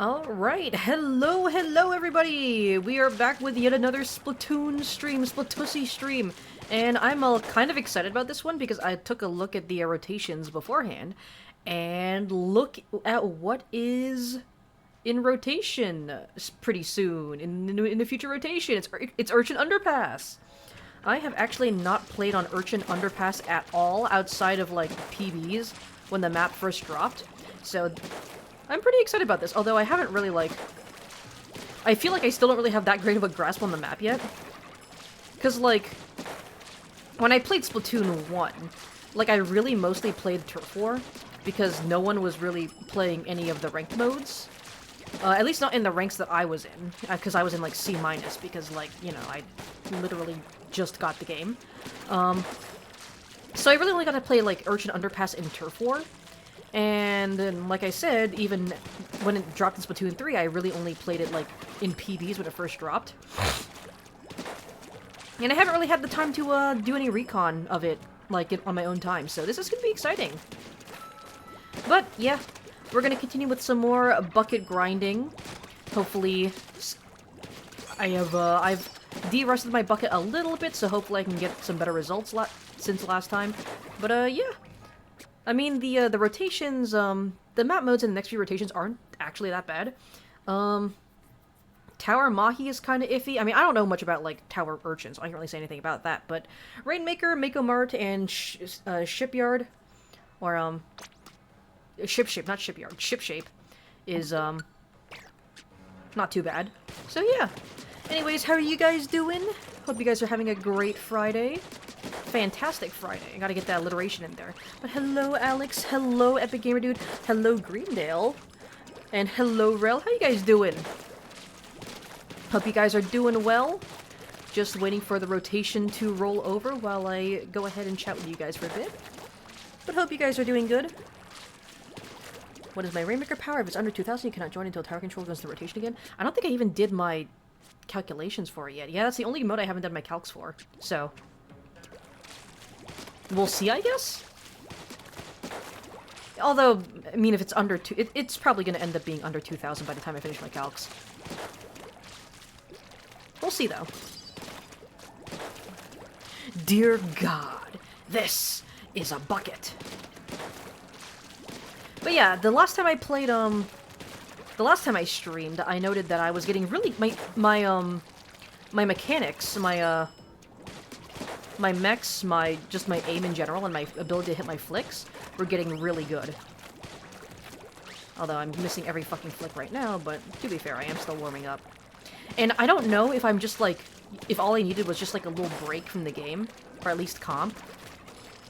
Alright, hello everybody! We are back with yet another Splatoon stream, Splatussy stream. And I'm kind of excited about this one because I took a look at the rotations beforehand. And look at what is in rotation pretty soon, in the future rotation. It's Urchin Underpass! I have actually not played on Urchin Underpass at all outside of, like, PBs when the map first dropped. So I'm pretty excited about this, although I haven't really, like... I feel like I still don't really have that great of a grasp on the map yet. Because, like, when I played Splatoon 1, like, I really mostly played Turf War, because no one was really playing any of the ranked modes. At least not in the ranks that I was in, because I was in, like, C-, because, like, you know, I literally just got the game. So I really only got to play, like, Urchin Underpass in Turf War. And then, like I said, even when it dropped in Splatoon 3, I really only played it, like, in PBs when it first dropped. And I haven't really had the time to, do any recon of it, like, on my own time, so this is gonna be exciting. But, yeah, we're gonna continue with some more bucket grinding. Hopefully, I've de-rusted my bucket a little bit, so hopefully I can get some better results since last time. But, yeah. I mean, the rotations, the map modes in the next few rotations aren't actually that bad. Tower Mahi is kind of iffy. I mean, I don't know much about, like, Tower Urchins, so I can't really say anything about that, but Rainmaker, Mako Mart, and Shipyard, or, Ship Shape, not Shipyard, Ship Shape, is, not too bad. So, yeah. Anyways, how are you guys doing? Hope you guys are having a great Friday. Fantastic Friday. I gotta get that alliteration in there. But hello, Alex. Hello, Epic Gamer Dude. Hello, Greendale. And hello, Rel. How you guys doing? Hope you guys are doing well. Just waiting for the rotation to roll over while I go ahead and chat with you guys for a bit. But hope you guys are doing good. What is my Rainmaker power? If it's under 2,000, you cannot join until tower control goes into rotation again. I don't think I even did my calculations for it yet. Yeah, that's the only mode I haven't done my calcs for. So we'll see, I guess? Although, I mean, if it's under it's probably going to end up being under 2,000 by the time I finish my calcs. We'll see, though. Dear God, this is a bucket. But yeah, the last time I played, the last time I streamed, I noted that I was getting really, my mechanics, my mechs, just my aim in general, and my ability to hit my flicks were getting really good. Although I'm missing every fucking flick right now, but to be fair, I am still warming up. And I don't know if I'm just like, if all I needed was just like a little break from the game, or at least comp,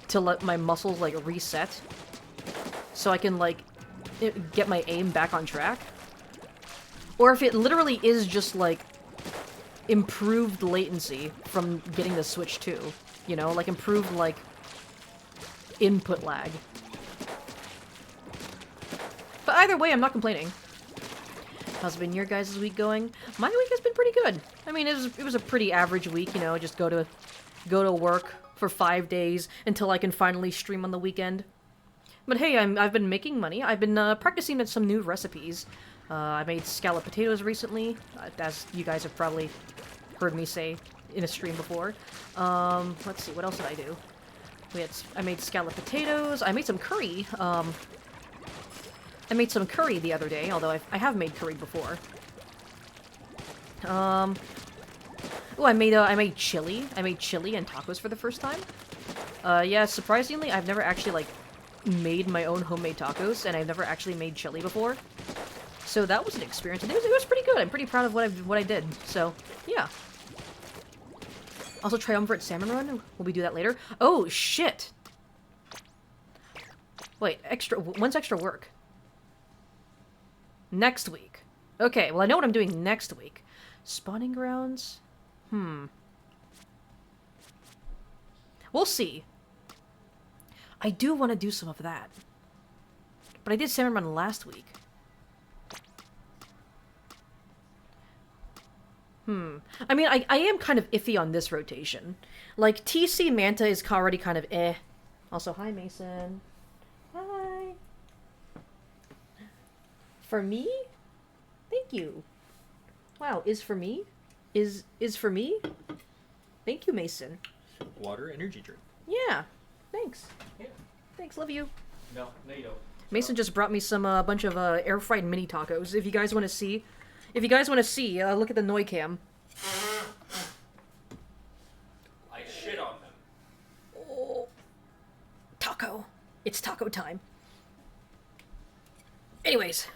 to let my muscles like reset, so I can like get my aim back on track. Or if it literally is just like improved latency from getting the Switch 2, you know, like improved, like, input lag. But either way, I'm not complaining. How's been your guys' week going? My week has been pretty good. I mean, it was a pretty average week, you know, just go to work for 5 days until I can finally stream on the weekend. But hey, I've been making money. I've been practicing at some new recipes. I made scalloped potatoes recently, as you guys have probably heard me say in a stream before. Let's see, what else did I do? I made scalloped potatoes. I made some curry. I made some curry the other day, although I have made curry before. Oh, I made chili. I made chili and tacos for the first time. Yeah, surprisingly, I've never actually, like, made my own homemade tacos, and I've never actually made chili before. So that was an experience, and it was pretty good. I'm pretty proud of what I did. So, yeah. Also, Triumvirate Salmon Run. Will we do that later? Oh, shit! Wait, when's extra work? Next week. Okay, well, I know what I'm doing next week. Spawning grounds? We'll see. I do want to do some of that. But I did Salmon Run last week. I mean, I am kind of iffy on this rotation. Like, TC Manta is already kind of eh. Also, hi, Mason. Hi. For me, Thank you. Wow, is for me? Is for me? Thank you, Mason. Water energy drink. Yeah. Thanks. Yeah. Thanks, love you. No, you don't. Mason just brought me some bunch of air fried mini tacos. If you guys want to see, look at the Noi cam. I shit on them. Oh, taco! It's taco time. Anyways,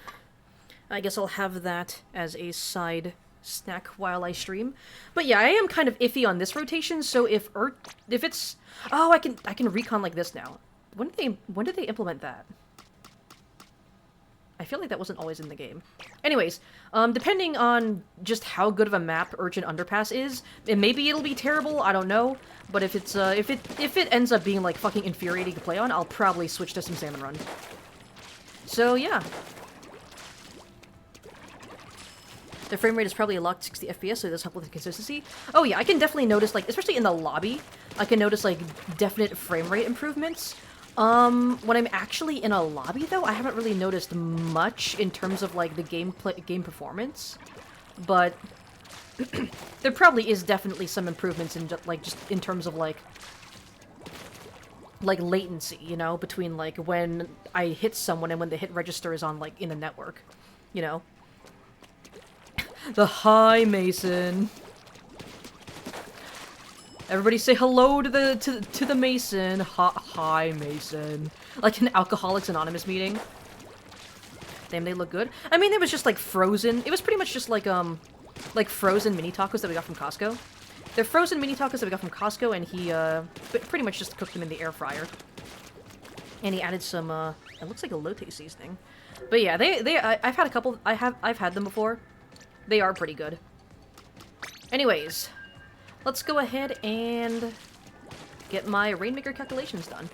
I guess I'll have that as a side snack while I stream. But yeah, I am kind of iffy on this rotation. So if it's I can recon like this now. When did they implement that? I feel like that wasn't always in the game. Anyways, depending on just how good of a map Urchin Underpass is, and maybe it'll be terrible, I don't know. But if it's if it ends up being like fucking infuriating to play on, I'll probably switch to some Salmon Run. So yeah. The frame rate is probably locked 60 FPS, so it does help with the consistency. Oh yeah, I can definitely notice, like, especially in the lobby, I can notice, like, definite frame rate improvements. When I'm actually in a lobby, though, I haven't really noticed much in terms of, like, the game performance. But there probably is definitely some improvements in, just in terms of, like latency, you know, between, like, when I hit someone and when the hit register is on, like, in the network, you know? The hi, Mason. Everybody say hello to the Mason. Hi, Mason. Like an Alcoholics Anonymous meeting. Damn, they look good. I mean, it was just like frozen. It was pretty much just like frozen mini tacos that we got from Costco. They're frozen mini tacos that we got from Costco, and he pretty much just cooked them in the air fryer. And he added some it looks like a elote seasoning. But yeah, I've had a couple. I've had them before. They are pretty good. Anyways, let's go ahead and get my Rainmaker calculations done.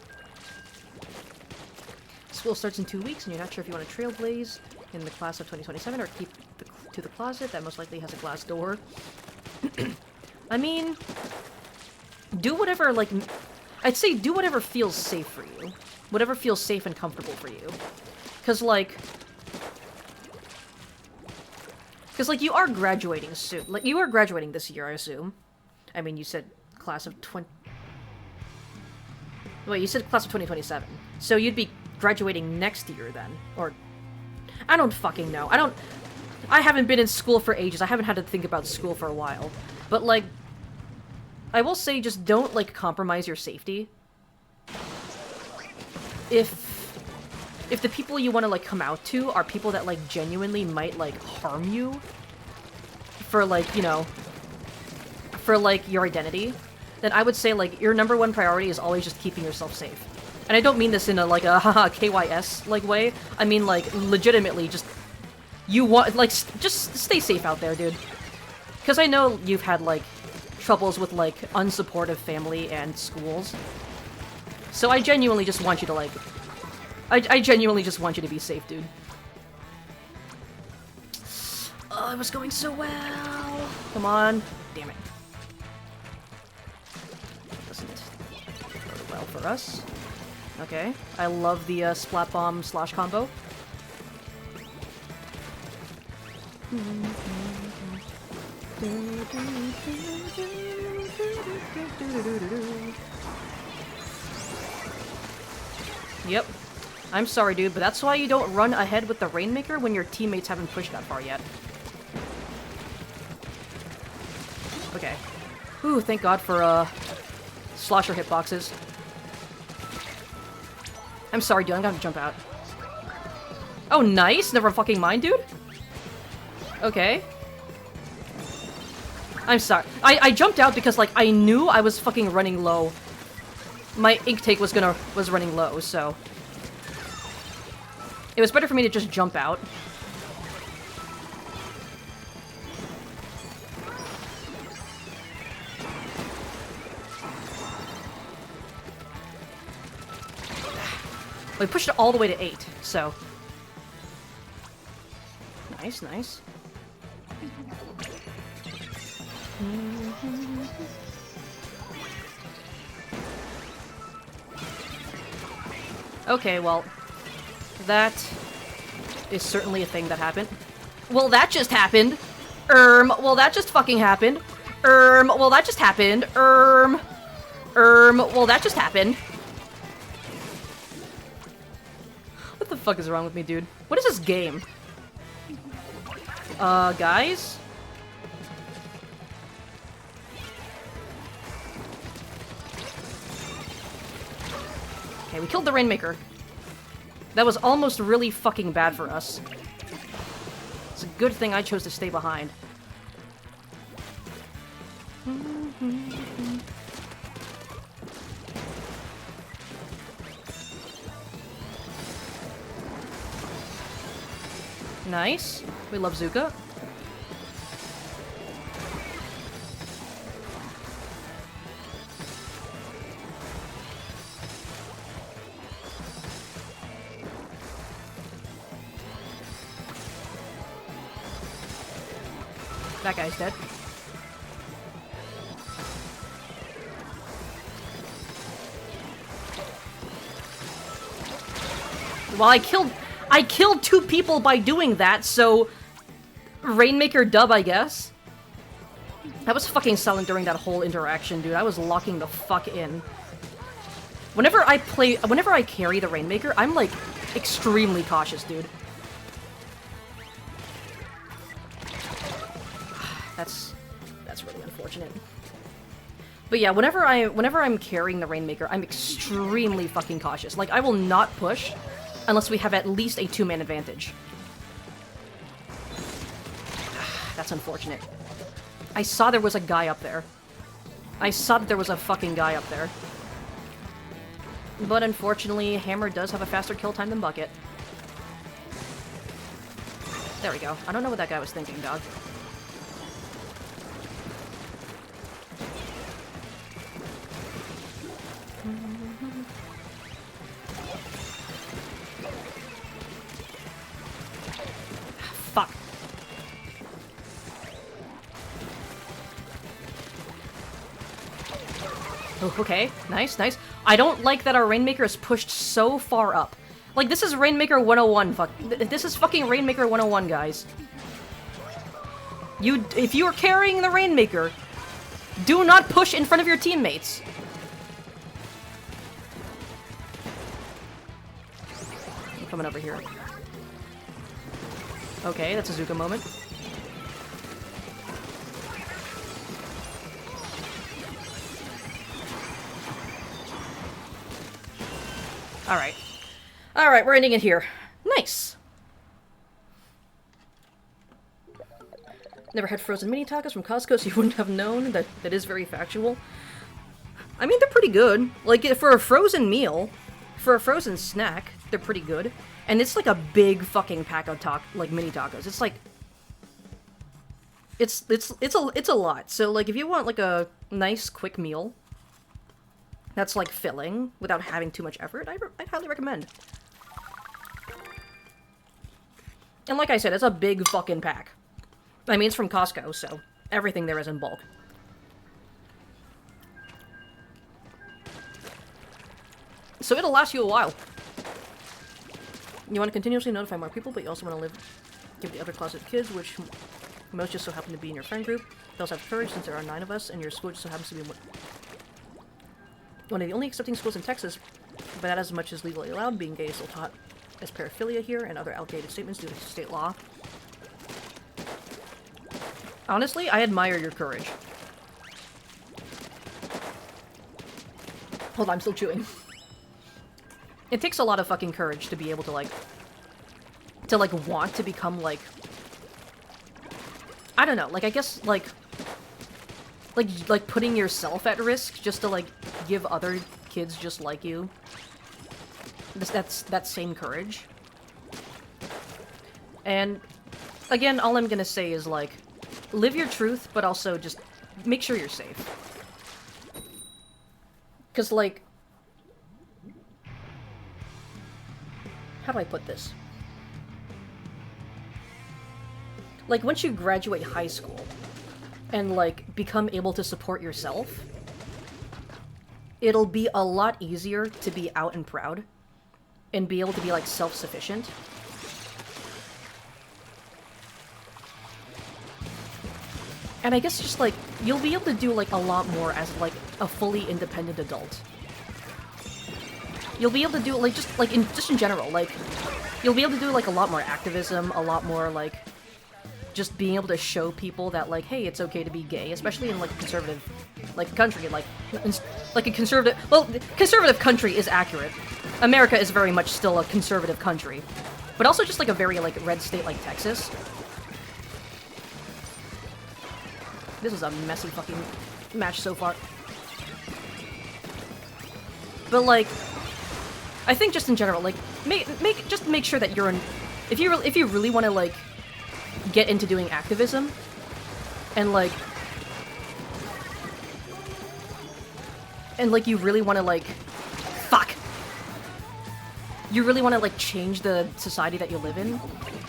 School starts in 2 weeks, and you're not sure if you want to trailblaze in the class of 2027 or keep to the closet. That most likely has a glass door. I mean, do whatever, like, I'd say do whatever feels safe for you. Whatever feels safe and comfortable for you. Because, like, you are graduating soon. Like, you are graduating this year, I assume. I mean, you said class of 20... Wait, you said class of 2027. So you'd be graduating next year, then. Or... I don't fucking know. I haven't been in school for ages. I haven't had to think about school for a while. But, like... I will say, just don't, like, compromise your safety. If the people you want to, like, come out to are people that, like, genuinely might, like, harm you for, like, you know, for, like, your identity, then I would say, like, your number one priority is always just keeping yourself safe. And I don't mean this in a, like, a haha KYS, like, way. I mean, like, legitimately, just, you want, like, just stay safe out there, dude. Because I know you've had, like, troubles with, like, unsupportive family and schools. So I genuinely just want you to, like... I genuinely just want you to be safe, dude. Oh, it was going so well. Come on. Damn it. Doesn't go well for us. Okay. I love the splat bomb slash combo. Yep. I'm sorry, dude, but that's why you don't run ahead with the Rainmaker when your teammates haven't pushed that far yet. Okay. Ooh, thank God for, slosher hitboxes. I'm sorry, dude, I'm gonna jump out. Oh, nice! Never fucking mind, dude? Okay. I'm sorry. I jumped out because, like, I knew I was fucking running low. My ink take was running low, so... It was better for me to just jump out. We pushed it all the way to 8, so... Nice, nice. Okay, well... That is certainly a thing that happened. Well, that just happened. Well, that just fucking happened. Well, that just happened. Well, that just happened. What the fuck is wrong with me, dude? What is this game? Guys? Okay, we killed the Rainmaker. That was almost really fucking bad for us. It's a good thing I chose to stay behind. Nice. We love Zuka. That guy's dead. Well, I killed 2 people by doing that, so Rainmaker dub, I guess. I was fucking selling during that whole interaction, dude. I was locking the fuck in. Whenever I carry the Rainmaker, I'm like extremely cautious, dude. That's really unfortunate. But yeah, whenever I'm carrying the Rainmaker, I'm extremely fucking cautious. Like, I will not push unless we have at least a 2-man advantage. That's unfortunate. I saw there was a guy up there. I saw that there was a fucking guy up there. But unfortunately, Hammer does have a faster kill time than Bucket. There we go. I don't know what that guy was thinking, dog. Fuck. Oh, okay. Nice, nice. I don't like that our Rainmaker is pushed so far up. Like, this is Rainmaker 101, fuck. This is fucking Rainmaker 101, guys. If you are carrying the Rainmaker, do not push in front of your teammates. I'm coming over here. Okay, that's a Zuka moment. Alright. Alright, we're ending it here. Nice! Never had frozen mini tacos from Costco, so you wouldn't have known. That is very factual. I mean, they're pretty good. Like, for a frozen meal, for a frozen snack, they're pretty good. And it's like a big fucking pack of mini tacos. It's like... It's a lot. So, like, if you want, like, a nice, quick meal that's, like, filling without having too much effort, I'd highly recommend. And like I said, it's a big fucking pack. I mean, it's from Costco, so everything there is in bulk. So it'll last you a while. You want to continuously notify more people, but you also want to give the other closet kids, which most just so happen to be in your friend group. They also have courage, since there are 9 of us, and your school just so happens to be one of the only accepting schools in Texas, but not as much as legally allowed. Being gay is still taught as paraphilia here, and other outdated statements due to state law. Honestly, I admire your courage. Hold on, I'm still chewing. It takes a lot of fucking courage to be able to, want to become, like... I don't know, like, I guess, like, putting yourself at risk just to, like, give other kids just like you that same courage. And, again, all I'm gonna say is, like, live your truth, but also just make sure you're safe. Because, like... How do I put this? Like, once you graduate high school and, like, become able to support yourself, it'll be a lot easier to be out and proud and be able to be, like, self-sufficient. And I guess just, like, you'll be able to do, like, a lot more as, like, a fully independent adult. You'll be able to do, like, just in general, like, you'll be able to do, like, a lot more activism, a lot more, like, just being able to show people that, like, hey, it's okay to be gay, especially in, like, a conservative, like, country, like a conservative, well, conservative country is accurate. America is very much still a conservative country. But also just, like, a very, like, red state like Texas. This is a messy fucking match so far. But, like, I think just in general, like, make sure that you're in, if you really want to, like, get into doing activism, and, like, you really want to, like, you really want to, like, change the society that you live in,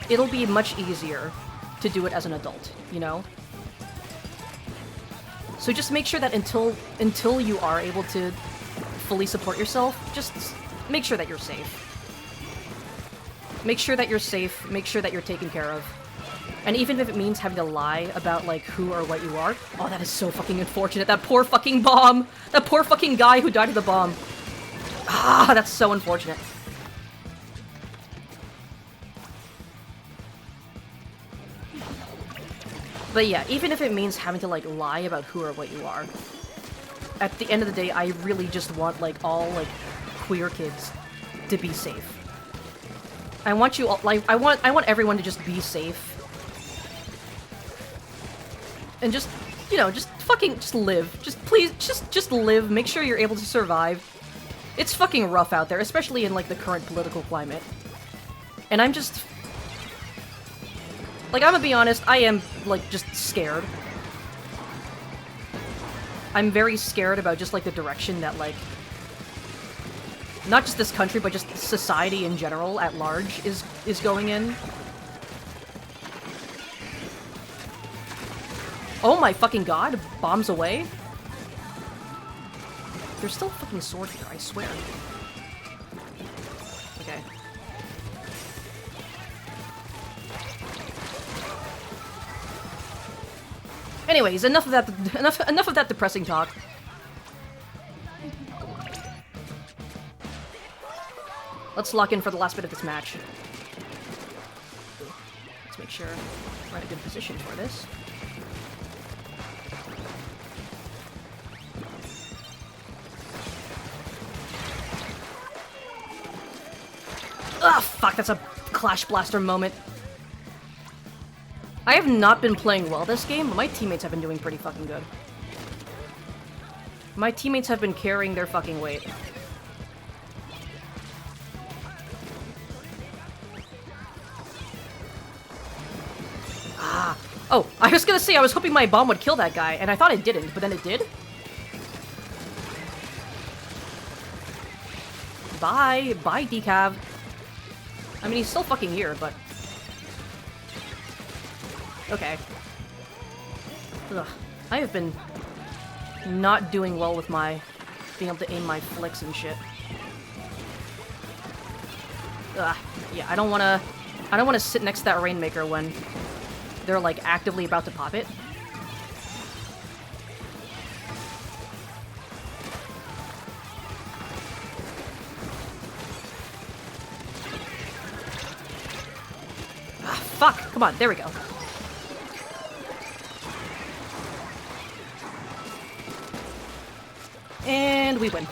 it'll be much easier to do it as an adult, you know? So just make sure that until you are able to fully support yourself, just make sure that you're safe. Make sure that you're safe, make sure that you're taken care of. And even if it means having to lie about, like, who or what you are, oh, that is so fucking unfortunate. That poor fucking bomb! That poor fucking guy who died of the bomb. Ah, that's so unfortunate. But yeah, even if it means having to, like, lie about who or what you are, at the end of the day, I really just want, like, all, like, queer kids to be safe. I want you all, like, I want everyone to just be safe. And just, you know, just fucking, just live. Just please, just live. Make sure you're able to survive. It's fucking rough out there, especially in, like, the current political climate. And I'm just... like, I'm gonna be honest, I am, like, just scared. I'm very scared about just, like, the direction that, like... not just this country, but just society in general, at large, is going in. Oh my fucking god, bombs away. There's still a fucking sword here, I swear. Okay. Anyways, enough of that. Enough of that depressing talk. Let's lock in for the last bit of this match. Let's make sure we're in a good position for this. Ah, fuck! That's a Clash Blaster moment. I have not been playing well this game, but my teammates have been doing pretty fucking good. My teammates have been carrying their fucking weight. Ah. Oh, I was gonna say, I was hoping my bomb would kill that guy, and I thought it didn't, but then it did. Bye. Bye, Decav. I mean, he's still fucking here, but... okay. Ugh. I have been not doing well with my being able to aim my flicks and shit. Ugh. Yeah, I don't wanna sit next to that Rainmaker when they're, like, actively about to pop it. Ah, fuck! Come on, there we go. And we win.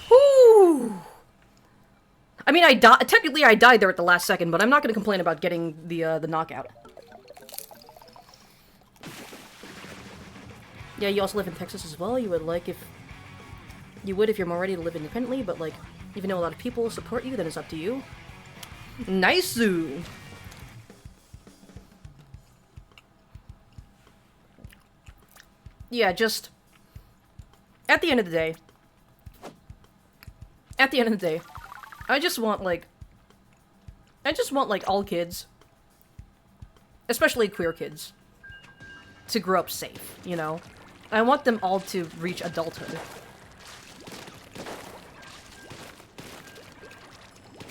Woo! I mean, technically I died there at the last second, but I'm not gonna complain about getting the knockout. Yeah, you also live in Texas as well. You would if you're more ready to live independently, but, like, even though a lot of people support you, then it's up to you. Nice-oo! Yeah, just... at the end of the day, I just want, like, all kids, especially queer kids, to grow up safe, you know? I want them all to reach adulthood.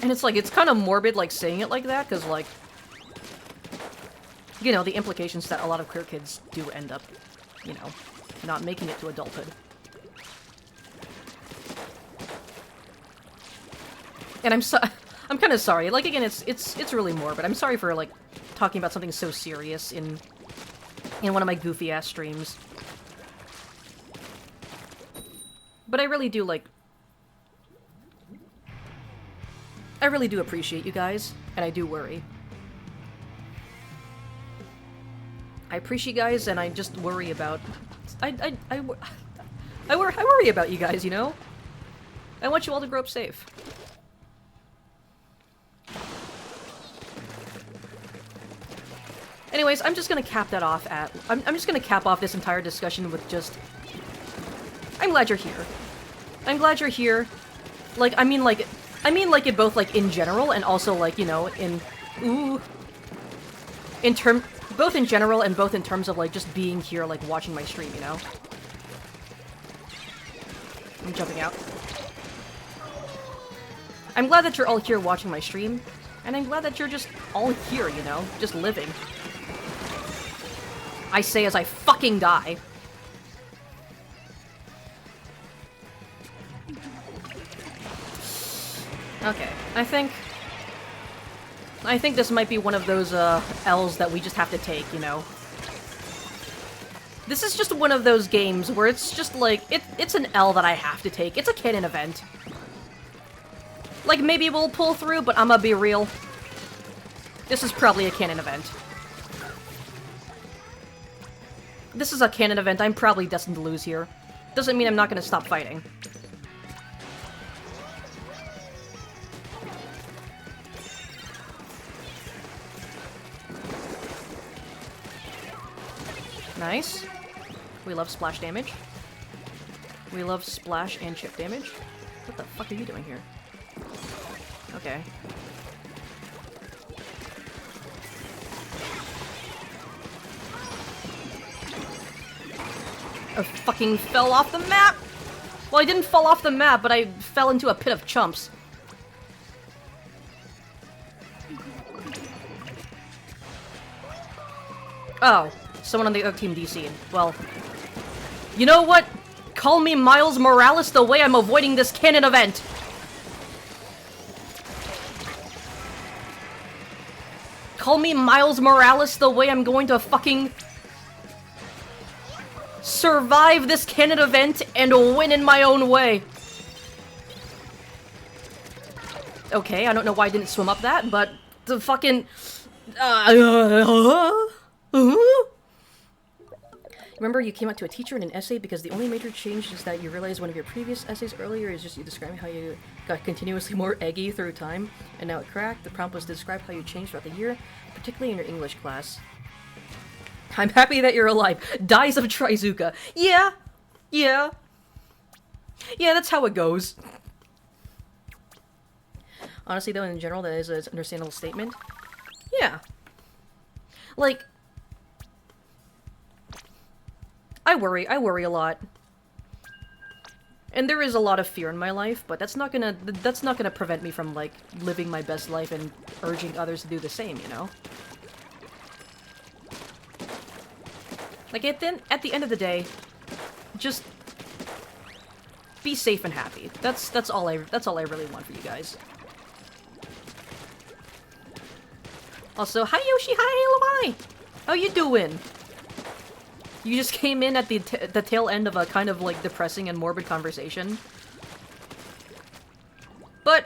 And it's like, it's kind of morbid, like, saying it like that, because, like, you know, the implications that a lot of queer kids do end up, you know, not making it to adulthood. And I'm kind of sorry. Like, again, it's really morbid. I'm sorry for, like, talking about something so serious in one of my goofy-ass streams. But I really do, like... I really do appreciate you guys, and I do worry. I appreciate you guys, and I just worry about... I worry about you guys, you know? I want you all to grow up safe. Anyways, I'm just gonna cap that off at... I'm just gonna cap off this entire discussion with just... I'm glad you're here. I'm glad you're here. Like, I mean like it both, like, in general, and also, like, you know, in... Ooh. Both in general, and both in terms of, like, just being here, like, watching my stream, you know? I'm jumping out. I'm glad that you're all here watching my stream, and I'm glad that you're just all here, you know? Just living. I say as I fucking die. Okay, I think this might be one of those, L's that we just have to take, you know? This is just one of those games where it's just, like, it's an L that I have to take. It's a canon event. Like, maybe we'll pull through, but I'ma be real. This is probably a canon event. This is a canon event. I'm probably destined to lose here. Doesn't mean I'm not gonna stop fighting. Nice. We love splash damage. We love splash and chip damage. What the fuck are you doing here? Okay. I fucking fell off the map! Well, I didn't fall off the map, but I fell into a pit of chumps. Oh, someone on the other team DC'd. Well, you know what? Call me Miles Morales the way I'm avoiding this canon event! Call me Miles Morales the way I'm going to fucking... survive this canon event and win in my own way. Okay, I don't know why I didn't swim up that, but the fucking... Remember, you came out to a teacher in an essay because the only major change is that you realized one of your previous essays earlier is just you describing how you got continuously more eggy through time, and now it cracked. The prompt was to describe how you changed throughout the year, particularly in your English class. I'm happy that you're alive. Dies of Trizuka. Yeah. Yeah. Yeah, that's how it goes. Honestly, though, in general, that is an understandable statement. Yeah. Like... I worry a lot. And there is a lot of fear in my life, but that's not gonna prevent me from, like, living my best life and urging others to do the same, you know? Like, at the end of the day, just be safe and happy. That's all I really want for you guys. Also, hi Yoshi, hi Lumai! How you doing? You just came in at the tail end of a kind of, like, depressing and morbid conversation. But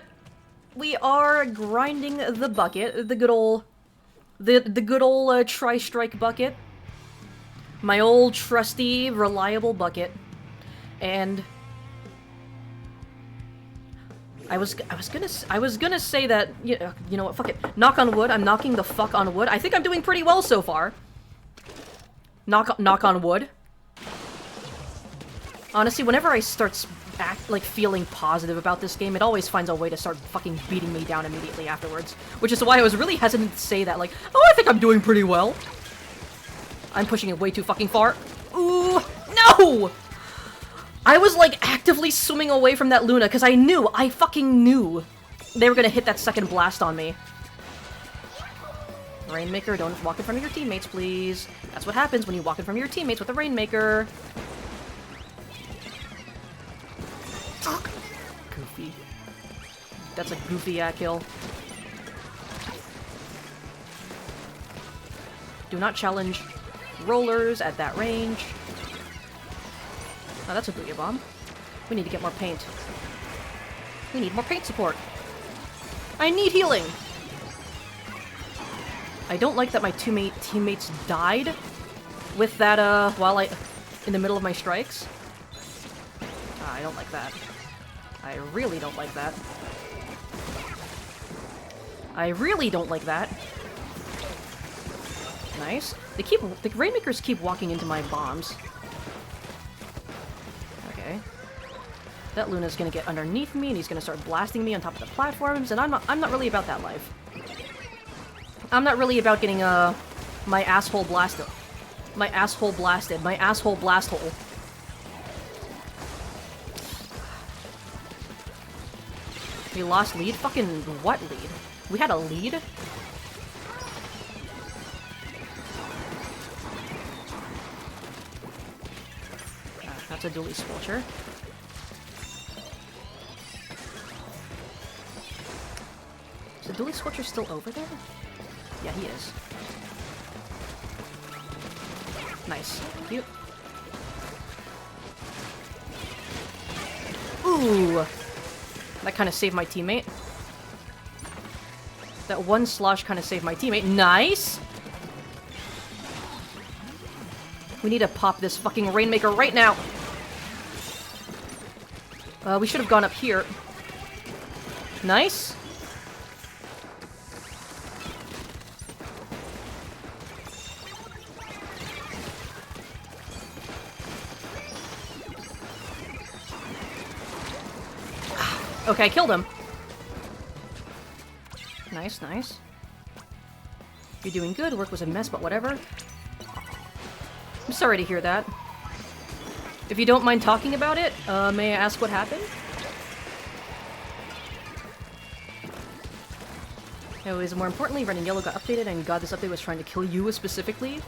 we are grinding the bucket, the good ol' tri-strike bucket. My old trusty, reliable bucket. And I was gonna say that, you know what, fuck it. Knock on wood, I'm knocking the fuck on wood. I think I'm doing pretty well so far. Knock on wood. Honestly, whenever I start feeling positive about this game, it always finds a way to start fucking beating me down immediately afterwards. Which is why I was really hesitant to say that, like, oh, I think I'm doing pretty well. I'm pushing it way too fucking far. Ooh, no! I was, like, actively swimming away from that Luna, because I fucking knew they were gonna hit that second blast on me. Rainmaker, don't walk in front of your teammates, please. That's what happens when you walk in front of your teammates with a Rainmaker. Goofy. That's a goofy kill. Do not challenge rollers at that range. Oh, that's a booyah bomb. We need to get more paint. We need more paint support. I need healing! I don't like that my teammates died with that, in the middle of my strikes. I don't like that. I really don't like that. I really don't like that. Nice. The Rainmakers keep walking into my bombs. Okay. That Luna's gonna get underneath me and he's gonna start blasting me on top of the platforms, and I'm not really about that life. I'm not really about getting my asshole blasted. My asshole blasted. My asshole blast hole. We lost lead? Fucking what lead? We had a lead? That's a dually squelcher. Is the dually squelcher still over there? Yeah, he is. Nice. Cute. Ooh! That kind of saved my teammate. That one slosh kind of saved my teammate. Nice! We need to pop this fucking Rainmaker right now. We should have gone up here. Nice. Okay, I killed him. Nice, nice. You're doing good. Work was a mess, but whatever. I'm sorry to hear that. If you don't mind talking about it, may I ask what happened? Anyways, more importantly, Red and Yellow got updated, and God, this update was trying to kill you specifically.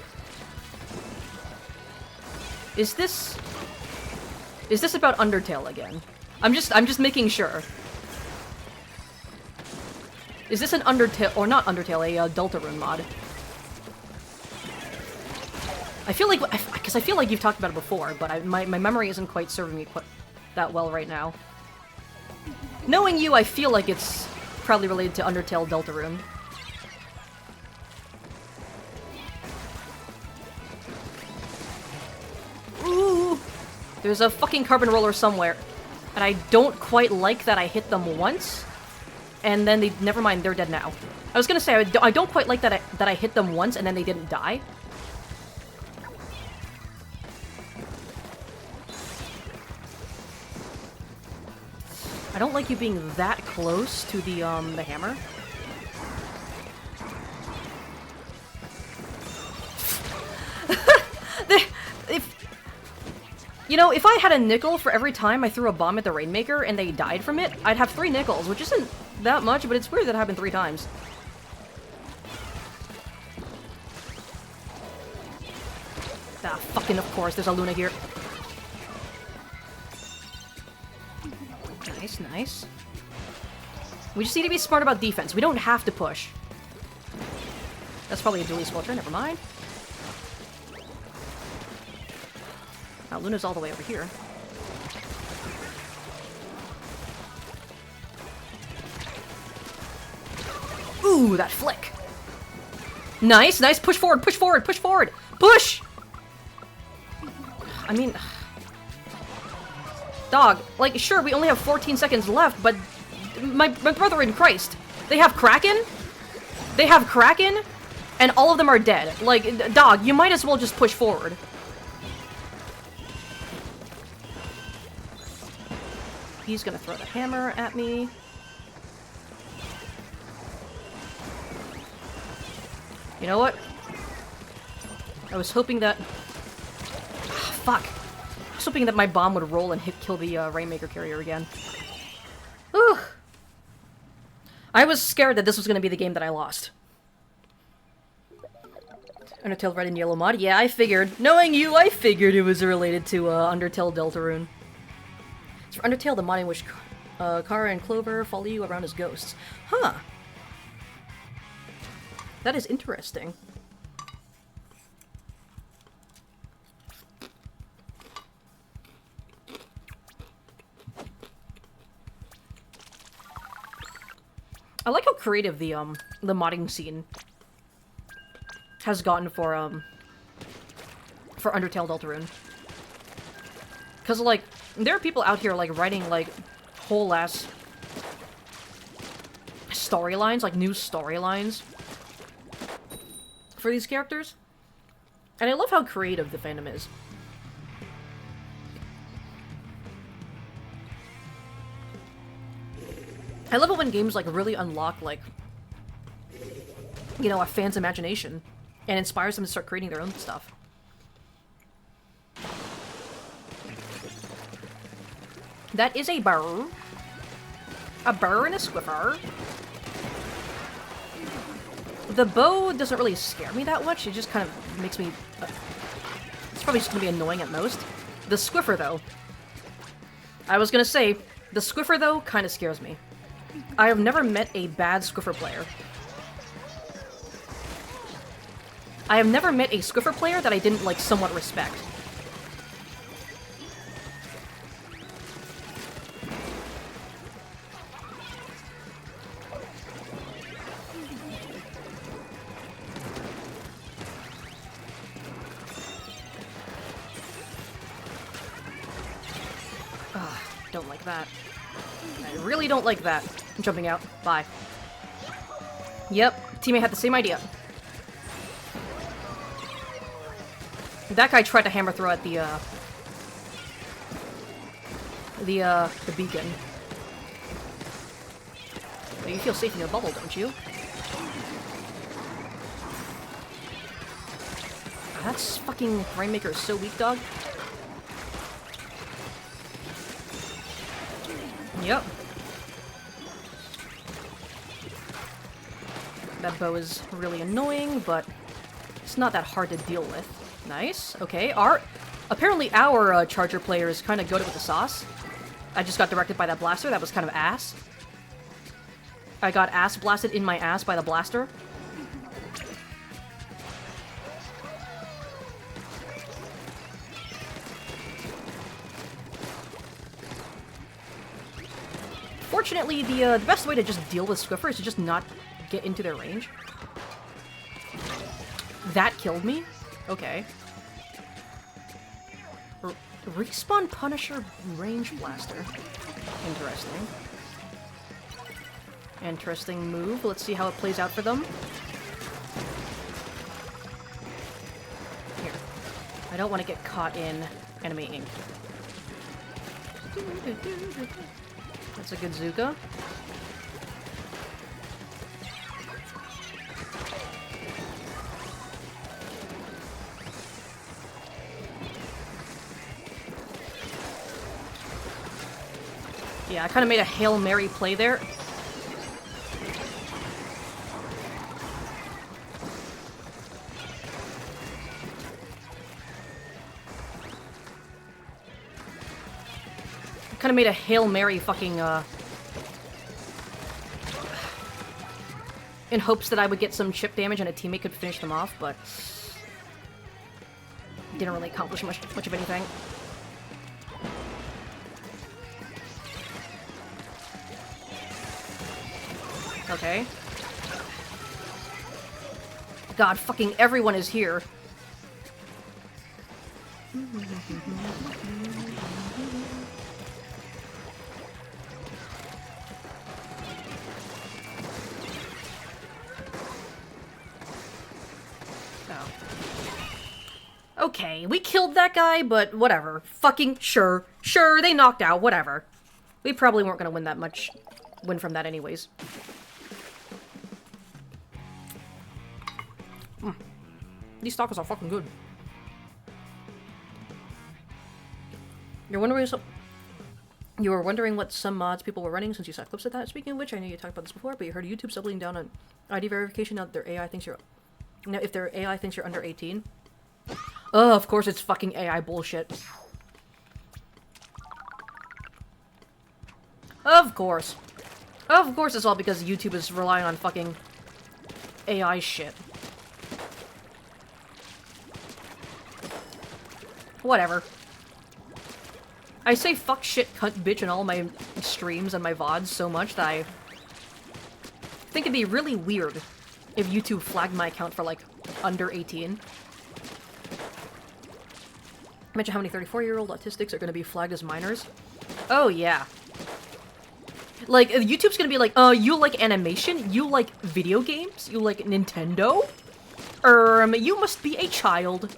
Is this about Undertale again? I'm just making sure. Is this an Undertale, or not Undertale, a Deltarune mod? I feel like, because I feel like you've talked about it before, but my memory isn't quite serving me that well right now. Knowing you, I feel like it's probably related to Undertale Deltarune. Ooh! There's a fucking carbon roller somewhere. And I don't quite like that I hit them once, and then they— never mind, they're dead now. I was gonna say, I don't quite like that I hit them once and then they didn't die. I don't like you being that close to the hammer. You know, if I had a nickel for every time I threw a bomb at the Rainmaker and they died from it, I'd have 3 nickels, which isn't that much, but it's weird that it happened 3 times. Ah, fucking of course, there's a Luna here. Nice, nice. We just need to be smart about defense. We don't have to push. That's probably a dually squelcher, never mind. Now, Luna's all the way over here. Ooh, that flick! Nice, nice! Push forward, push forward, push forward! Push! I mean... Dog, like, sure, we only have 14 seconds left, but... My brother in Christ! They have Kraken? They have Kraken? And all of them are dead. Like, dog, you might as well just push forward. He's gonna throw the hammer at me. You know what? I was hoping that... fuck. I was hoping that my bomb would roll and kill the Rainmaker carrier again. Ugh. I was scared that this was gonna be the game that I lost. Undertale Red and Yellow mod? Yeah, I figured. Knowing you, I figured it was related to Undertale Deltarune. It's for Undertale, the mod in which Kara and Clover follow you around as ghosts. Huh. That is interesting. I like how creative the modding scene has gotten for Undertale Deltarune. Cause like there are people out here like writing like whole ass storylines, like new storylines for these characters. And I love how creative the fandom is. I love it when games like really unlock like, you know, a fan's imagination and inspires them to start creating their own stuff. That is a burr. A burr and a squiffer. The bow doesn't really scare me that much. It just kind of makes me... it's probably just going to be annoying at most. The squiffer, though. I was going to say, the squiffer, though, kind of scares me. I have never met a bad squiffer player. I have never met a squiffer player that I didn't, like, somewhat respect. Don't like that. I really don't like that. I'm jumping out. Bye. Yep, teammate had the same idea. That guy tried to hammer throw at the beacon. But you feel safe in your bubble, don't you? That's fucking Rainmaker is so weak, dog. Yep. That bow is really annoying, but it's not that hard to deal with. Nice. Okay. Apparently our charger player is kind of goated with the sauce. I just got directed by that blaster. That was kind of ass. I got ass blasted in my ass by the blaster. Fortunately, the best way to just deal with Squiffer is to just not get into their range. That killed me? Okay. Respawn Punisher Range Blaster. Interesting. Interesting move. Let's see how it plays out for them. Here. I don't want to get caught in enemy ink. That's a good Zuka. Yeah, I kind of made a Hail Mary play there. Kind of made a Hail Mary fucking, in hopes that I would get some chip damage and a teammate could finish them off, but didn't really accomplish much of anything. Okay. God, fucking everyone is here. Okay, we killed that guy, but whatever. Fucking sure. Sure, they knocked out, whatever. We probably weren't gonna win from that anyways. These stalkers are fucking good. You were wondering what some mods people were running since you saw clips of that. Speaking of which, I know you talked about this before, but you heard YouTube doubling down on ID verification now that their AI thinks you're Now, if their AI thinks you're under 18. Oh, of course it's fucking AI bullshit. Of course. Of course it's all because YouTube is relying on fucking AI shit. Whatever. I say fuck, shit, cunt, bitch in all my streams and my VODs so much that I think it'd be really weird if YouTube flagged my account for, like, under 18. Imagine how many 34-year-old autistics are gonna be flagged as minors. Oh, yeah. Like, YouTube's gonna be like, you like animation? You like video games? You like Nintendo? You must be a child.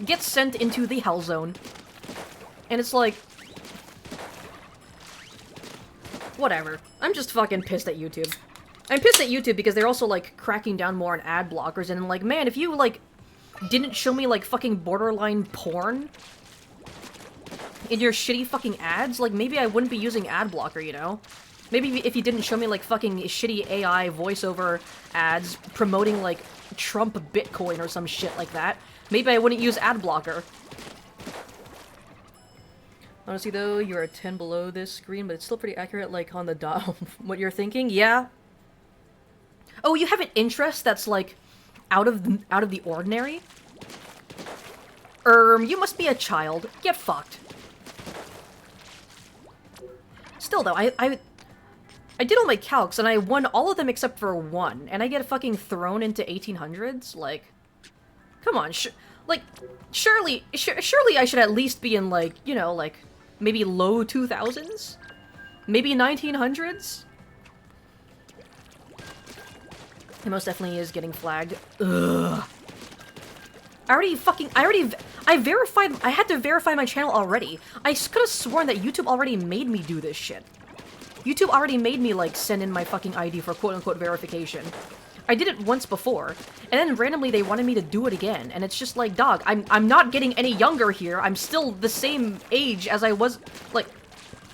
Get sent into the hell zone. And it's like... whatever. I'm just fucking pissed at YouTube. I'm pissed at YouTube because they're also, like, cracking down more on ad blockers, and, like, man, if you, like, didn't show me, like, fucking borderline porn in your shitty fucking ads, like, maybe I wouldn't be using ad blocker, you know? Maybe if you didn't show me, like, fucking shitty AI voiceover ads promoting, like, Trump Bitcoin or some shit like that, maybe I wouldn't use ad blocker. Honestly, though, you're a 10 below this screen, but it's still pretty accurate, like, on the dot. What you're thinking? Yeah. Oh, you have an interest that's, like, out of the ordinary? You must be a child. Get fucked. Still, though, I did all my calcs, and I won all of them except for one, and I get fucking thrown into 1800s? Like, come on, surely I should at least be in, like, you know, like, maybe low 2000s? Maybe 1900s? It most definitely is getting flagged. Ugh. I had to verify my channel already. I could have sworn that YouTube already made me do this shit. YouTube already made me, like, send in my fucking ID for quote-unquote verification. I did it once before, and then randomly they wanted me to do it again, and it's just like, dog, I'm not getting any younger here. I'm still the same age as I was, like,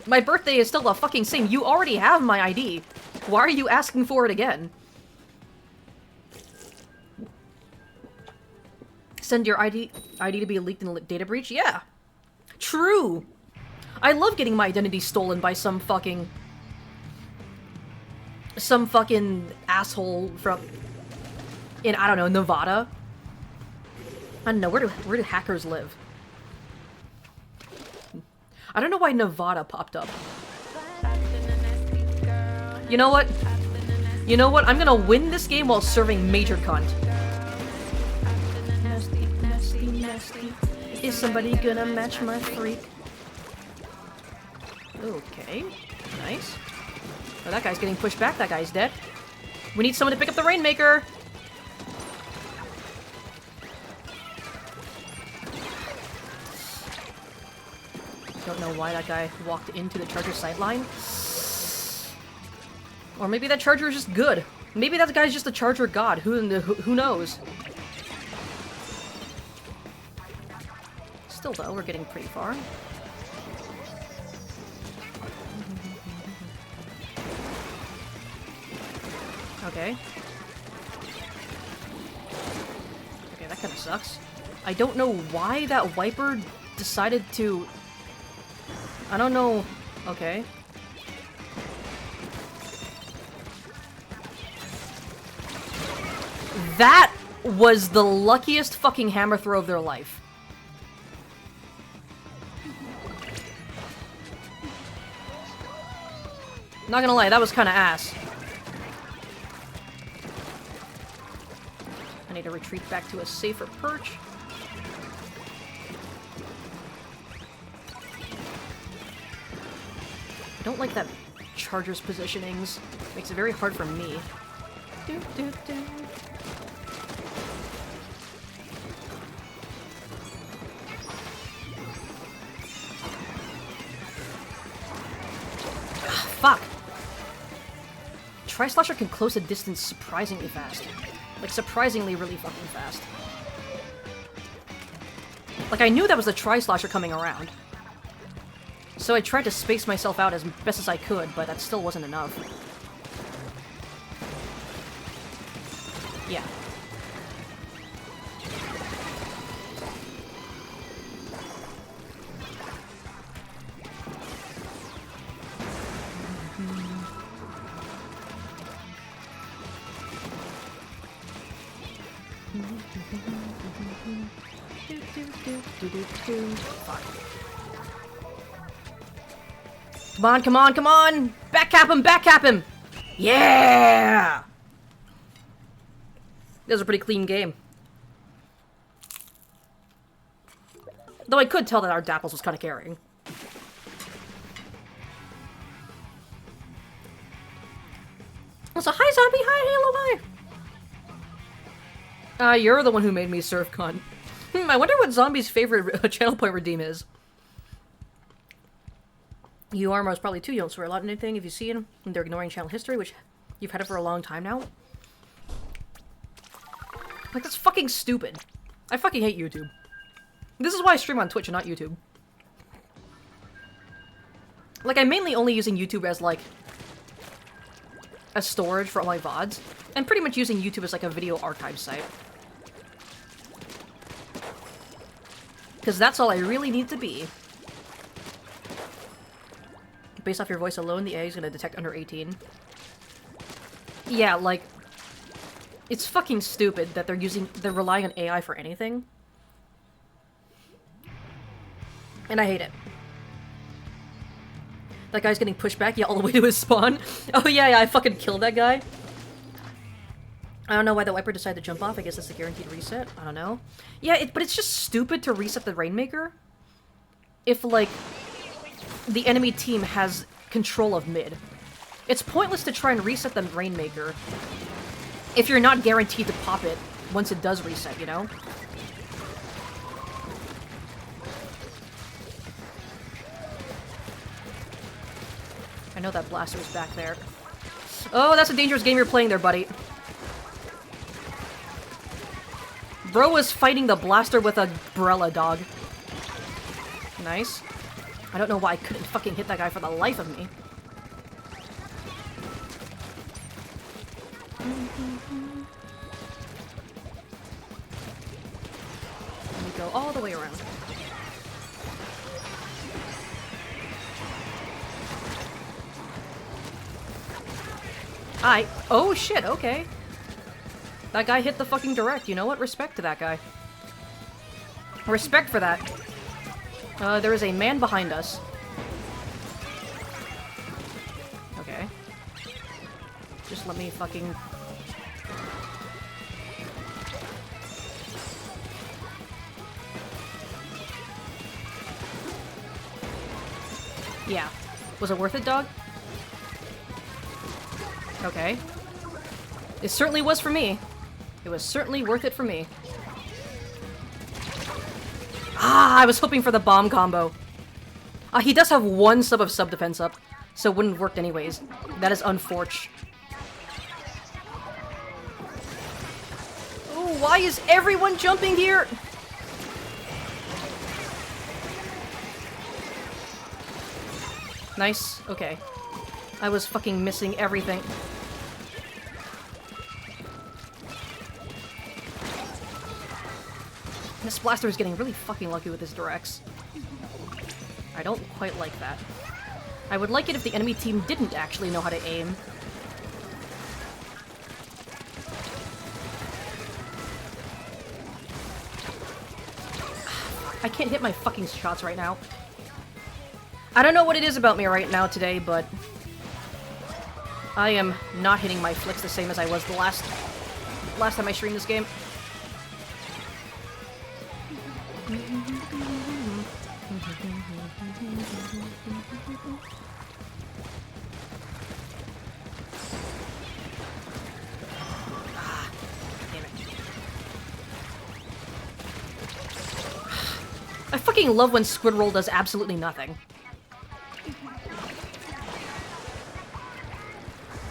my birthday is still the fucking same. You already have my ID. Why are you asking for it again? Send your ID to be leaked in a data breach? Yeah. True. I love getting my identity stolen by some fucking asshole from in, I don't know, Nevada. I don't know, where do hackers live? I don't know why Nevada popped up. You know what? You know what? I'm gonna win this game while serving major cunt. Is somebody gonna match my freak? Okay. Nice. Oh, that guy's getting pushed back. That guy's dead. We need someone to pick up the Rainmaker! Don't know why that guy walked into the Charger sightline. Or maybe that Charger is just good. Maybe that guy's just a Charger god. Who knows? Still, though, we're getting pretty far. Okay. Okay, that kind of sucks. I don't know why that wiper decided to... I don't know... Okay. That was the luckiest fucking hammer throw of their life. Not gonna lie, that was kinda ass. I need to retreat back to a safer perch. I don't like that Charger's positionings. Makes it very hard for me. Do, do, do. Ah, fuck! Tri-Slasher can close a distance surprisingly fast. Like, surprisingly really fucking fast. Like, I knew that was a Tri-Slasher coming around. So I tried to space myself out as best as I could, but that still wasn't enough. Yeah. Fuck. Come on, come on, come on! Backcap him, backcap him! Yeah! That was a pretty clean game. Though I could tell that our Dapples was kind of carrying. So, hi, Zombie! Hi, Halo! Hi! You're the one who made me surf cunt. I wonder what Zombie's favorite channel point redeem is. You are most probably too. You don't swear a lot in anything if you see them. And they're ignoring channel history, which you've had it for a long time now. Like, that's fucking stupid. I fucking hate YouTube. This is why I stream on Twitch and not YouTube. Like, I'm mainly only using YouTube as, like, a storage for all my VODs. And pretty much using YouTube as, like, a video archive site. Because that's all I really need to be. Based off your voice alone, the AI is gonna detect under 18. Yeah, like... It's fucking stupid that they're relying on AI for anything. And I hate it. That guy's getting pushed back, yeah, all the way to his spawn. Oh yeah, I fucking killed that guy. I don't know why the wiper decided to jump off. I guess that's a guaranteed reset. I don't know. Yeah, but it's just stupid to reset the Rainmaker if, like, the enemy team has control of mid. It's pointless to try and reset the Rainmaker if you're not guaranteed to pop it once it does reset, you know? I know that blaster is back there. Oh, that's a dangerous game you're playing there, buddy. Bro was fighting the blaster with a umbrella, dog. Nice. I don't know why I couldn't fucking hit that guy for the life of me. Let me go all the way around. Oh shit, okay. That guy hit the fucking direct, you know what? Respect to that guy. Respect for that. There is a man behind us. Okay. Just let me fucking... Yeah. Was it worth it, dog? Okay. It certainly was for me. It was certainly worth it for me. Ah, I was hoping for the bomb combo. He does have one sub of sub defense up, so it wouldn't have worked anyways. That is unfortunate. Oh, why is everyone jumping here? Nice. Okay. I was fucking missing everything. This blaster is getting really fucking lucky with his directs. I don't quite like that. I would like it if the enemy team didn't actually know how to aim. I can't hit my fucking shots right now. I don't know what it is about me right now today, but I am not hitting my flicks the same as I was the last time I streamed this game. Ah, damn it. I fucking love when Squid Roll does absolutely nothing.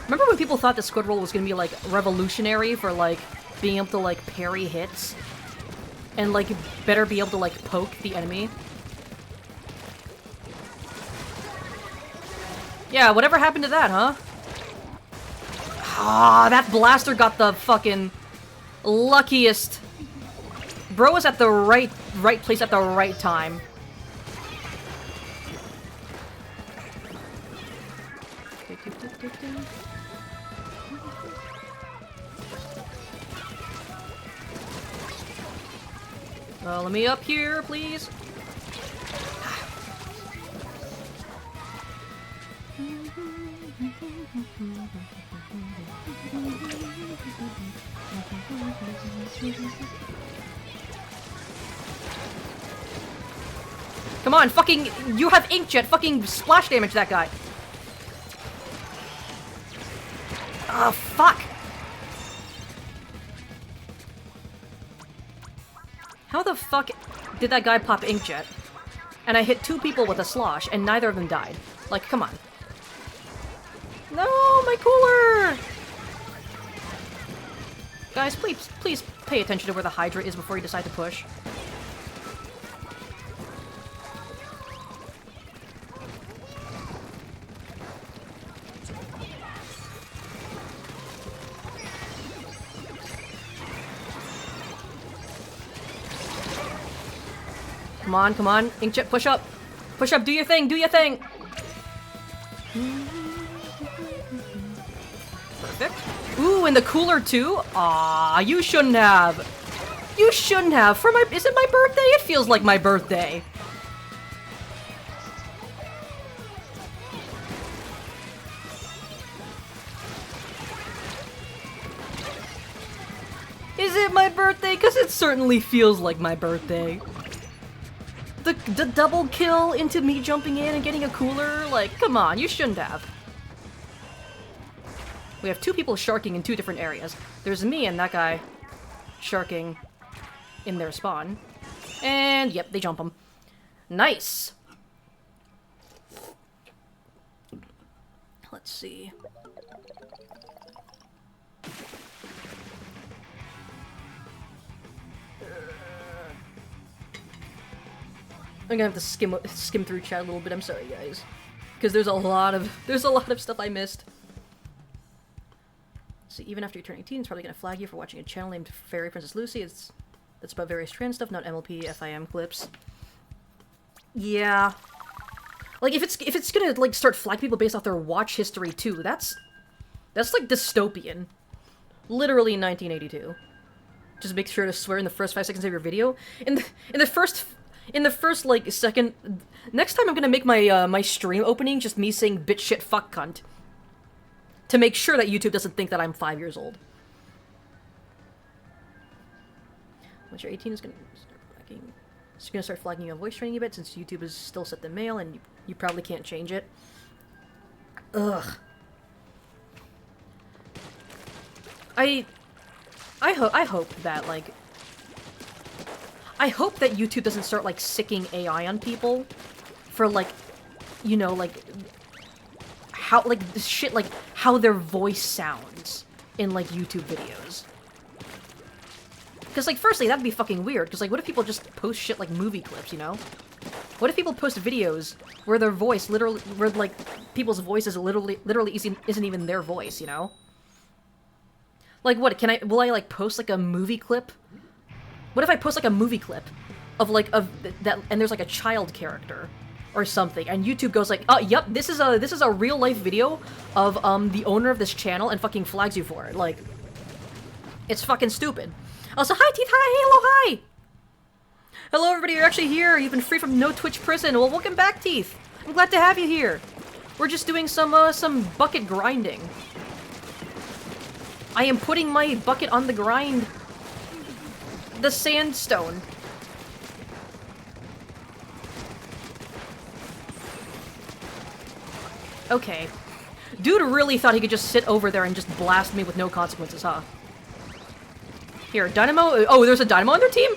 Remember when people thought that Squid Roll was gonna be, like, revolutionary for, like, being able to, like, parry hits? And, like, better be able to, like, poke the enemy? Yeah, whatever happened to that, huh? Ah, that blaster got the fucking luckiest. Bro was at the right place at the right time. Let me up here, please. Come on, fucking, you have inkjet, fucking splash damage that guy. Oh, fuck. How the fuck did that guy pop inkjet? And I hit 2 people with a slosh, and neither of them died. Like, come on. No, my cooler! Guys, please pay attention to where the Hydra is before you decide to push. Come on, come on. Inkjet, push up. Push up, do your thing, do your thing! Perfect. Ooh, and the cooler too? Aw, you shouldn't have. You shouldn't have. For my— is it my birthday? It feels like my birthday. Is it my birthday? Because it certainly feels like my birthday. The double kill into me jumping in and getting a cooler? Like, come on, you shouldn't have. We have 2 people sharking in 2 different areas. There's me and that guy sharking in their spawn. And, yep, they jump them. Nice! Let's see. I'm gonna have to skim through chat a little bit. I'm sorry, guys, because there's a lot of stuff I missed. See, even after you're turning 18, it's probably gonna flag you for watching a channel named Fairy Princess Lucy. That's about various trans stuff, not MLP FIM clips. Yeah, like if it's gonna like start flagging people based off their watch history too, that's like dystopian. Literally 1982. Just make sure to swear in the first 5 seconds of your video. In the first, like, second— next time I'm gonna make my, my stream opening just me saying bitch shit fuck cunt. To make sure that YouTube doesn't think that I'm 5 years old. Once you're 18, it's gonna start flagging. It's gonna start flagging you on voice training a bit since YouTube is still set to male and you probably can't change it. Ugh. I hope that, like— I hope that YouTube doesn't start, like, sicking AI on people for, like, you know, like, how, like, this shit, like, how their voice sounds in, like, YouTube videos. Because, like, firstly, that'd be fucking weird, because, like, what if people just post shit like movie clips, you know? What if people post videos where their voice literally— where, like, people's voices literally isn't even their voice, you know? Like, what, will I, like, post, like, a movie clip? What if I post, like, a movie clip of, like, that, and there's, like, a child character or something, and YouTube goes like, oh, yep, this is a real-life video of, the owner of this channel, and fucking flags you for it. Like, it's fucking stupid. Also, hi, Teeth, hi, hello, hi! Hello, everybody, you're actually here. You've been free from no Twitch prison. Well, welcome back, Teeth. I'm glad to have you here. We're just doing some bucket grinding. I am putting my bucket on the grind. The sandstone. Okay. Dude really thought he could just sit over there and just blast me with no consequences, huh? Here, Dynamo— oh, there's a Dynamo on their team?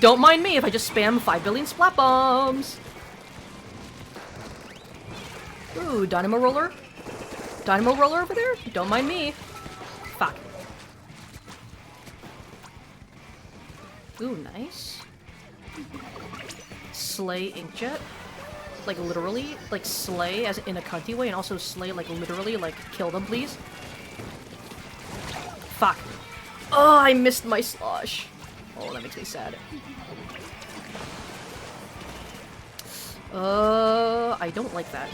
Don't mind me if I just spam 5 billion splat bombs. Ooh, Dynamo Roller? Dynamo Roller over there? Don't mind me. Fuck. Ooh, nice. Slay Inkjet. Like, literally. Like, slay as in a cunty way, and also slay, like, literally, like, kill them, please. Fuck. Oh, I missed my slosh. Oh, that makes me sad. I don't like that.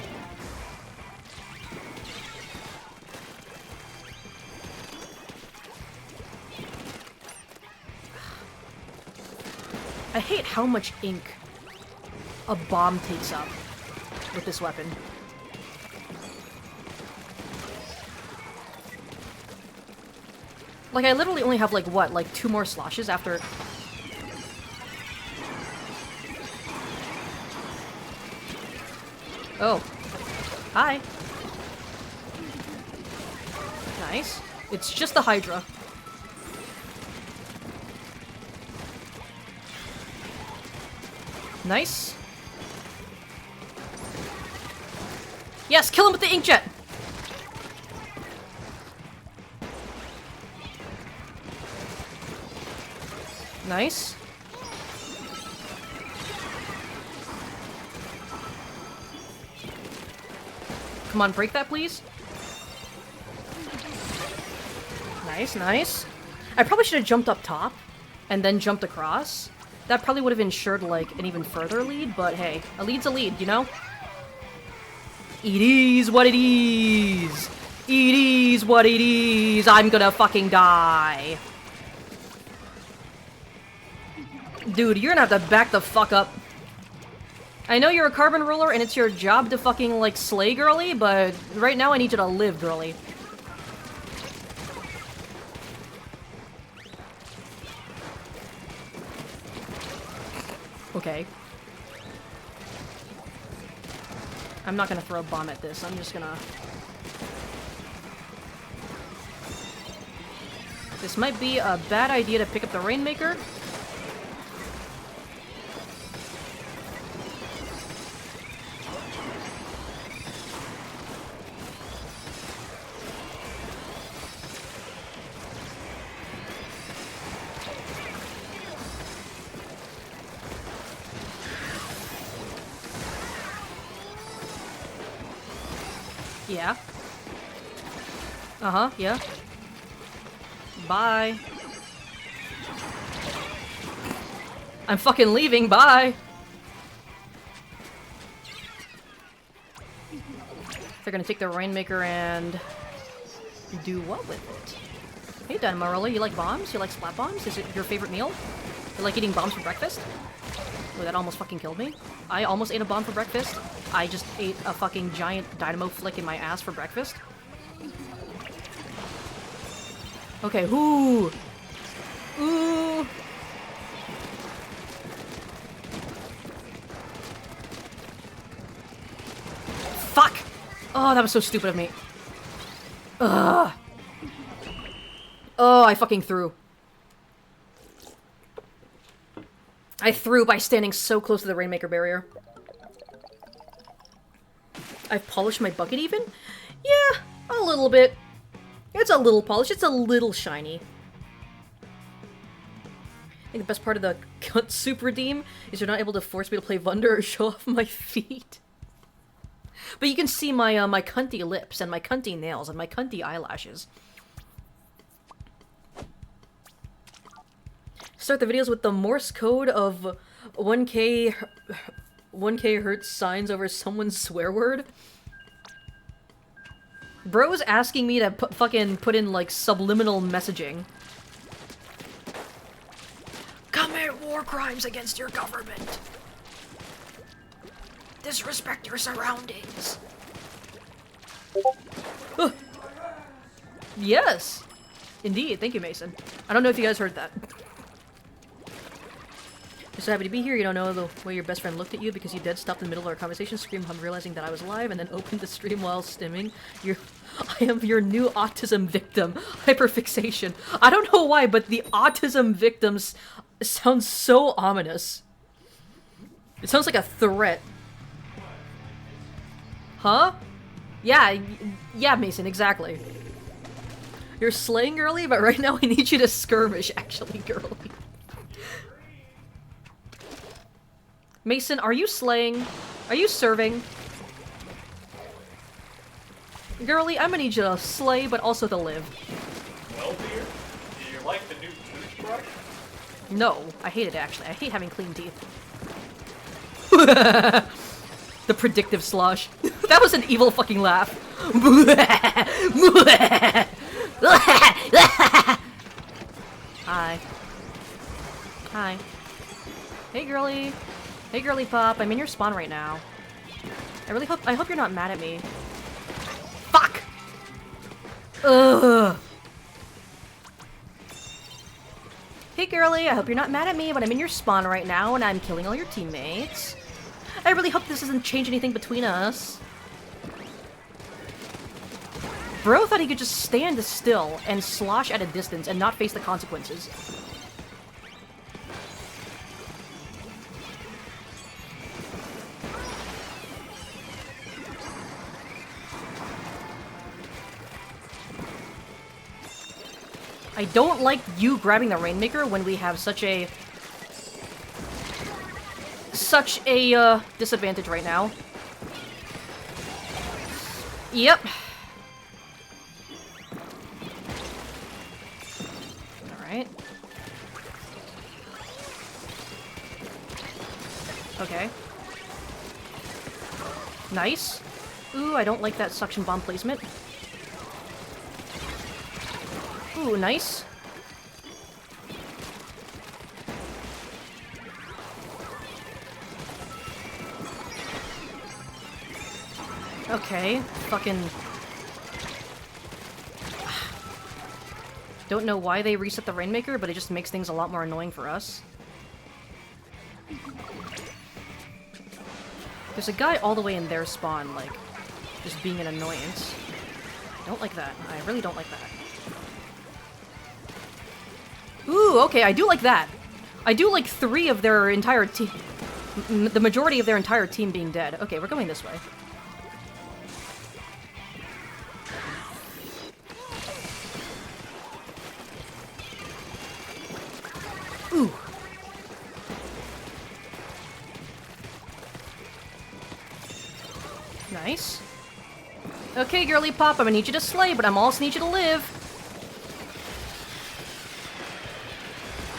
I hate how much ink a bomb takes up with this weapon. Like, I literally only have, like, what? Like, 2 more sloshes after... Oh. Hi. Nice. It's just the Hydra. Nice. Yes, kill him with the inkjet! Nice. Come on, break that, please. Nice, nice. I probably should have jumped up top and then jumped across. That probably would have ensured, like, an even further lead, but hey, a lead's a lead, you know? It is what it is! It is what it is! I'm gonna fucking die! Dude, you're gonna have to back the fuck up. I know you're a carbon ruler and it's your job to fucking, like, slay girly, but right now I need you to live, girly. Okay. I'm not gonna throw a bomb at this, I'm just gonna... This might be a bad idea to pick up the Rainmaker. Yeah. Uh-huh, yeah. Bye. I'm fucking leaving, bye! They're gonna take the Rainmaker and... do what with it? Hey, Dynamorelli, you like bombs? You like splat bombs? Is it your favorite meal? You like eating bombs for breakfast? Oh, that almost fucking killed me. I almost ate a bomb for breakfast. I just ate a fucking giant dynamo flick in my ass for breakfast. Okay, ooh! Ooh! Fuck! Oh, that was so stupid of me. Ugh. Oh, I fucking threw. I threw by standing so close to the Rainmaker barrier. I've polished my bucket even? Yeah, a little bit. It's a little polished, it's a little shiny. I think the best part of the Cunt Soup redeem is you're not able to force me to play Vunder or show off my feet. But you can see my my cunty lips and my cunty nails and my cunty eyelashes. Start the videos with the Morse code of 1K hertz signs over someone's swear word. Bro's asking me to fucking put in, like, subliminal messaging. Commit war crimes against your government. Disrespect your surroundings. Yes! Indeed, thank you, Mason. I don't know if you guys heard that. You're so happy to be here, you don't know the way your best friend looked at you because you dead stopped in the middle of our conversation, screamed realizing that I was alive, and then opened the stream while stimming. I am your new autism victim. Hyperfixation. I don't know why, but the autism victims sounds so ominous. It sounds like a threat. Huh? Yeah, Mason, exactly. You're slaying girly, but right now I need you to skirmish, actually, girly. Mason, are you slaying? Are you serving? Girly, I'm gonna need you to slay, but also to live. Well, dear, do you like the new toothbrush? No, I hate it, actually. I hate having clean teeth. The predictive slosh. That was an evil fucking laugh. Hi. Hi. Hey, girly. Hey, girly pop. I'm in your spawn right now. I hope you're not mad at me. Fuck! Ugh. Hey, girly. I hope you're not mad at me, but I'm in your spawn right now, and I'm killing all your teammates. I really hope this doesn't change anything between us. Bro thought he could just stand still and slosh at a distance and not face the consequences. I don't like you grabbing the Rainmaker when we have such a disadvantage right now. Yep. Alright. Okay. Nice. Ooh, I don't like that suction bomb placement. Ooh, nice. Okay, fucking... Don't know why they reset the Rainmaker, but it just makes things a lot more annoying for us. There's a guy all the way in their spawn, like, just being an annoyance. I don't like that. I really don't like that. Ooh, okay, I do like that. I do like 3 of their entire team... The majority of their entire team being dead. Okay, we're going this way. Ooh. Nice. Okay, girly pop, I'm gonna need you to slay, but I'm also need you to live.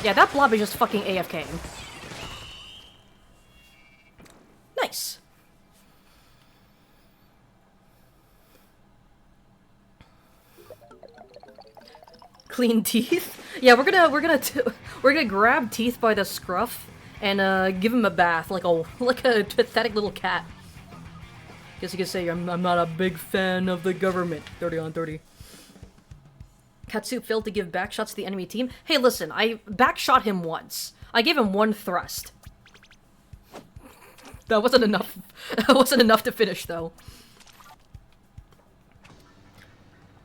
Yeah, that blob is just fucking AFK. Nice. Clean teeth? Yeah, we're gonna grab Teeth by the scruff and give him a bath like a pathetic little cat. Guess you could say I'm not a big fan of the government. 30 on 30. Katsup failed to give backshots to the enemy team. Hey, listen, I backshot him once. I gave him 1 thrust. That wasn't enough. That wasn't enough to finish, though.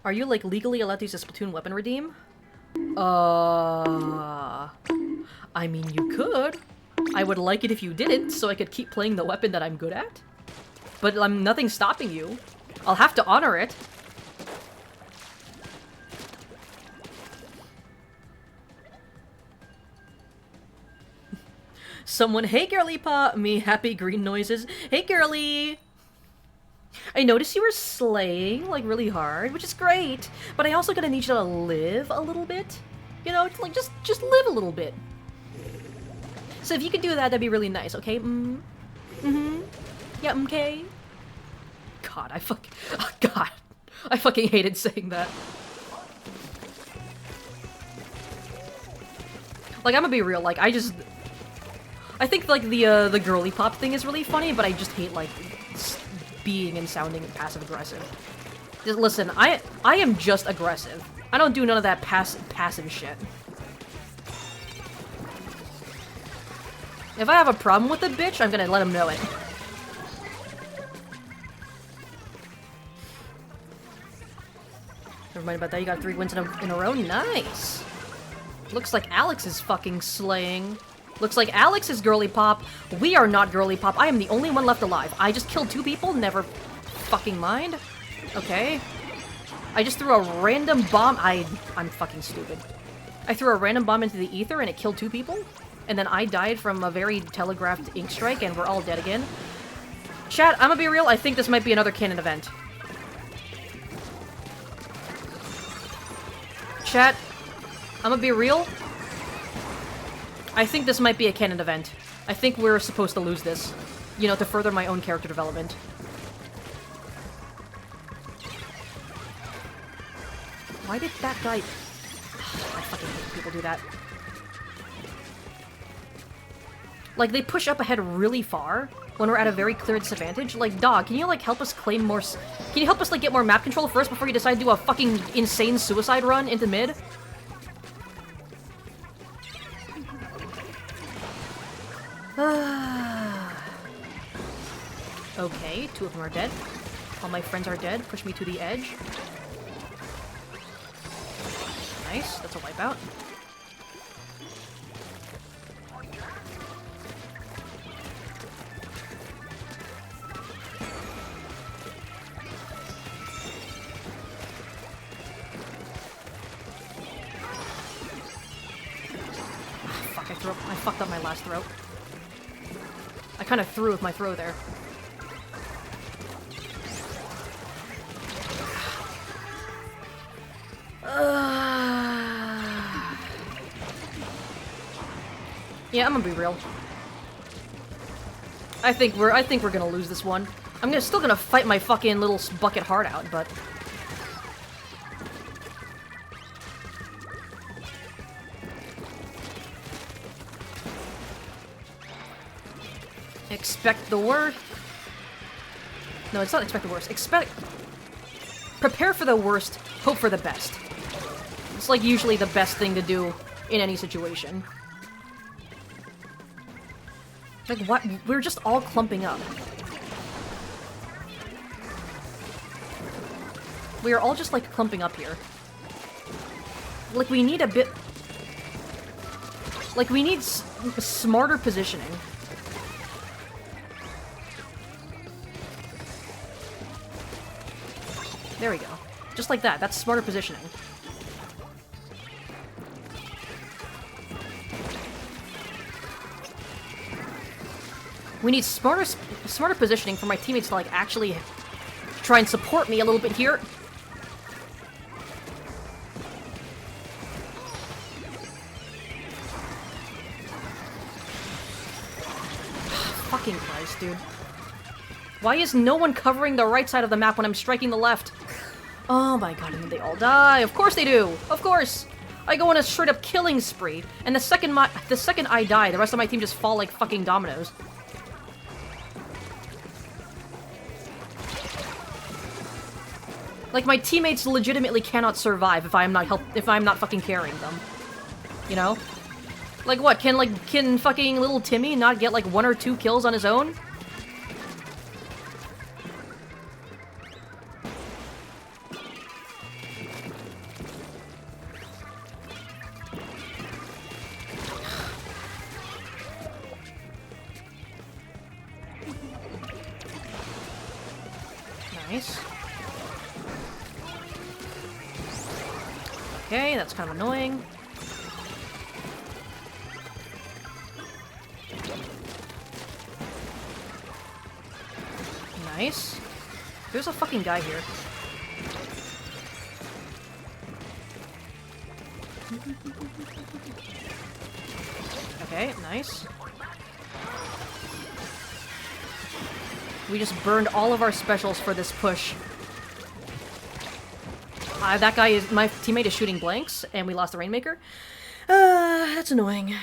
Are you, like, legally allowed to use a Splatoon weapon redeem? I mean, you could. I would like it if you didn't, so I could keep playing the weapon that I'm good at. But nothing's stopping you. I'll have to honor it. Someone, hey girly pop, me happy green noises. Hey girly! I noticed you were slaying, like, really hard, which is great. But I also gonna need you to live a little bit. You know, like, just live a little bit. So if you could do that, that'd be really nice, okay? Yeah, okay. God, oh, God. I fucking hated saying that. Like, I'm gonna be real, like, I think, like, the girly pop thing is really funny, but I just hate, like, being and sounding passive-aggressive. Just listen, I am just aggressive. I don't do none of that passive shit. If I have a problem with the bitch, I'm gonna let him know it. Never mind about that, you got 3 wins in a row? Nice! Looks like Alex is fucking slaying. Looks like Alex is girly pop. We are not girly pop. I am the only one left alive. I just killed 2 people? Never fucking mind. Okay. I just threw a random bomb. I'm fucking stupid. I threw a random bomb into the ether and it killed 2 people? And then I died from a very telegraphed ink strike and we're all dead again. Chat, I'm gonna be real. I think this might be another canon event. Chat, I'm gonna be real. I think this might be a canon event. I think we're supposed to lose this. You know, to further my own character development. Why did that guy... I fucking hate when people do that. Like, they push up ahead really far when we're at a very clear disadvantage. Like, dog, can you, like, help us claim more... Can you help us, like, get more map control first before you decide to do a fucking insane suicide run into mid? Okay, 2 of them are dead. All my friends are dead. Push me to the edge. Nice, that's a wipeout. Fuck, I fucked up my last throw. I kind of threw with my throw there. Yeah, I'm gonna be real. I think we're gonna lose this one. I'm still gonna fight my fucking little bucket heart out, but expect the worst. No, it's not expect the worst. Prepare for the worst, hope for the best. It's like usually the best thing to do in any situation. Like, what? We're just all clumping up. We are all just, like, clumping up here. Like, we need a bit... Like, we need smarter positioning. There we go. Just like that. That's smarter positioning. We need smarter positioning for my teammates to, like, actually try and support me a little bit here. Fucking Christ, dude. Why is no one covering the right side of the map when I'm striking the left? Oh my god, and then they all die. Of course they do! Of course! I go on a straight-up killing spree, and the second I die, the rest of my team just fall like fucking dominoes. Like, my teammates legitimately cannot survive if I'm not fucking carrying them. You know? Like, what? Can fucking little Timmy not get, like, 1 or 2 kills on his own? Nice. Okay, that's kind of annoying. Nice. There's a fucking guy here. Okay, nice. We just burned all of our specials for this push. My teammate is shooting blanks, and we lost the Rainmaker. That's annoying.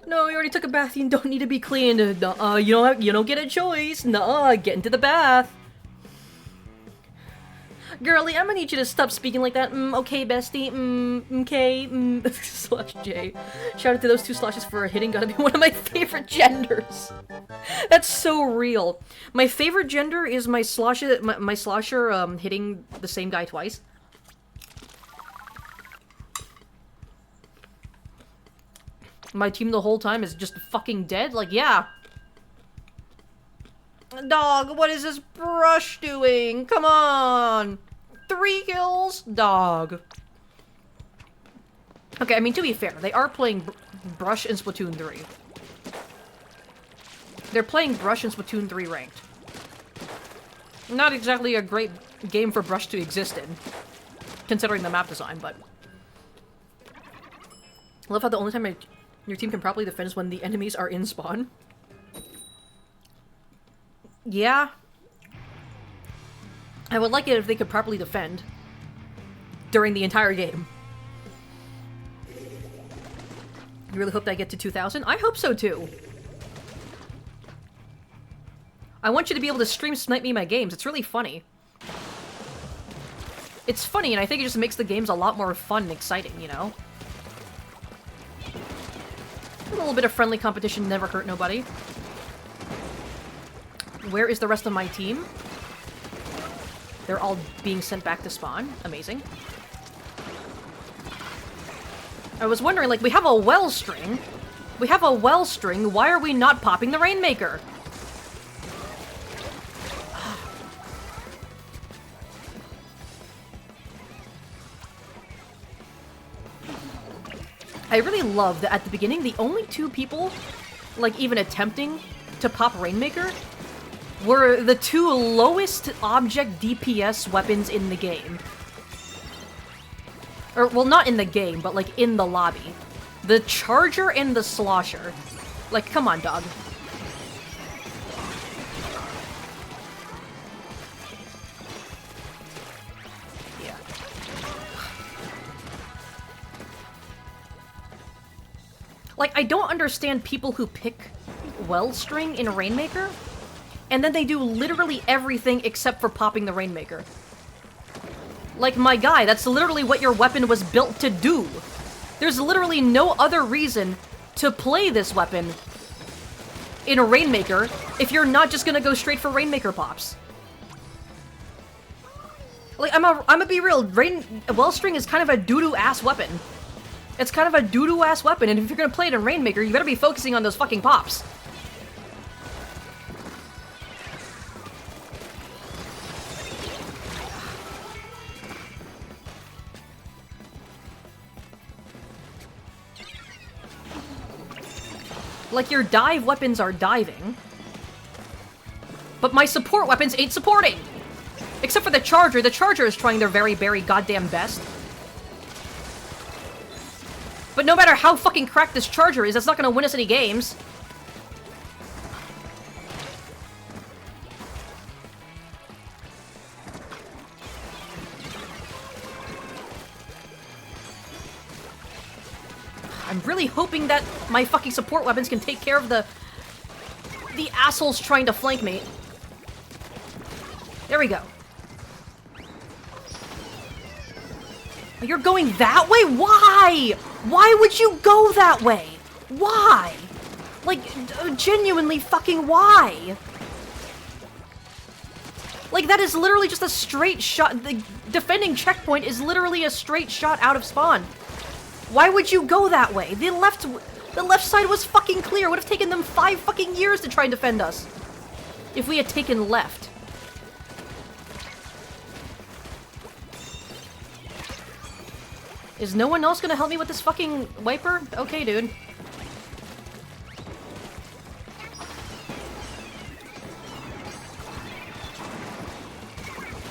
No, you already took a bath, you don't need to be cleaned. You don't get a choice. Nuh-uh, get into the bath. Girlie, I'm gonna need you to stop speaking like that. Okay, bestie. Okay. Slash J. Shout out to those 2 slashes for hitting. Gotta be one of my favorite genders. That's so real. My favorite gender is my slosher hitting the same guy twice. My team the whole time is just fucking dead? Like, yeah. Dog, what is this brush doing? Come on! 3 kills? Dog. Okay, I mean, to be fair, they are playing Brush in Splatoon 3. They're playing Brush in Splatoon 3 ranked. Not exactly a great game for Brush to exist in, considering the map design, but... I love how the only time your team can properly defend is when the enemies are in spawn. Yeah. I would like it if they could properly defend during the entire game. You really hope that I get to 2,000? I hope so too. I want you to be able to stream snipe me my games. It's really funny. It's funny, and I think it just makes the games a lot more fun and exciting, you know? A little bit of friendly competition never hurt nobody. Where is the rest of my team? They're all being sent back to spawn. Amazing. I was wondering, like, we have a well string. We have a well string. Why are we not popping the Rainmaker? I really love that at the beginning, the only two people, like, even attempting to pop Rainmaker were the two lowest object DPS weapons in the game. Or, well, not in the game, but, like, in the lobby. The Charger and the Slosher. Like, come on, dog. Yeah. Like, I don't understand people who pick Wellstring in Rainmaker, and then they do literally everything except for popping the Rainmaker. Like, my guy, that's literally what your weapon was built to do. There's literally no other reason to play this weapon in a Rainmaker if you're not just gonna go straight for Rainmaker pops. Like, I'm gonna be real, Wellstring is kind of a doo-doo ass weapon. It's kind of a doo-doo ass weapon, and if you're gonna play it in Rainmaker, you better be focusing on those fucking pops. Like, your dive weapons are diving. But my support weapons ain't supporting! Except for the Charger. The Charger is trying their very, very goddamn best. But no matter how fucking cracked this Charger is, that's not gonna win us any games. I'm really hoping that my fucking support weapons can take care of the assholes trying to flank me. There we go. You're going that way? Why? Why would you go that way? Why? Like, genuinely fucking why? Like, that is literally just a straight shot. The defending checkpoint is literally a straight shot out of spawn. Why would you go that way? The left side was fucking clear. It would have taken them 5 fucking years to try and defend us. If we had taken left. Is no one else gonna help me with this fucking wiper? Okay, dude.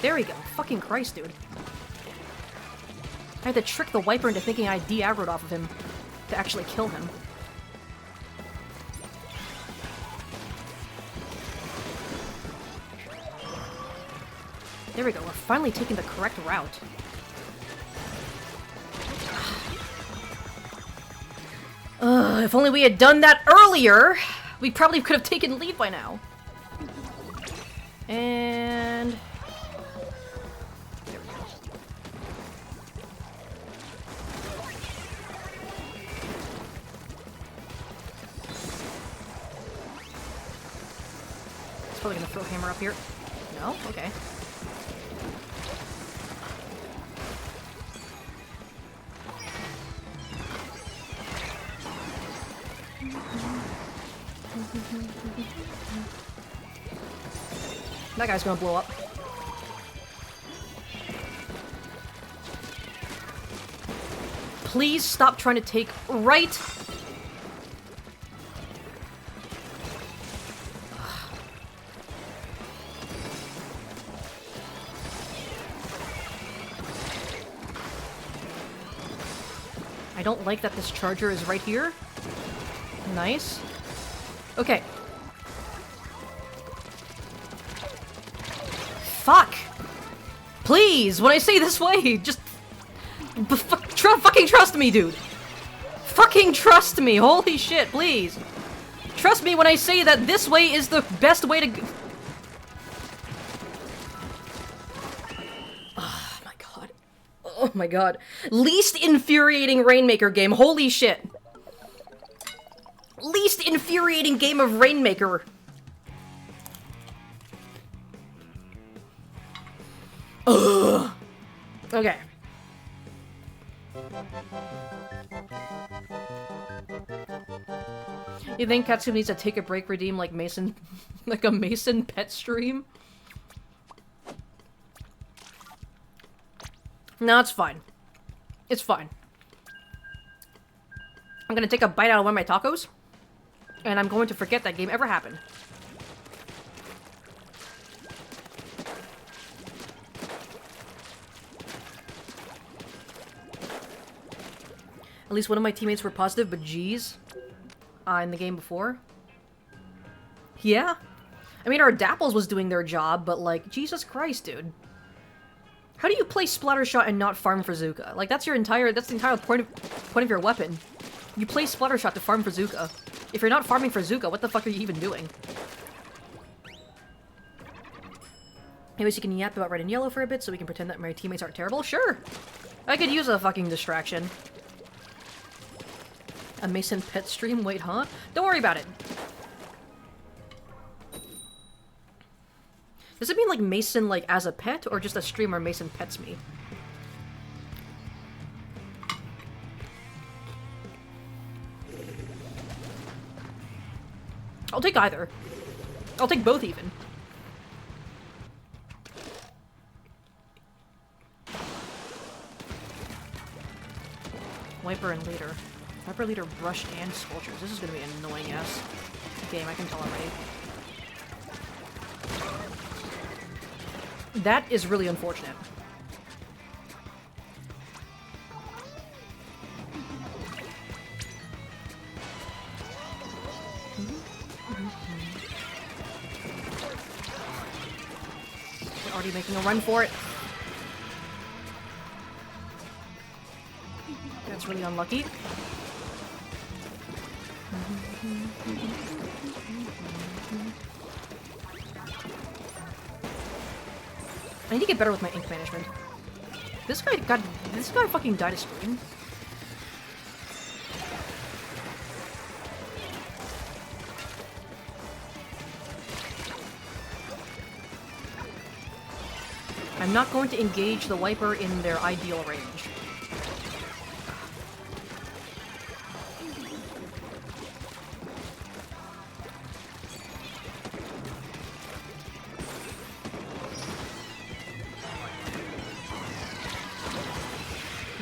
There we go. Fucking Christ, dude. I had to trick the wiper into thinking I de-aggroed off of him to actually kill him. There we go. We're finally taking the correct route. If only we had done that earlier, we probably could have taken lead by now. And... there we go. He's probably gonna throw a hammer up here. No? Okay. That guy's gonna blow up. Please stop trying to take right. I don't like that this Charger is right here. Nice. Okay. Fuck! Please, when I say this way, just fucking trust me, dude. Fucking trust me! Holy shit, please! Trust me when I say that this way is the best way to go. Oh my god. Oh my god. Least infuriating Rainmaker game. Holy shit. Least infuriating game of Rainmaker. Ugh. Okay. You think Katsu needs to take a break, redeem like Mason, like a Mason pet stream? No, it's fine. It's fine. I'm gonna take a bite out of one of my tacos, and I'm going to forget that game ever happened. At least one of my teammates were positive, but geez. In the game before. Yeah. I mean, our Dapples was doing their job, but like, Jesus Christ, dude. How do you play Splattershot and not farm for Zuka? Like, that's the entire point of your weapon. You play Splattershot to farm for Zuka. If you're not farming for Zuka, what the fuck are you even doing? Anyways, you can yap about red and yellow for a bit so we can pretend that my teammates aren't terrible? Sure! I could use a fucking distraction. A Mason pet stream? Wait, huh? Don't worry about it. Does it mean like Mason like as a pet or just a stream where Mason pets me? I'll take either. I'll take both even. Wiper and Leader. Wiper, Leader, Brush, and Sculptures. This is gonna be an annoying ass game, I can tell already. That is really unfortunate. We're already making a run for it. That's really unlucky. I need to get better with my ink management. This guy fucking died a scream. I'm not going to engage the Wiper in their ideal range.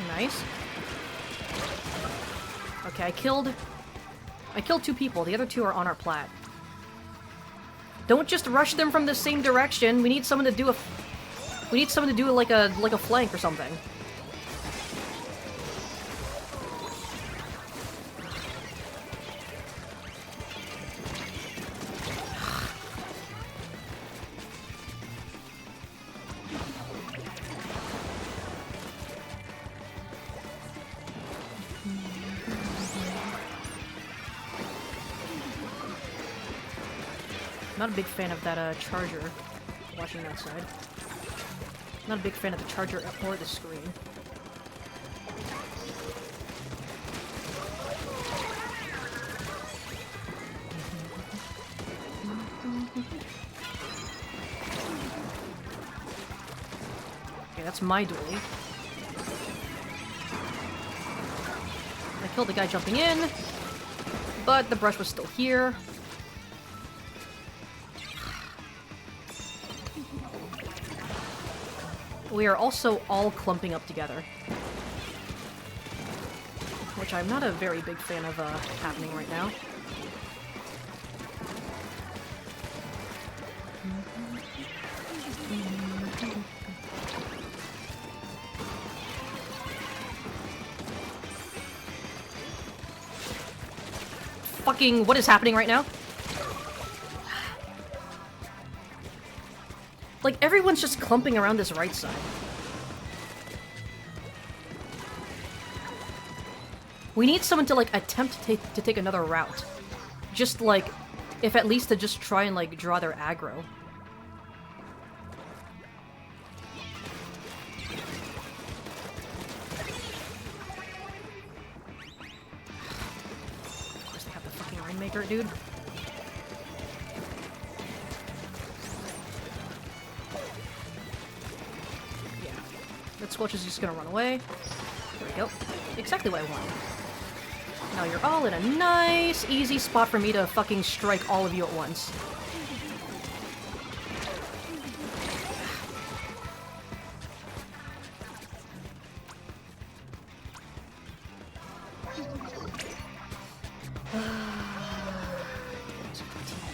Nice. Okay, I killed 2 people. The other 2 are on our plat. Don't just rush them from the same direction. We need someone to do like a flank or something. Not a big fan of that charger. Watching that side. Not a big fan of the charger or the screen. Okay, that's my dually. I killed the guy jumping in, but the brush was still here. We are also all clumping up together. Which I'm not a very big fan of happening right now. Fucking, what is happening right now? Like, everyone's just clumping around this right side. We need someone to, like, attempt to take another route. Just, like, if at least to just try and, like, draw their aggro. Of course they have the fucking Rainmaker, dude. Yeah. That Squelch is just gonna run away. There we go. Exactly what I wanted. Now you're all in a nice, easy spot for me to fucking strike all of you at once.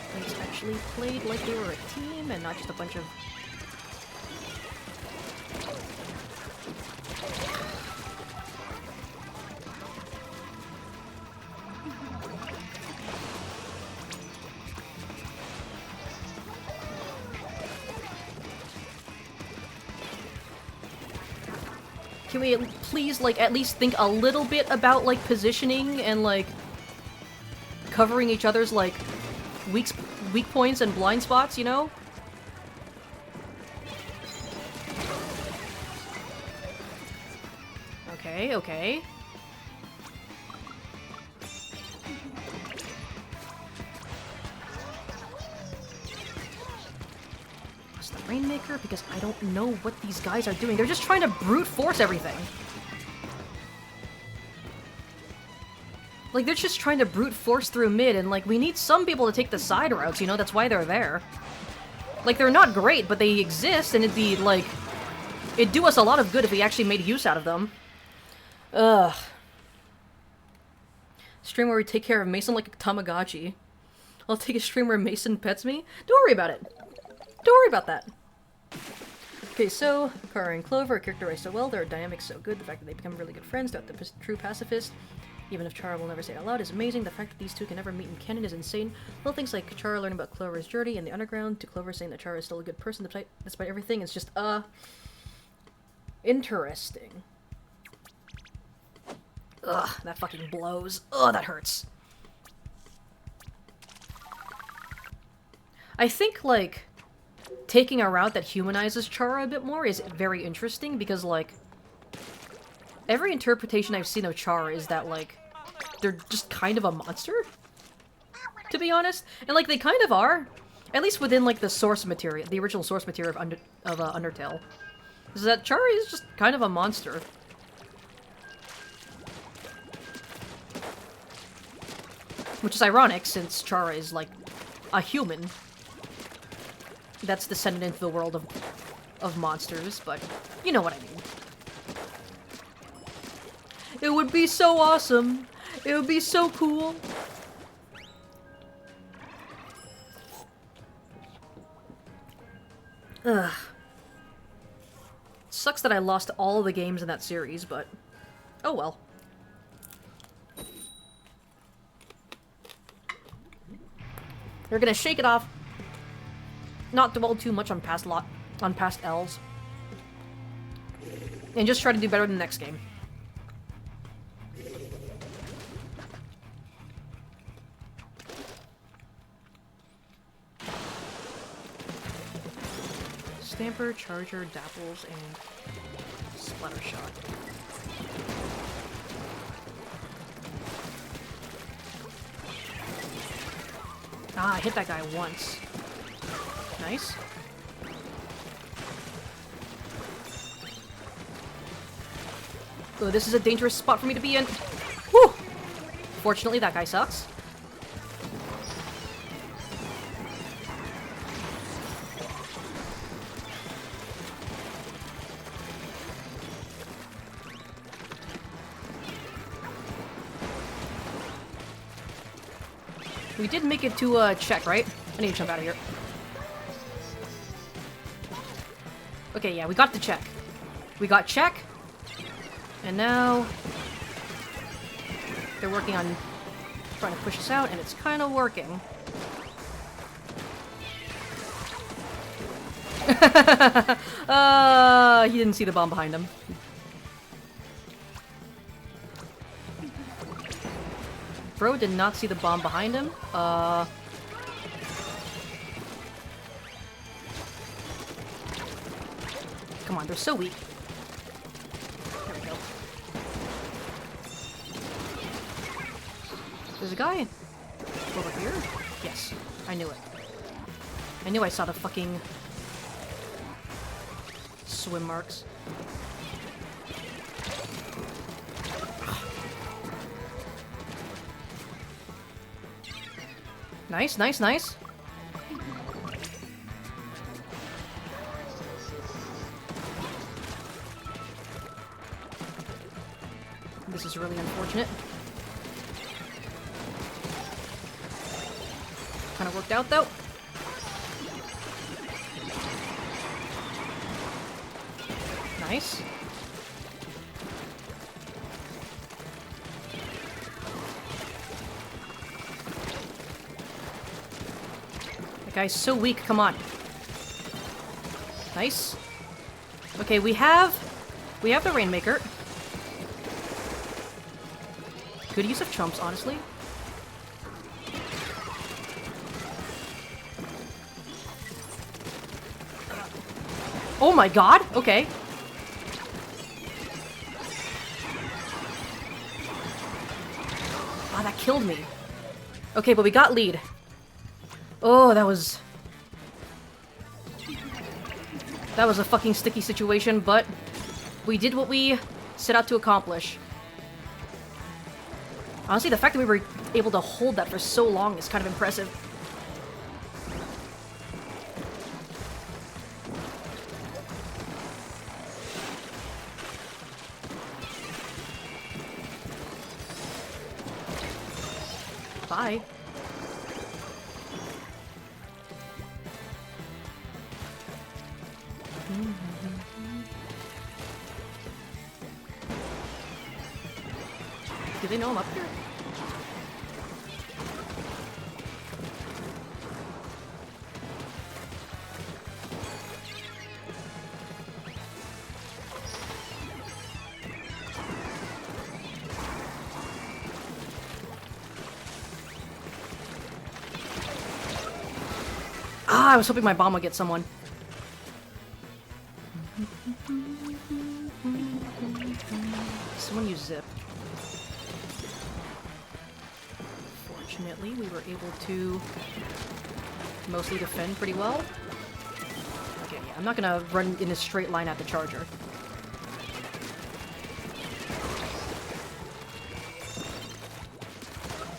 Teammates actually played like they were a team and not just a bunch of... Can we please, like, at least think a little bit about, like, positioning and, like, covering each other's, like, weak points and blind spots, you know? Okay, okay. The Rainmaker, because I don't know what these guys are doing. They're just trying to brute force everything. Like, they're just trying to brute force through mid, and, like, we need some people to take the side routes, you know? That's why they're there. Like, they're not great, but they exist, and it'd be, like... It'd do us a lot of good if we actually made use out of them. Ugh. Stream where we take care of Mason like a Tamagotchi. I'll take a stream where Mason pets me. Don't worry about it. Don't worry about that. Okay, so, Kara and Clover are characterized so well, their dynamics so good, the fact that they become really good friends, they're the true pacifist. Even if Chara will never say it out loud is amazing, the fact that these two can never meet in canon is insane. Little things like Chara learning about Clover's journey in the underground, to Clover saying that Chara is still a good person despite everything, is just, interesting. Ugh, that fucking blows. Ugh, that hurts. I think, like... taking a route that humanizes Chara a bit more is very interesting because, like, every interpretation I've seen of Chara is that, like, they're just kind of a monster, to be honest. And, like, they kind of are, at least within, like, the source material, the original source material of Undertale. Is that Chara is just kind of a monster. Which is ironic, since Chara is, like, a human that's descended into the world of monsters, but you know what I mean. It would be so awesome. It would be so cool. Ugh. Sucks that I lost all the games in that series, but oh well. We're gonna shake it off. Not dwell too much on past L's. And just try to do better in the next game. Stamper, Charger, Dapples, and Splatter Shot. Ah, I hit that guy once. Nice. Oh, this is a dangerous spot for me to be in. Whew! Fortunately, that guy sucks. We did make it to check, right? I need to jump out of here. Okay, yeah, we got the check. We got check. And now they're working on trying to push us out, and it's kind of working. He didn't see the bomb behind him. Bro did not see the bomb behind him. Come on, they're so weak. There we go. There's a guy over here? Yes, I knew it. I knew I saw the fucking swim marks. Nice, nice, nice. This is really unfortunate. Kind of worked out, though. Nice. That guy's so weak, come on. Nice. Okay, we have the Rainmaker. Good use of chumps, honestly. Oh my god! Okay. Ah, that killed me. Okay, but we got lead. Oh, that was a fucking sticky situation, but we did what we set out to accomplish. Honestly, the fact that we were able to hold that for so long is kind of impressive. Bye. Do they know I'm up here? Ah, I was hoping my bomb would get someone. Someone use zip. Fortunately, we were able to mostly defend pretty well. Okay, yeah, I'm not gonna run in a straight line at the charger.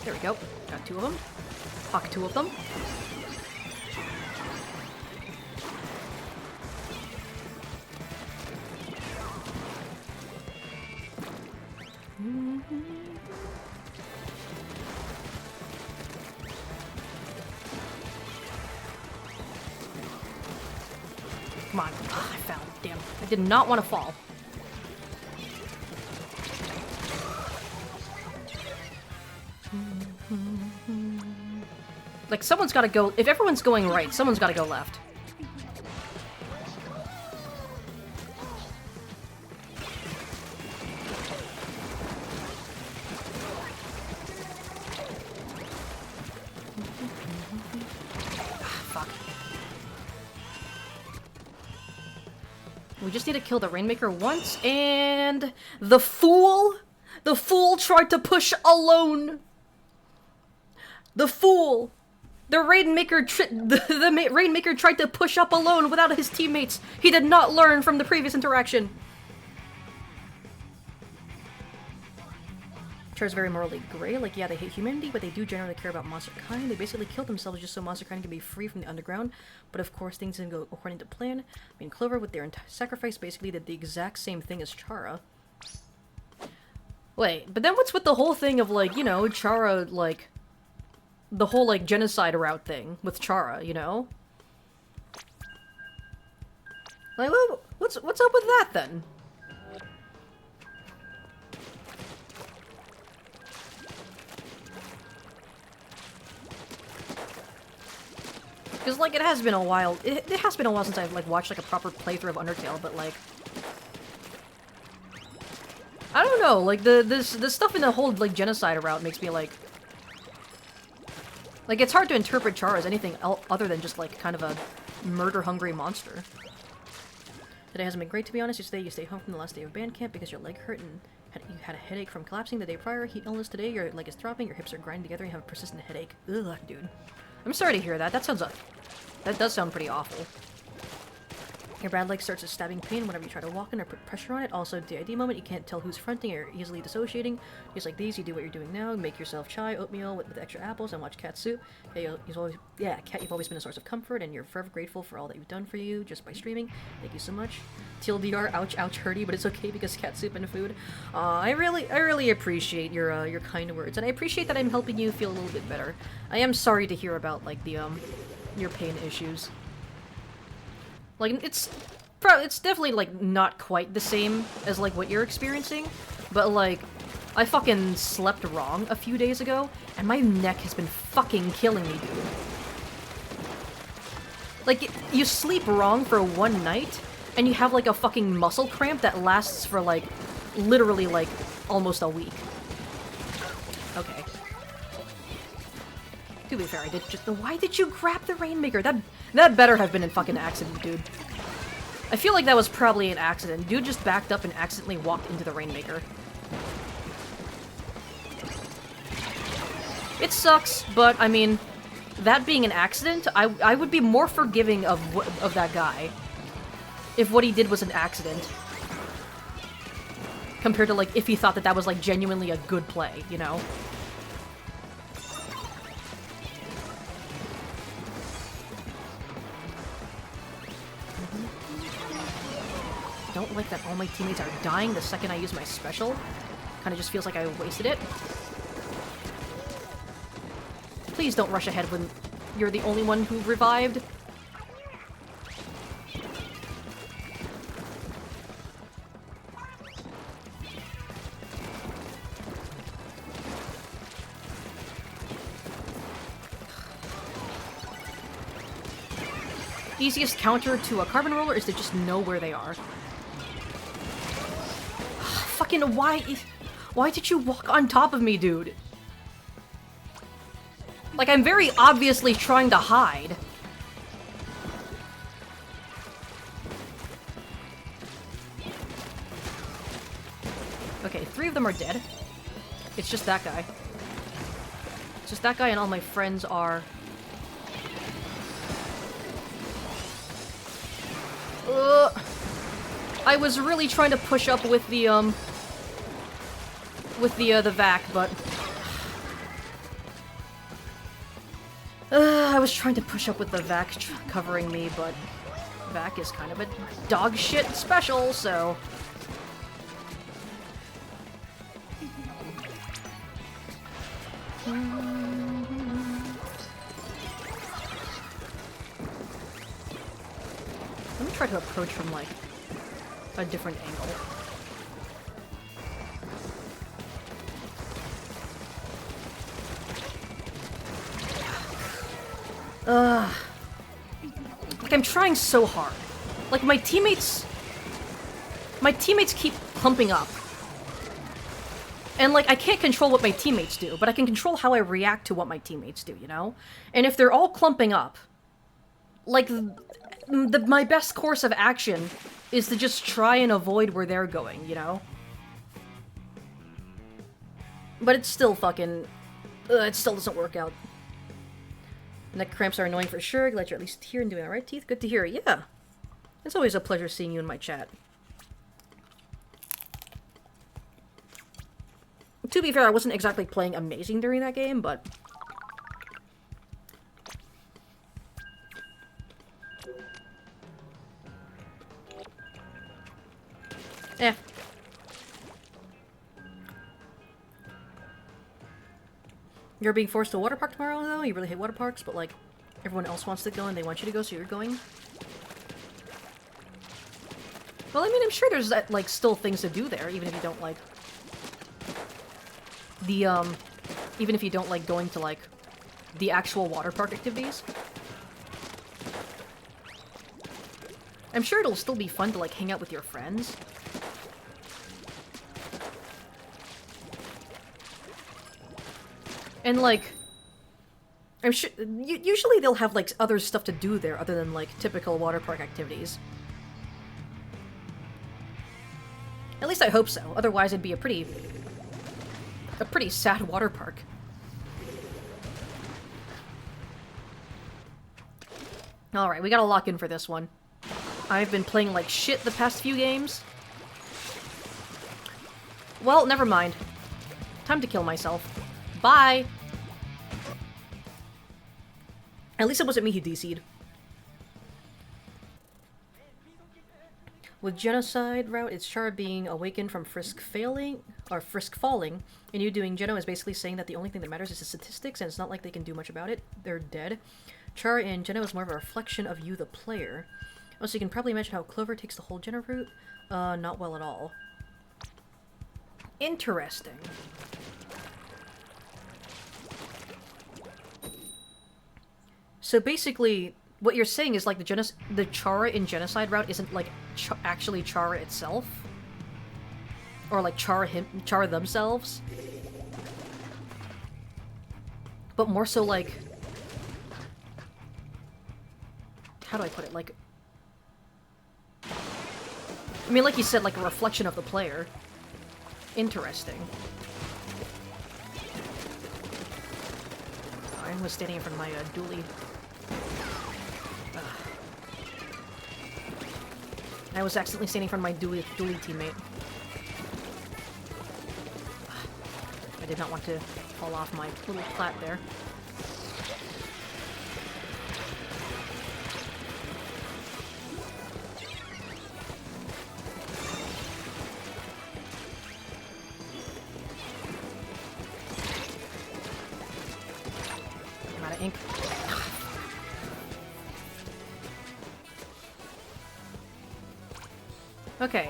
There we go. Got two of them. Hawk two of them. Come on. Ah, I fell. Damn. I did not want to fall. Like, someone's gotta go... If everyone's going right, someone's gotta go left. We just need to kill the Rainmaker once, and the fool tried to push alone. The fool, the Rainmaker tried to push up alone without his teammates. He did not learn from the previous interaction. Char's very morally gray. Like, yeah, they hate humanity, but they do generally care about monster kind. They basically kill themselves just so monster kind can be free from the underground. But of course, things didn't go according to plan. I mean, Clover, with their sacrifice, basically did the exact same thing as Chara. Wait, but then what's with the whole thing of, like, you know, Chara, like, the whole, like, genocide route thing with Chara, you know? Like, what's up with that, then? Because, like, it has been a while. It has been a while since I've, like, watched, like, a proper playthrough of Undertale, but, like... I don't know, like, the stuff in the whole, like, genocide route makes me, like... Like, it's hard to interpret Char as anything other than just, like, kind of a murder-hungry monster. Today hasn't been great, to be honest. Yesterday, you stayed home from the last day of band camp because your leg hurt and you had a headache from collapsing the day prior. Heat illness today, your leg is throbbing, your hips are grinding together, and you have a persistent headache. Ugh, dude. I'm sorry to hear that. That does sound pretty awful. Your bad leg starts a stabbing pain whenever you try to walk in or put pressure on it. Also, the ID moment, you can't tell who's fronting or easily dissociating. Just like these, you do what you're doing now. Make yourself chai, oatmeal with extra apples, and watch Cat Soup. Cat, you've always been a source of comfort, and you're forever grateful for all that you've done for you just by streaming. Thank you so much. TLDR, ouch, ouch, hurty, but it's okay because Cat Soup and food. I really appreciate your kind words, and I appreciate that I'm helping you feel a little bit better. I am sorry to hear about, like, your pain issues. Like, it's definitely, like, not quite the same as, like, what you're experiencing, but, like, I fucking slept wrong a few days ago, and my neck has been fucking killing me, dude. Like, you sleep wrong for one night, and you have, like, a fucking muscle cramp that lasts for, like, literally, like, almost a week. Okay. To be fair, why did you grab the Rainmaker? That better have been a fucking accident, dude. I feel like that was probably an accident. Dude just backed up and accidentally walked into the Rainmaker. It sucks, but, I mean, that being an accident, I would be more forgiving of that guy if what he did was an accident. Compared to, like, if he thought that was, like, genuinely a good play, you know? Don't like that all my teammates are dying the second I use my special. Kinda just feels like I wasted it. Please don't rush ahead when you're the only one who revived. Easiest counter to a carbon roller is to just know where they are. Fucking why did you walk on top of me, dude? Like, I'm very obviously trying to hide. Okay, 3 of them are dead. It's just that guy. It's just that guy and all my friends are... I was really trying to push up with the vac, but... I was trying to push up with the vac covering me, but... vac is kind of a dog shit special, so... Let me try to approach from, like, a different angle. Like, I'm trying so hard. Like, my teammates keep clumping up. And, like, I can't control what my teammates do, but I can control how I react to what my teammates do, you know? And if they're all clumping up, like, my best course of action is to just try and avoid where they're going, you know? But it's still fucking... it still doesn't work out. Neck cramps are annoying for sure. Glad you're at least here and doing alright, Teeth. Good to hear. Yeah. It's always a pleasure seeing you in my chat. To be fair, I wasn't exactly playing amazing during that game, but... eh. You're being forced to a water park tomorrow, though? You really hate water parks, but, like, everyone else wants to go and they want you to go, so you're going? Well, I mean, I'm sure there's, like, still things to do there, even if you don't like... even if you don't like going to, like, the actual water park activities. I'm sure it'll still be fun to, like, hang out with your friends. And, like, I'm sure usually they'll have like other stuff to do there other than like typical water park activities. At least I hope so. Otherwise, it'd be a pretty sad water park. All right, we gotta lock in for this one. I've been playing like shit the past few games. Well, never mind. Time to kill myself. Bye! At least it wasn't me who DC'd. With Genocide route, it's Char being awakened from Frisk falling, and you doing Geno is basically saying that the only thing that matters is the statistics, and it's not like they can do much about it. They're dead. Char in Geno is more of a reflection of you, the player. Also, you can probably imagine how Clover takes the whole Geno route. Not well at all. Interesting. So basically, what you're saying is like the Chara in Genocide route isn't like actually Chara itself, or like Chara themselves, but more so like, how do I put it? Like, I mean, like you said, like a reflection of the player. Interesting. I was standing in front of my dually. I was accidentally standing in front of my dually teammate. I did not want to fall off my little plat there. I'm out of ink. Okay.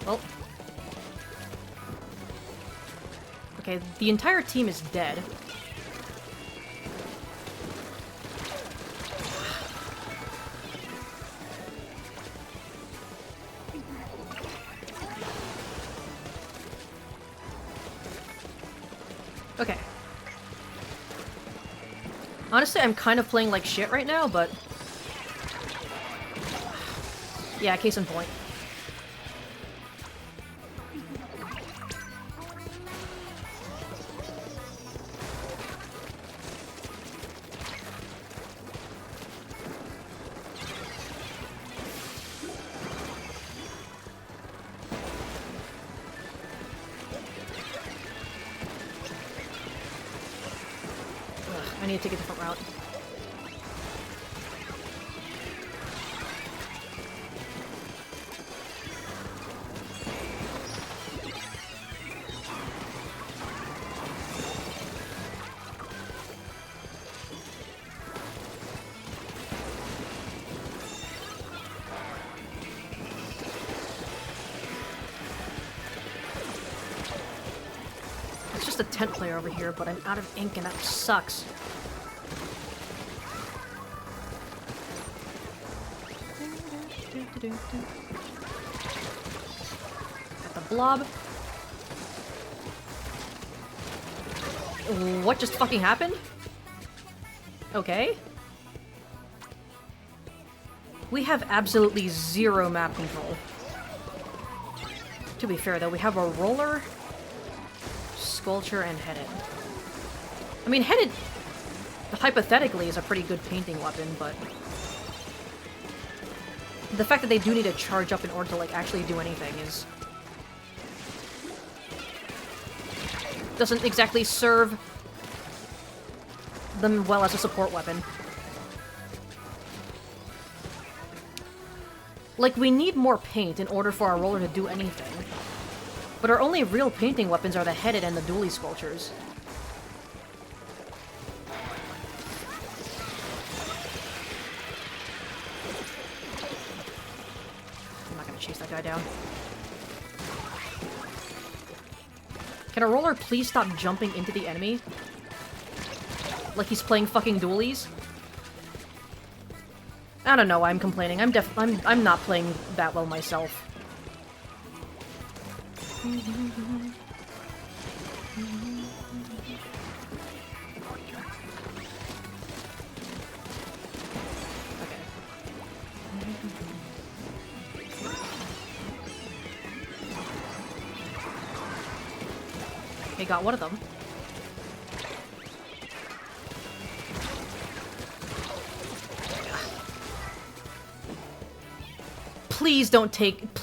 Well. Okay, the entire team is dead. Okay. Honestly, I'm kind of playing like shit right now, but... yeah, case in point. I need to take a different route. It's just a tent player over here, but I'm out of ink and that sucks. Got the blob. What just fucking happened? Okay. We have absolutely zero map control. To be fair though, we have a roller, sculpture, and headed. I mean, headed hypothetically is a pretty good painting weapon, but the fact that they do need to charge up in order to like actually do anything is doesn't exactly serve them well as a support weapon. Like, we need more paint in order for our roller to do anything. But our only real painting weapons are the headed and the dually sculptures. I'm not gonna chase that guy down. Can a roller please stop jumping into the enemy? Like he's playing fucking dualies? I don't know why I'm complaining. I'm not playing that well myself. Okay, got one of them. Please don't take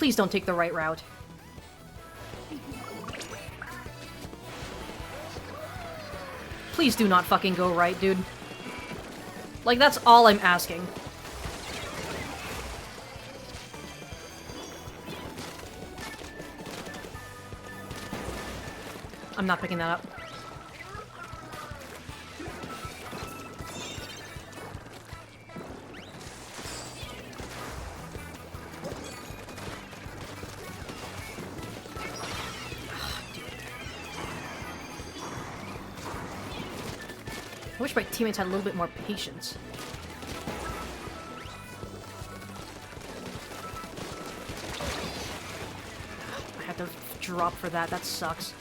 the right route. Please do not fucking go right, dude. Like, that's all I'm asking. I'm not picking that up. I wish my teammates had a little bit more patience. I had to drop for that. That sucks.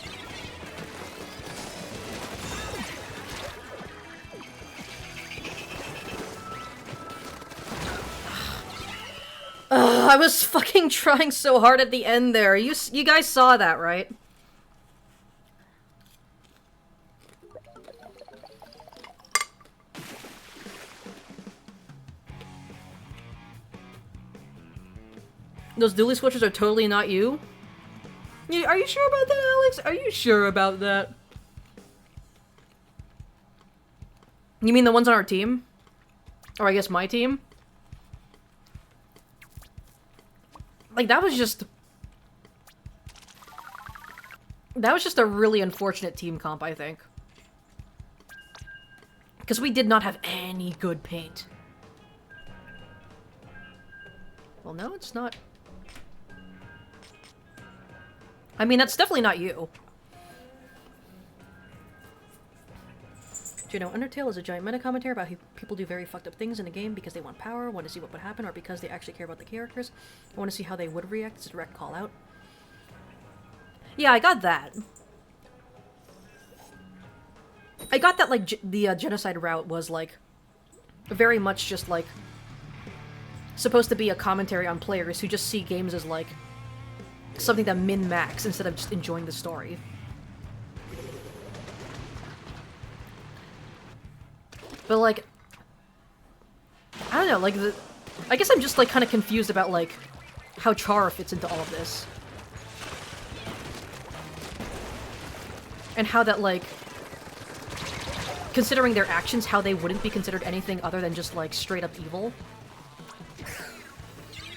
I was fucking trying so hard at the end there. You guys saw that, right? Those dually switchers are totally not you? Are you sure about that, Alex? Are you sure about that? You mean the ones on our team? Or I guess my team? Like, that was just a really unfortunate team comp, I think. Because we did not have any good paint. Well, no, it's not. I mean, that's definitely not you. Do you know, Undertale is a giant meta-commentary about how people do very fucked up things in a game because they want power, want to see what would happen, or because they actually care about the characters, and want to see how they would react. It's a direct call-out. Yeah, I got that. I got that, like, the genocide route was, like, very much just, like, supposed to be a commentary on players who just see games as, like, something that min-max instead of just enjoying the story. But, like, I don't know, like, I guess I'm just, like, kind of confused about, like, how Chara fits into all of this. And how that, like, considering their actions, how they wouldn't be considered anything other than just, like, straight-up evil.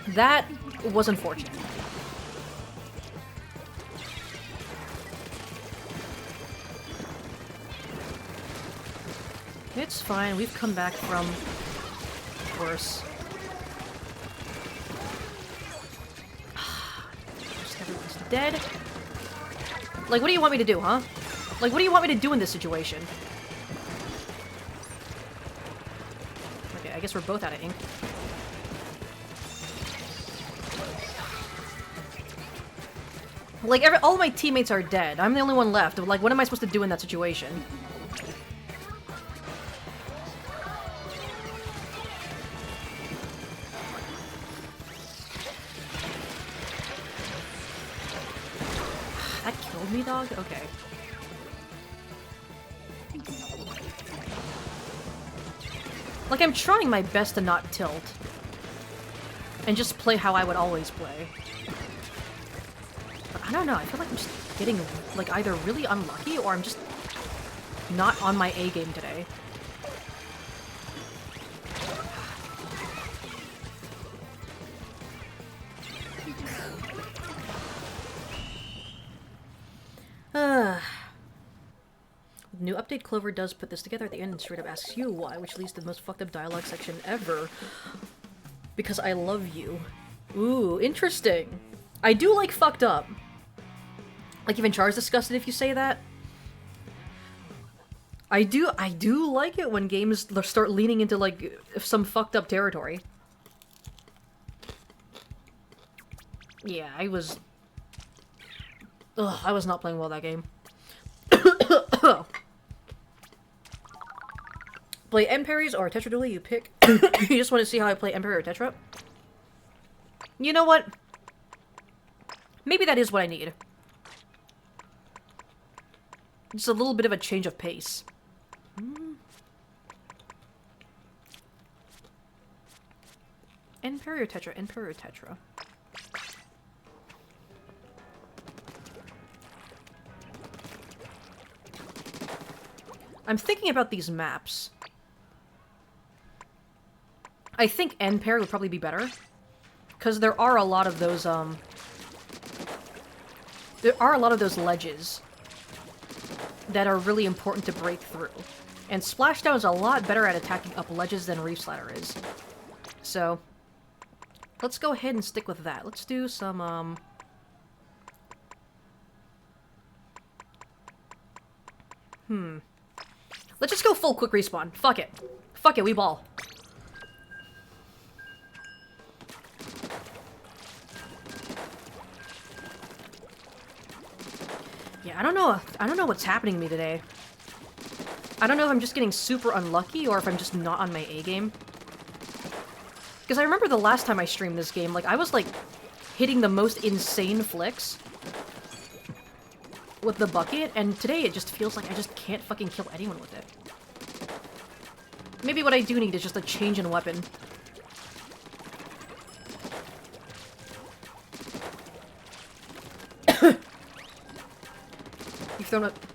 That was unfortunate. It's fine, we've come back from worse. Just everyone's dead. Like, what do you want me to do, huh? Like, what do you want me to do in this situation? Okay, I guess we're both out of ink. Like, all my teammates are dead. I'm the only one left. Like, what am I supposed to do in that situation? That killed me, dog? Okay. Like, I'm trying my best to not tilt. And just play how I would always play. But I don't know, I feel like I'm just getting, like, either really unlucky or I'm just not on my A game today. New update, Clover does put this together at the end and straight up asks you why, which leads to the most fucked up dialogue section ever. Because I love you. Ooh, interesting. I do like fucked up. Like, even Char's disgusted if you say that. I do like it when games start leaning into, like, some fucked up territory. Yeah, I was not playing well that game. Play end parries or Tetra Dually, you pick. You just want to see how I play end parry or Tetra? You know what? Maybe that is what I need. Just a little bit of a change of pace. Inferior Tetra, Inferior Tetra. I'm thinking about these maps. I think N-pair would probably be better. Because there are a lot of those, there are a lot of those ledges that are really important to break through. And Splashdown is a lot better at attacking up ledges than Reef Slider is. So, let's go ahead and stick with that. Let's do some, Let's just go full quick respawn. Fuck it. Fuck it, we ball. Yeah, I don't know what's happening to me today. I don't know if I'm just getting super unlucky or if I'm just not on my A game. Because I remember the last time I streamed this game, like, I was, like, hitting the most insane flicks with the bucket, and today it just feels like I just can't fucking kill anyone with it. Maybe what I do need is just a change in weapon.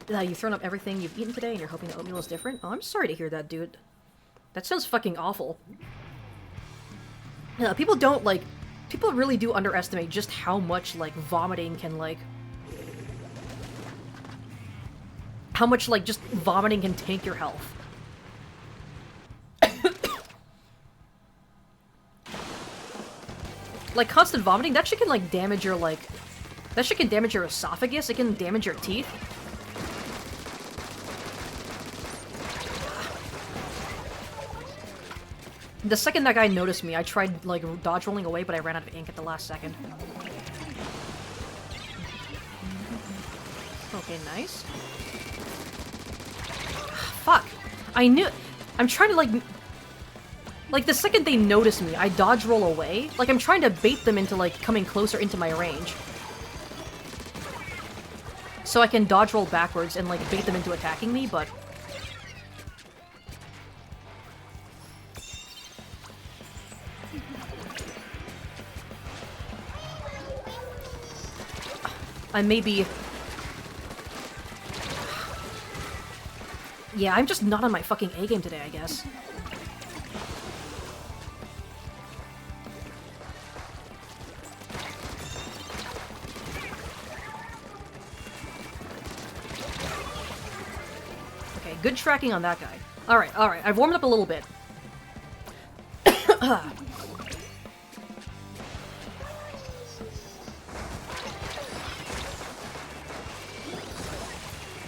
You've thrown up everything you've eaten today and you're hoping the oatmeal is different? Oh, I'm sorry to hear that, dude. That sounds fucking awful. Yeah, people really do underestimate just how much, like, vomiting can, like... How much, like, just vomiting can tank your health. Like, constant vomiting, that shit can, like, damage your, like... That shit can damage your esophagus, it can damage your teeth. The second that guy noticed me, I tried, like, dodge rolling away, but I ran out of ink at the last second. Okay, nice. Fuck. I knew... I'm trying to, like... Like, the second they notice me, I dodge roll away. Like, I'm trying to bait them into, like, coming closer into my range. So I can dodge roll backwards and, like, bait them into attacking me, but... I may be... Yeah, I'm just not on my fucking A game today, I guess. Okay, good tracking on that guy. Alright, alright, I've warmed up a little bit.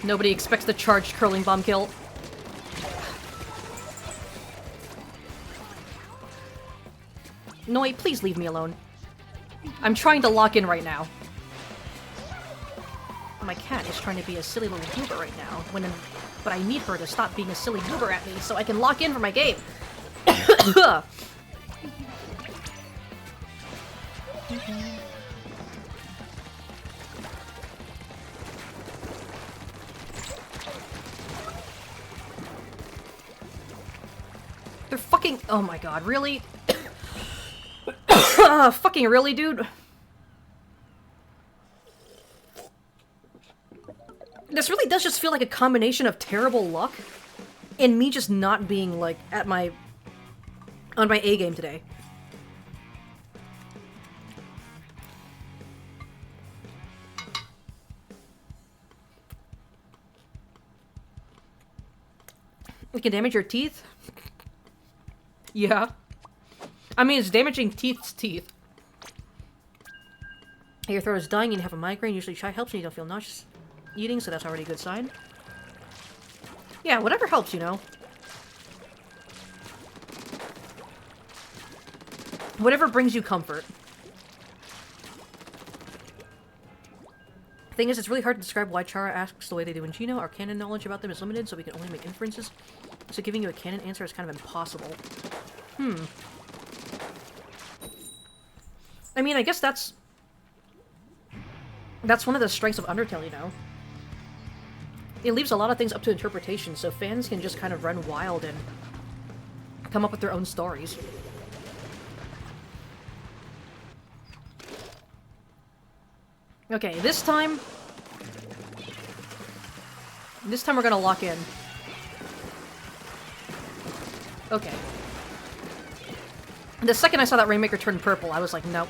Nobody expects the charged curling bomb kill. No, wait, please leave me alone. I'm trying to lock in right now. My cat is trying to be a silly little goober right now, but I need her to stop being a silly goober at me so I can lock in for my game. They're fucking... Oh my god, really? Fucking really, dude? This really does just feel like a combination of terrible luck and me just not being, like, on my A game today. It can damage your teeth? Yeah. I mean, it's damaging teeth's teeth. Your throat is dying and you have a migraine. Usually chai helps and you don't feel nauseous eating, so that's already a good sign. Yeah, whatever helps, you know. Whatever brings you comfort. Thing is, it's really hard to describe why Chara asks the way they do in Gino. Our canon knowledge about them is limited, so we can only make inferences. So giving you a canon answer is kind of impossible. I mean, I guess that's one of the strengths of Undertale, you know? it leaves a lot of things up to interpretation, so fans can just kind of run wild and come up with their own stories. Okay, this time we're gonna lock in. Okay. The second I saw that Rainmaker turn purple, I was like, nope.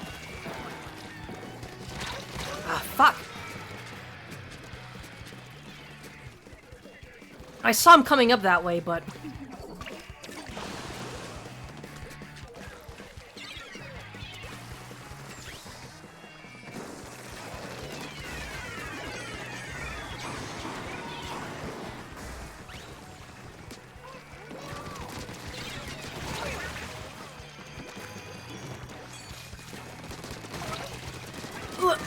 Ah, fuck! I saw him coming up that way, but...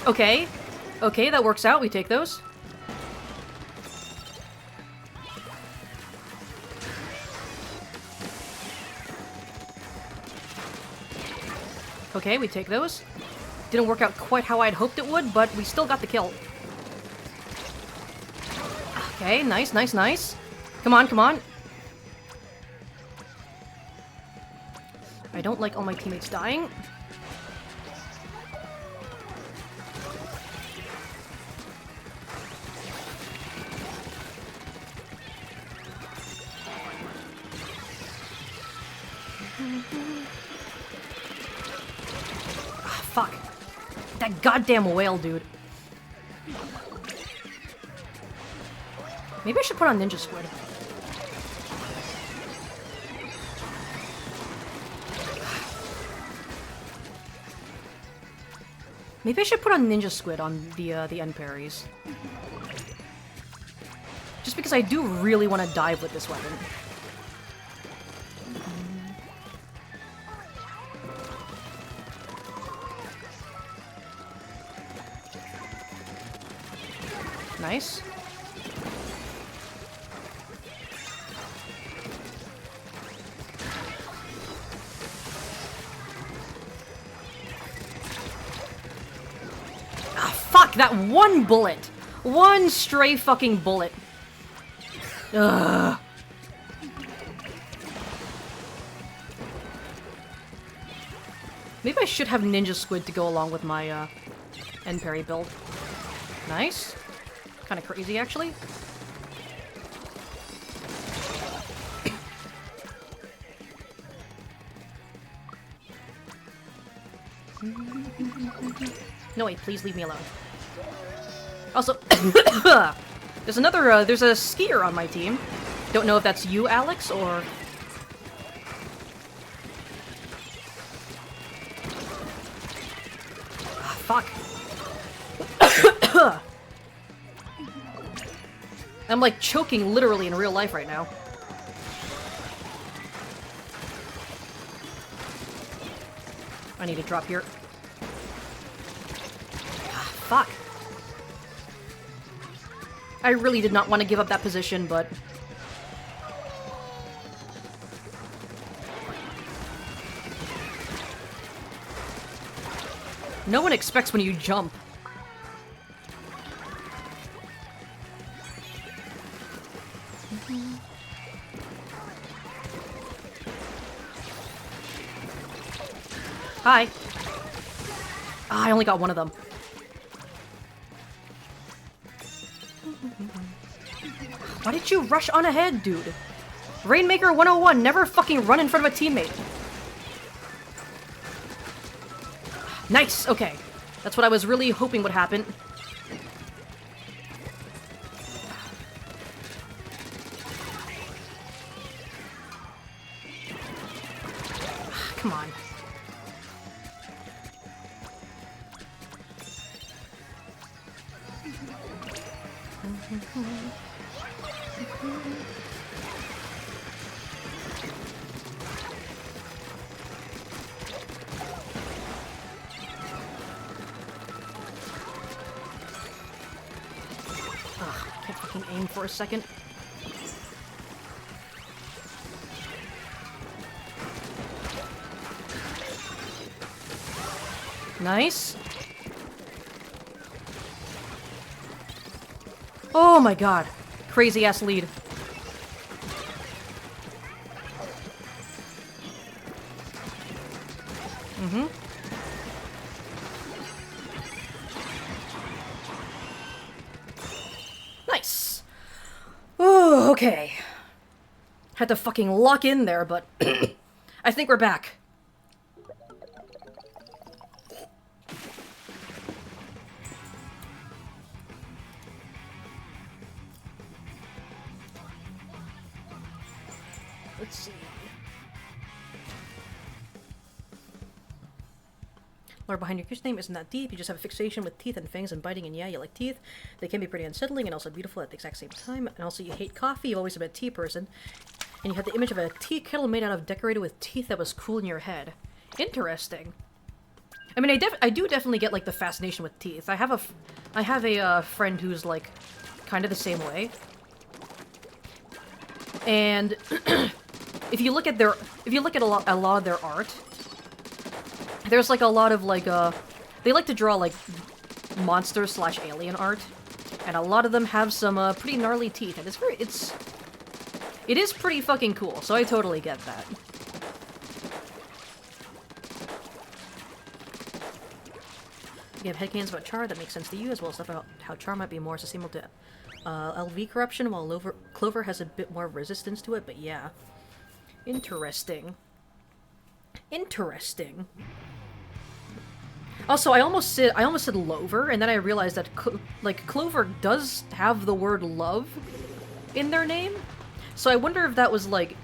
Okay. Okay, that works out. We take those. Okay, we take those. Didn't work out quite how I'd hoped it would, but we still got the kill. Okay, nice, nice, nice. Come on, come on. I don't like all my teammates dying. Fuck. That goddamn whale, dude. Maybe I should put on Ninja Squid. Maybe I should put on Ninja Squid on the end parries. Just because I do really want to dive with this weapon. Nice. Ah, fuck! That one bullet! One stray fucking bullet. Ugh. Maybe I should have Ninja Squid to go along with my, end parry build. Nice. Kind of crazy, actually. No, wait, please leave me alone. Also, there's another, there's a skier on my team. Don't know if that's you, Alex, or... Ah, fuck. I'm like choking literally in real life right now. I need to drop here. Ah, fuck. I really did not want to give up that position, but... No one expects when you jump. Hi. Ah, I only got one of them. Why did you rush on ahead, dude? Rainmaker 101, never fucking run in front of a teammate. Nice, okay. That's what I was really hoping would happen. Come on. Can't fucking aim for a second. Nice. Oh my god. Crazy ass lead. Mm-hmm. Nice. Ooh, okay. Had to fucking lock in there, but I think we're back. Let's see. Lore behind your username isn't that deep. You just have a fixation with teeth and fangs and biting, and yeah, you like teeth. They can be pretty unsettling and also beautiful at the exact same time. And also, you hate coffee. You've always been a tea person. And you had the image of a tea kettle made out of decorated with teeth that was cool in your head. Interesting. I mean, I do definitely get like the fascination with teeth. I have a friend who's like kind of the same way. And if you look at a lot of their art, there's like a lot of like they like to draw like monster / alien art, and a lot of them have some pretty gnarly teeth, and it is pretty fucking cool. So I totally get that. You have headcanons about Char that makes sense to you, as well as stuff about how Char might be more susceptible to LV corruption, while Clover has a bit more resistance to it, but yeah. Interesting. Interesting. Also, I almost said Lover, and then I realized that Clover does have the word love in their name. So I wonder if that was like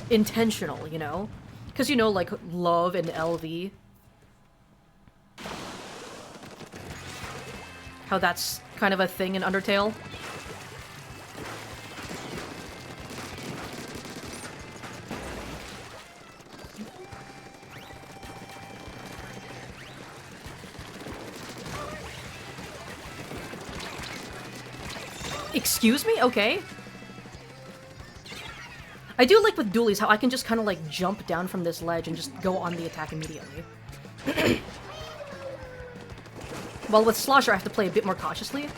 intentional, you know? Because you know, like love and LV. How that's kind of a thing in Undertale. Excuse me? Okay. I do like with dualies how I can just kind of like jump down from this ledge and just go on the attack immediately. While with Slosher I have to play a bit more cautiously.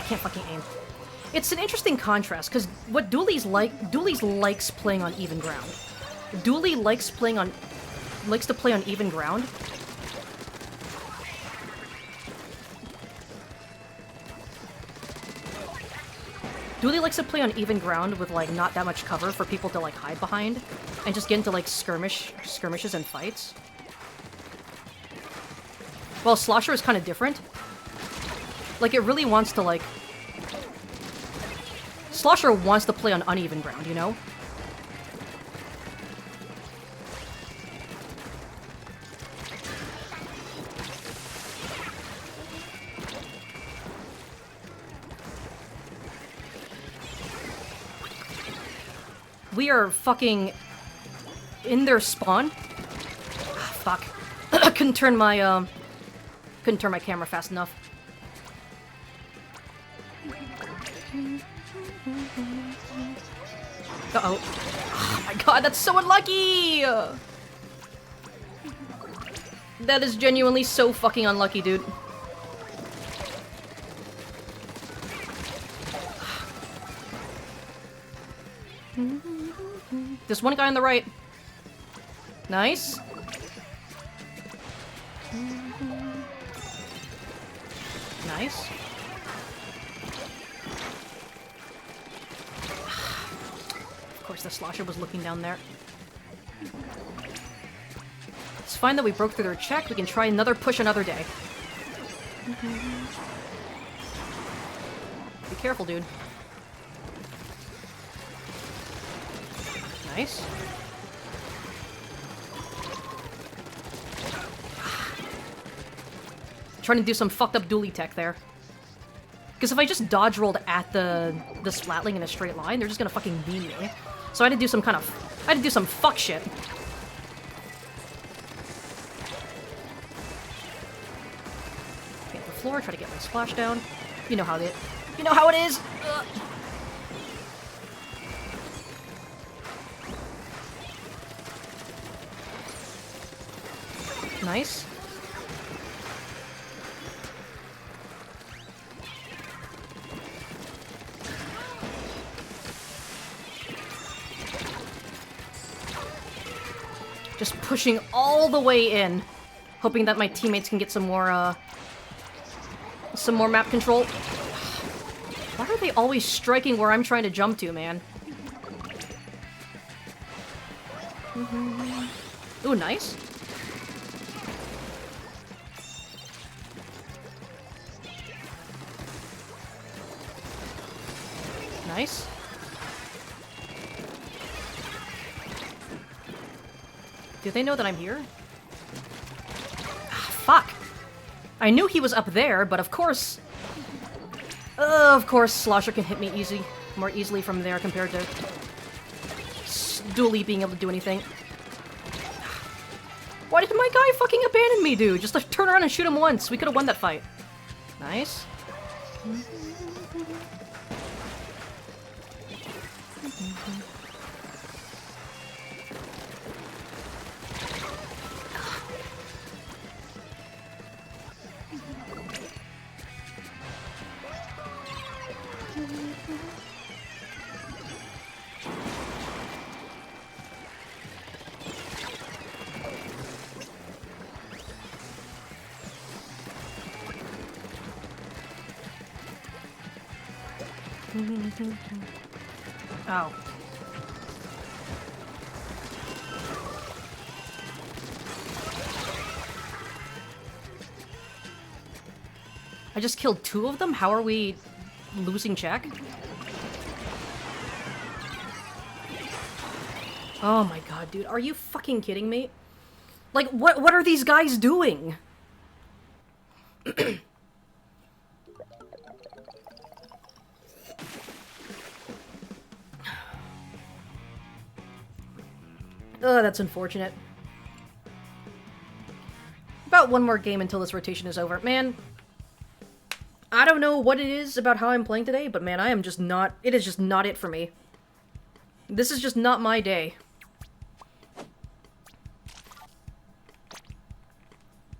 Can't fucking aim. It's an interesting contrast, because what Dooley's likes playing on even ground. Dooley likes to play on even ground. Dooley likes to play on even ground with like not that much cover for people to like hide behind, and just get into like skirmishes and fights. Well, Slosher is kind of different. Like, it really wants to, like... Slosher wants to play on uneven ground, you know? We are fucking... in their spawn? Ah, fuck. Couldn't turn my camera fast enough. Uh-oh. Oh my god, that's so unlucky! That is genuinely so fucking unlucky, dude. There's one guy on the right. Nice. Nice. Of course, the Slosher was looking down there. It's fine that we broke through their check. We can try another push another day. Be careful, dude. Nice. Trying to do some fucked up dually tech there. Because if I just dodge rolled at the splatling in a straight line, they're just gonna fucking beam me. So I had to do some fuck shit. Splash down. You know how it is. Ugh. Nice. Just pushing all the way in, hoping that my teammates can get some more map control. Why are they always striking where I'm trying to jump to, man? Ooh, nice. Nice. Do they know that I'm here? Ah, fuck! I knew he was up there, but of course... Slosher can hit me more easily from there compared to... Dooley being able to do anything. Why did my guy fucking abandon me, dude? Just like, turn around and shoot him once. We could have won that fight. Nice. Ow. I just killed 2 of them? How are we losing check? Oh my god, dude. Are you fucking kidding me? Like, what are these guys doing? Ugh, that's unfortunate. About 1 more game until this rotation is over. Man, I don't know what it is about how I'm playing today, but man, I am just not... It is just not it for me. This is just not my day.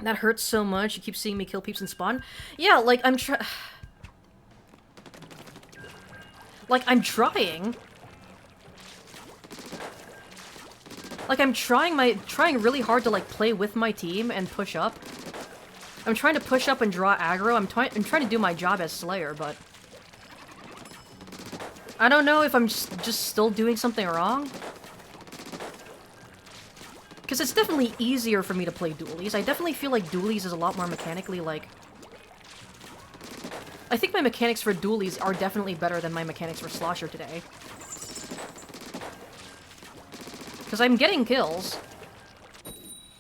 That hurts so much. You keep seeing me kill peeps and spawn. Yeah, like, I'm trying... Like, I'm trying... Like, I'm trying really hard to, like, play with my team and push up. I'm trying to push up and draw aggro. I'm trying to do my job as Slayer, but... I don't know if I'm just still doing something wrong. Because it's definitely easier for me to play dualies. I definitely feel like dualies is a lot more mechanically, like... I think my mechanics for dualies are definitely better than my mechanics for Slosher today. Because I'm getting kills.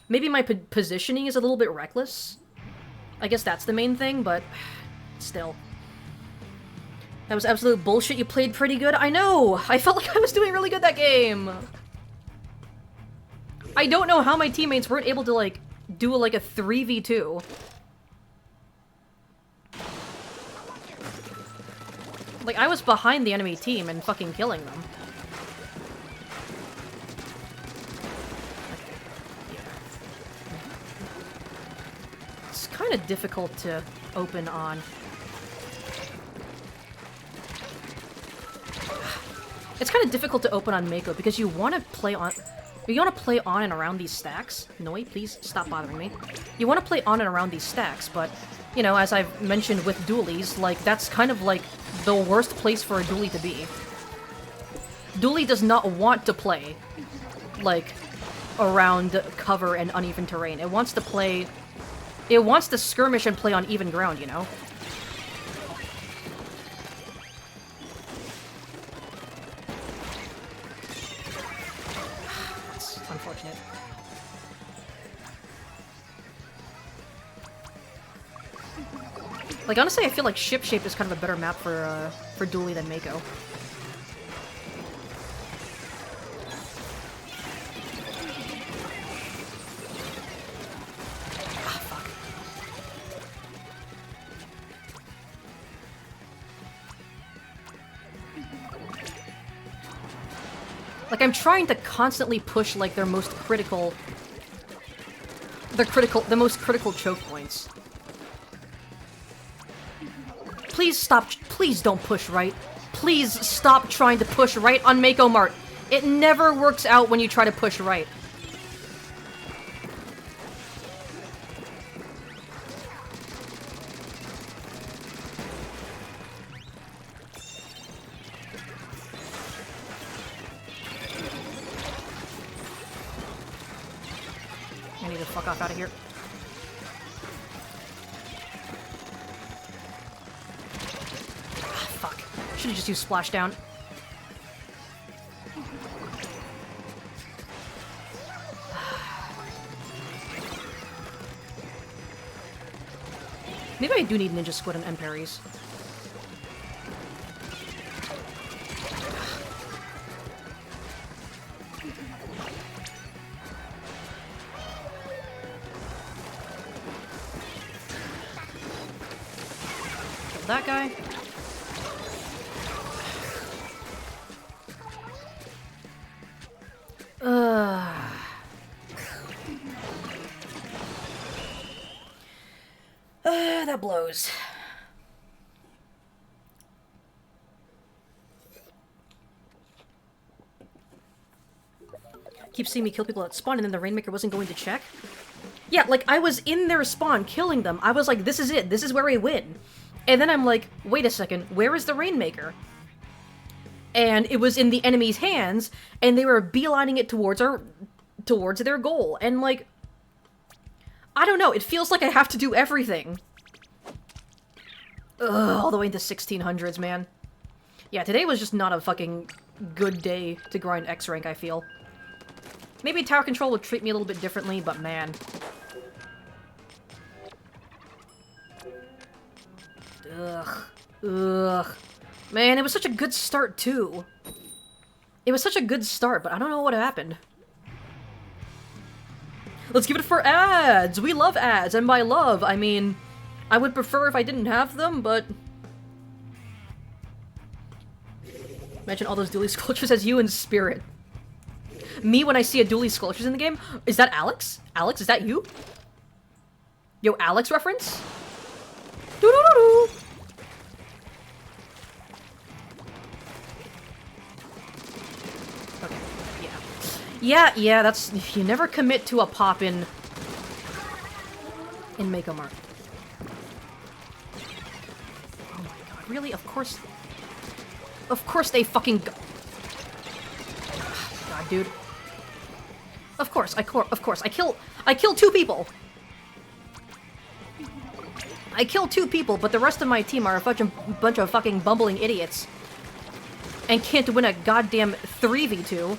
Maybe my positioning is a little bit reckless. I guess that's the main thing, but still. That was absolute bullshit. You played pretty good. I know! I felt like I was doing really good that game. I don't know how my teammates weren't able to, like, do, like, a 3v2. Like, I was behind the enemy team and fucking killing them. It's kind of difficult to open on. It's kind of difficult to open on Mako because you want to play on... You want to play on and around these stacks. Noi, please stop bothering me. You want to play on and around these stacks, but, you know, as I've mentioned with dualies, like, that's kind of, like, the worst place for a dualie to be. Dualie does not want to play, like, around cover and uneven terrain. It wants to play... It wants to skirmish and play on even ground, you know? Unfortunate. Like, honestly, I feel like Ship Shape is kind of a better map for dualie than Mako. Ah, fuck. Like, I'm trying to constantly push, like, their most critical... the most critical choke points. Please stop, please don't push right. Please stop trying to push right on Mako Mart. It never works out when you try to push right. I need to fuck off out of here. Ah, fuck. Should've just used Splashdown. Maybe I do need Ninja Squid and end parries. Kill that guy. That blows. Keep seeing me kill people at spawn, and then the Rainmaker wasn't going to check? Yeah, like, I was in their spawn killing them. I was like, this is it. This is where we win. And then I'm like, wait a second. Where is the Rainmaker? And it was in the enemy's hands, and they were beelining it towards their goal. And, like, I don't know. It feels like I have to do everything. Ugh, all the way into 1600s, man. Yeah, today was just not a fucking good day to grind X rank, I feel. Maybe tower control would treat me a little bit differently, but man. Ugh. Ugh. Man, it was such a good start, too. It was such a good start, but I don't know what happened. Let's give it for ads! We love ads, and by love, I mean... I would prefer if I didn't have them, but... Imagine all those dually sculptures as you in spirit. Me when I see a dually sculptures in the game? Is that Alex? Alex, is that you? Yo, Alex reference? Doo-doo-doo-doo! Okay, yeah. Yeah, that's... You never commit to a pop-in... in Mako Mart. Oh my god, really? Of course... Of course they fucking go... God, dude. Of course, I kill 2 people! I kill 2 people, but the rest of my team are a bunch of fucking bumbling idiots. And can't win a goddamn 3v2.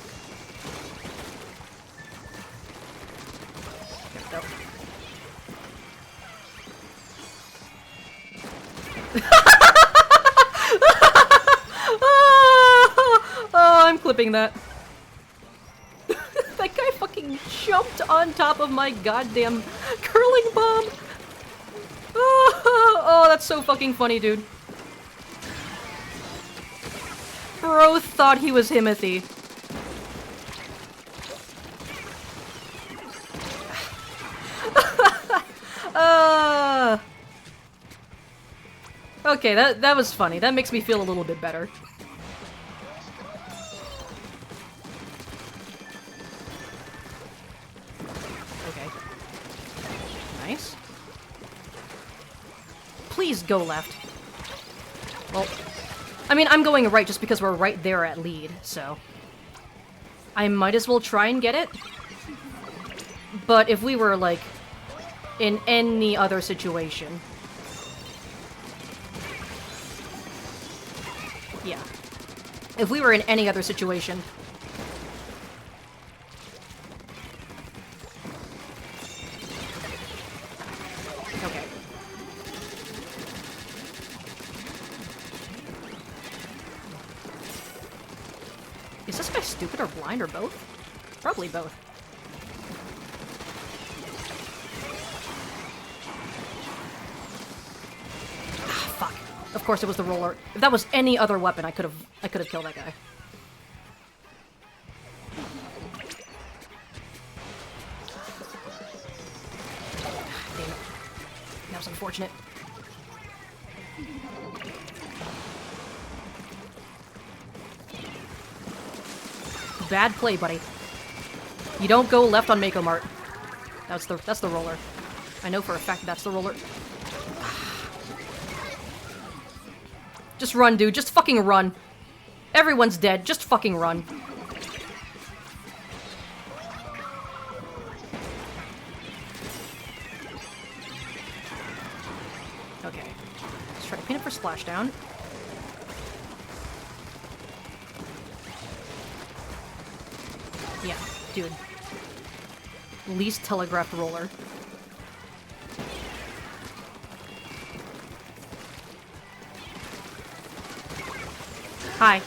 Oh, I'm clipping that. That guy fucking jumped on top of my goddamn curling bomb. Oh, that's so fucking funny, dude. Bro thought he was Himothy. Okay, that was funny. That makes me feel a little bit better. Okay. Nice. Please go left. Well, I mean, I'm going right just because we're right there at lead, so... I might as well try and get it. But if we were, like, in any other situation... Yeah. If we were in any other situation... Okay. Is this guy stupid or blind or both? Probably both. Ah, fuck. Of course it was the roller. If that was any other weapon, I could have killed that guy. unfortunate. Bad play, buddy. You don't go left on Mako Mart. That's the roller. I know for a fact that's the roller. Just run, dude. Just fucking run. Everyone's dead. Just fucking run. Okay. Let's try to pin it for splashdown. Yeah, dude. Least telegraphed roller. Hi.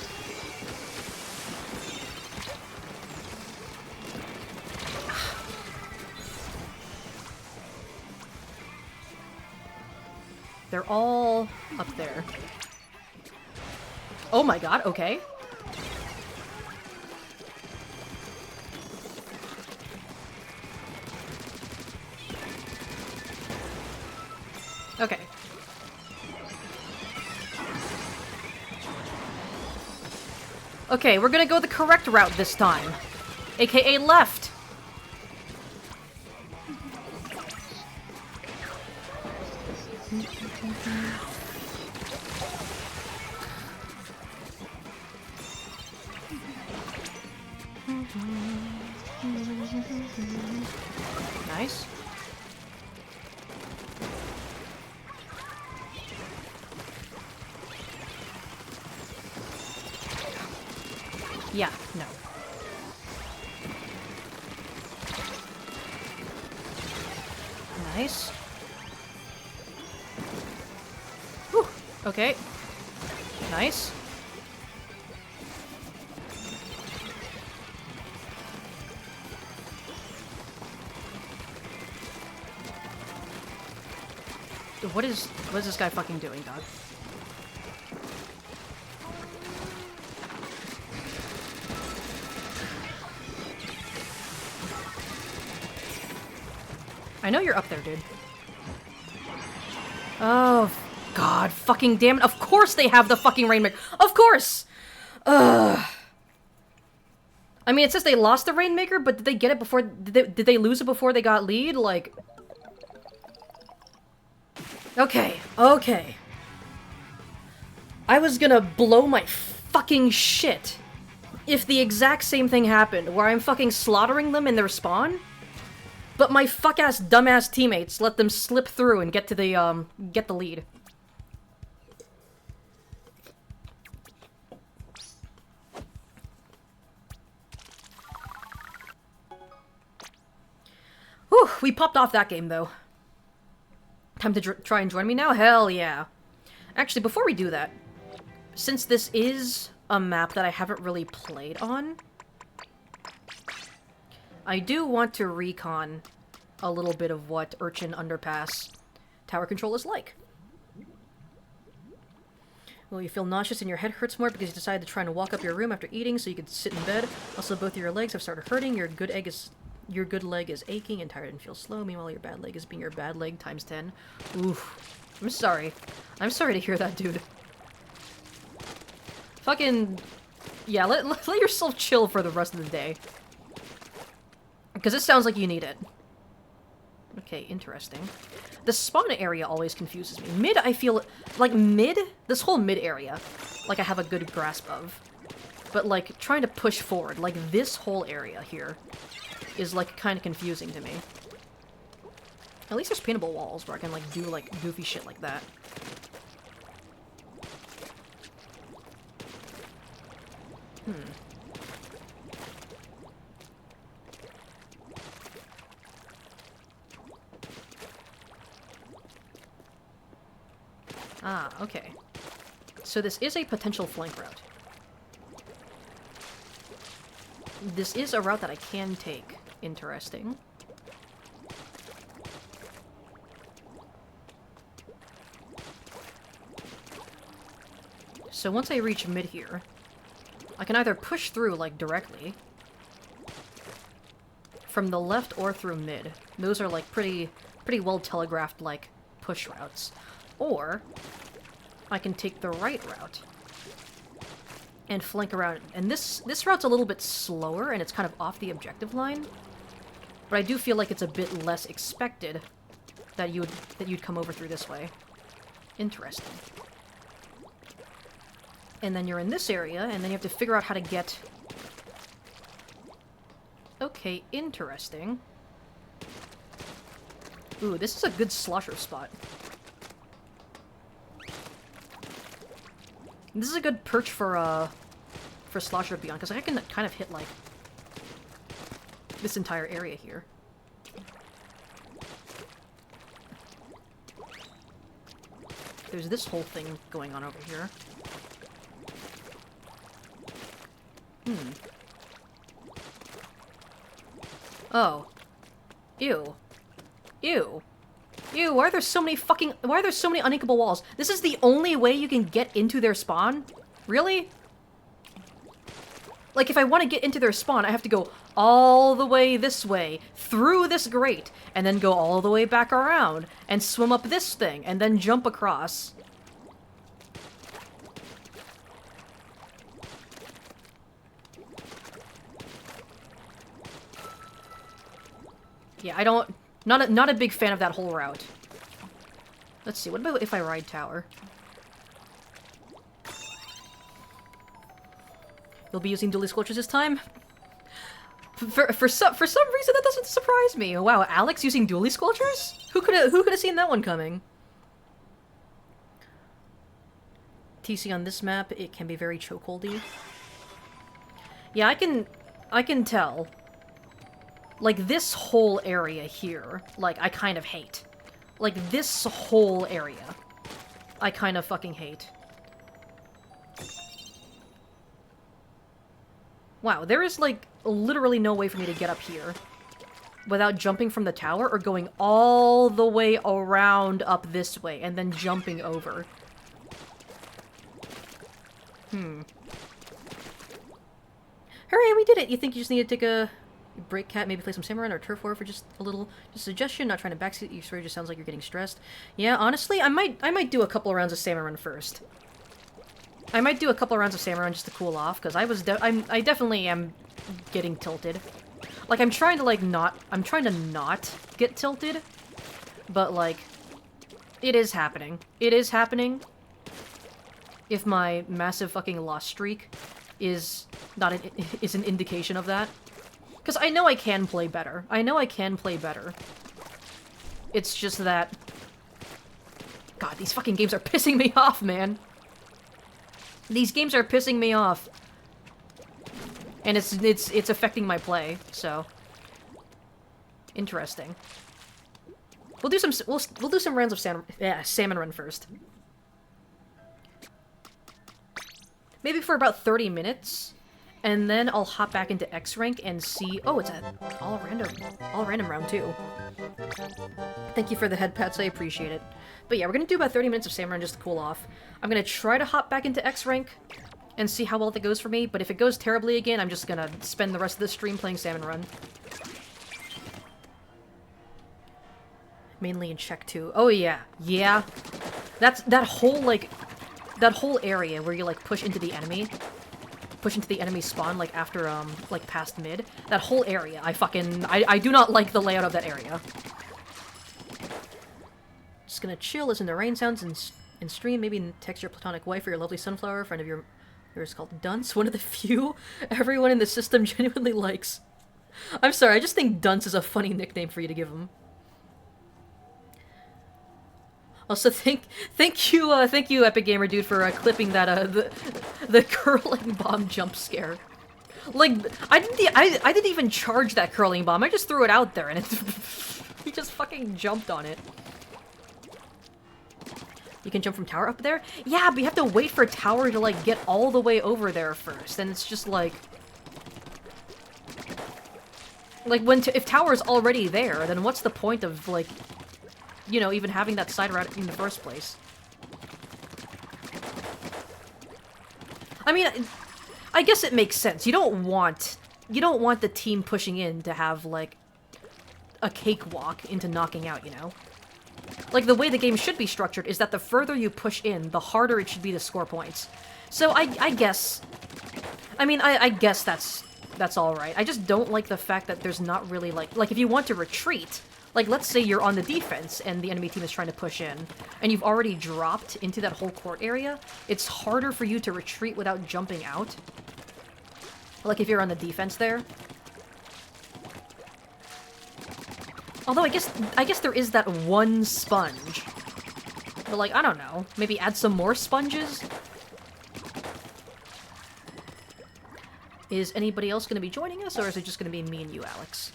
They're all up there. Oh my god, okay. Okay. Okay, we're gonna go the correct route this time. AKA left. Nice. Yeah, no. Nice. Whew. Okay. Nice. What is this guy fucking doing, dog? I know you're up there, dude. Oh, God, fucking damn it. Of course they have the fucking Rainmaker. Of course! Ugh. I mean, it says they lost the Rainmaker, but did they get it before... Did they lose it before they got lead? Like... Okay, okay. I was gonna blow my fucking shit if the exact same thing happened, where I'm fucking slaughtering them in their spawn, but my fuck-ass, dumbass teammates let them slip through and get to the, get the lead. Whew, we popped off that game, though. Time to try and join me now? Hell yeah. Actually, before we do that, since this is a map that I haven't really played on, I do want to recon a little bit of what Urchin Underpass tower control is like. Will you feel nauseous and your head hurts more because you decided to try and walk up your room after eating so you could sit in bed? Also, both of your legs have started hurting, your good leg is aching and tired and feels slow, meanwhile your bad leg is being your bad leg times 10. Oof. I'm sorry. I'm sorry to hear that, dude. Fucking... Yeah, let yourself chill for the rest of the day. Because it sounds like you need it. Okay, interesting. The spawn area always confuses me. Mid, I feel... Like, mid? This whole mid area, like, I have a good grasp of. But, like, trying to push forward, like, this whole area here is, like, kind of confusing to me. At least there's paintable walls where I can, like, do, like, goofy shit like that. Ah, okay. So this is a potential flank route. This is a route that I can take. Interesting. So once I reach mid here, I can either push through, like, directly from the left or through mid. Those are, like, pretty well telegraphed, like, push routes. Or I can take the right route and flank around. And this route's a little bit slower, and it's kind of off the objective line. But I do feel like it's a bit less expected that you'd come over through this way. Interesting. And then you're in this area, and then you have to figure out how to get... Okay, interesting. Ooh, this is a good slosher spot. This is a good perch for slosher beyond, because I can kind of hit, like, this entire area here. There's this whole thing going on over here. Oh. Ew. Ew. Ew, why are there so many uninkable walls? This is the only way you can get into their spawn? Really? Like, if I want to get into their spawn, I have to go all the way this way, through this grate, and then go all the way back around, and swim up this thing, and then jump across. Yeah, I don't... Not a big fan of that whole route. Let's see, what about if I ride tower? You'll be using dually scorches this time? For some reason that doesn't surprise me. Wow, Alex using dually scorchers? Who could have seen that one coming? TC on this map, it can be very chokeholdy. Yeah, I can tell. Like, this whole area here, like, I kind of hate. Like, this whole area, I kind of fucking hate. Wow, there is, like, literally no way for me to get up here without jumping from the tower or going all the way around up this way and then jumping over. Hooray, we did it! You think you just need to take a break, cat, maybe play some Samurai or Turf War for just a little suggestion, not trying to backseat you, swear it just sounds like you're getting stressed. Yeah, honestly, I might do a couple of rounds of Samurai first. I might do a couple of rounds of Samurai just to cool off, because I definitely am getting tilted. Like, I'm trying to not get tilted, but, like, it is happening. It is happening. If my massive fucking loss streak is an indication of that. Because I know I can play better. I know I can play better. It's just that... God, these fucking games are pissing me off, man. These games are pissing me off. And it's affecting my play, so... Interesting. We'll do some rounds of salmon run first. Maybe for about 30 minutes. And then I'll hop back into X rank and see... Oh, it's an all random round too. Thank you for the head pats, I appreciate it. But yeah, we're gonna do about 30 minutes of Salmon Run just to cool off. I'm gonna try to hop back into X rank and see how well that goes for me, but if it goes terribly again, I'm just gonna spend the rest of the stream playing Salmon Run. Mainly in check 2. Oh yeah. Yeah. That whole area where you, like, push into the enemy spawn, like, after, like, past mid. That whole area, I do not like the layout of that area. Just gonna chill, listen to rain sounds and stream, maybe text your platonic wife or your lovely sunflower, friend of yours called Dunce, one of the few everyone in the system genuinely likes. I'm sorry, I just think Dunce is a funny nickname for you to give him. Also, thank you, Epic Gamer Dude, for clipping that the curling bomb jump scare. Like, I didn't even charge that curling bomb. I just threw it out there, and he just fucking jumped on it. You can jump from tower up there? Yeah, but you have to wait for a tower to, like, get all the way over there first, and it's just like... Like, if tower's already there, then what's the point of, like... You know, even having that side route in the first place. I mean, I guess it makes sense. You don't want the team pushing in to have, like, a cakewalk into knocking out, you know? Like, the way the game should be structured is that the further you push in, the harder it should be to score points. So I guess... I mean, I guess that's alright. I just don't like the fact that there's not really, like, if you want to retreat, like, let's say you're on the defense and the enemy team is trying to push in, and you've already dropped into that whole court area, it's harder for you to retreat without jumping out. Like, if you're on the defense there. Although, I guess there is that one sponge. But, like, I don't know. Maybe add some more sponges? Is anybody else going to be joining us, or is it just going to be me and you, Alex?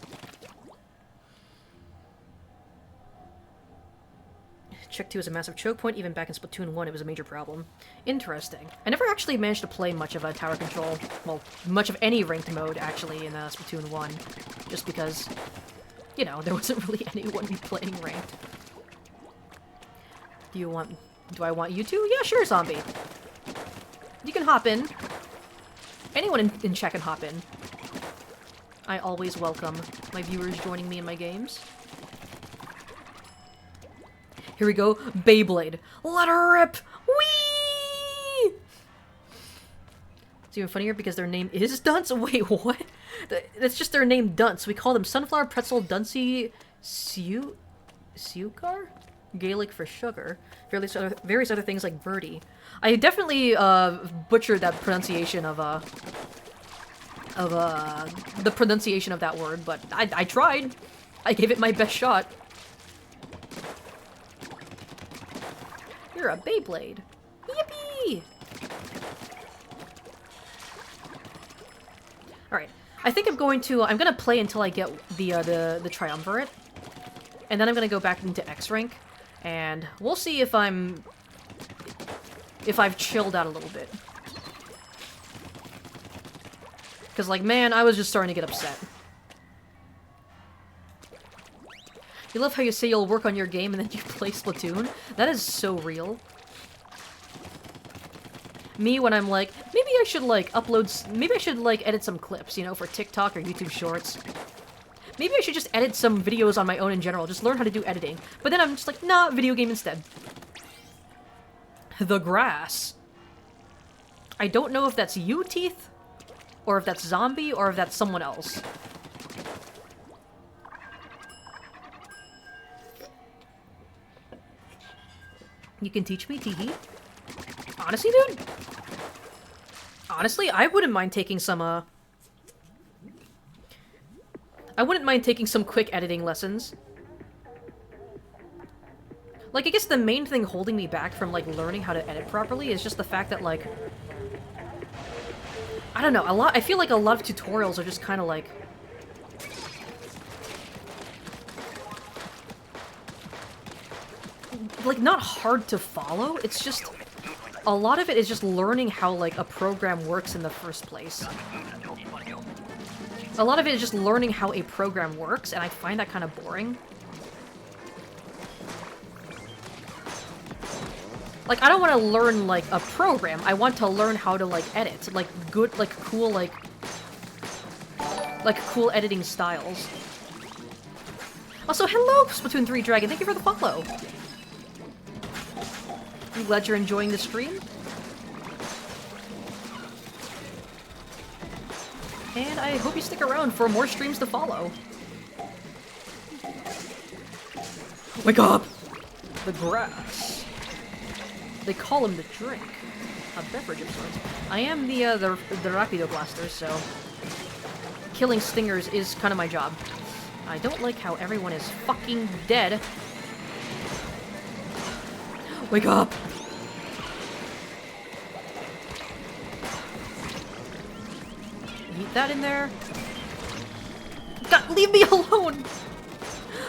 Check 2 is a massive choke point. Even back in Splatoon 1, it was a major problem. Interesting. I never actually managed to play much of a tower control, well, much of any ranked mode, actually, in Splatoon 1. Just because, you know, there wasn't really anyone playing ranked. Do I want you to? Yeah, sure, zombie. You can hop in. Anyone in chat can hop in. I always welcome my viewers joining me in my games. Here we go. Beyblade. Let her rip! Whee! It's even funnier because their name is Dunce. Wait, what? That's just their name, Dunce. We call them Sunflower, Pretzel, Duncey, Sukar? Gaelic for sugar. Various other things like birdie. I definitely butchered that pronunciation of the pronunciation of that word, but I tried. I gave it my best shot. You're a Beyblade. Yippee! Alright. I think I'm gonna play until I get the triumvirate. And then I'm gonna go back into X rank. And we'll see if I've chilled out a little bit. Because, like, man, I was just starting to get upset. You love how you say you'll work on your game and then you play Splatoon? That is so real. Me, when I'm like, maybe I should, like, maybe I should, like, edit some clips, you know, for TikTok or YouTube Shorts. Maybe I should just edit some videos on my own in general, just learn how to do editing. But then I'm just like, nah, video game instead. The grass. I don't know if that's you, Teeth, or if that's Zombie, or if that's someone else. You can teach me, Teehee? Honestly, dude? Honestly, I wouldn't mind taking some, I wouldn't mind taking some quick editing lessons. Like, I guess the main thing holding me back from, like, learning how to edit properly is just the fact that, like... I don't know, I feel like a lot of tutorials are just kind of, like... Like, not hard to follow, it's just... A lot of it is just learning how, like, a program works in the first place. A lot of it is just learning how a program works, and I find that kind of boring. Like, I don't want to learn, like, a program. I want to learn how to, like, edit. Like, good, like, cool, like, cool editing styles. Also, hello, Splatoon 3 Dragon. Thank you for the follow. I'm glad you're enjoying the stream. And I hope you stick around for more streams to follow. Wake up! The grass. They call him the drink. A beverage of sorts. I am the Rapido Blaster, so... Killing stingers is kind of my job. I don't like how everyone is fucking dead. Wake up! Eat that in there. God, leave me alone!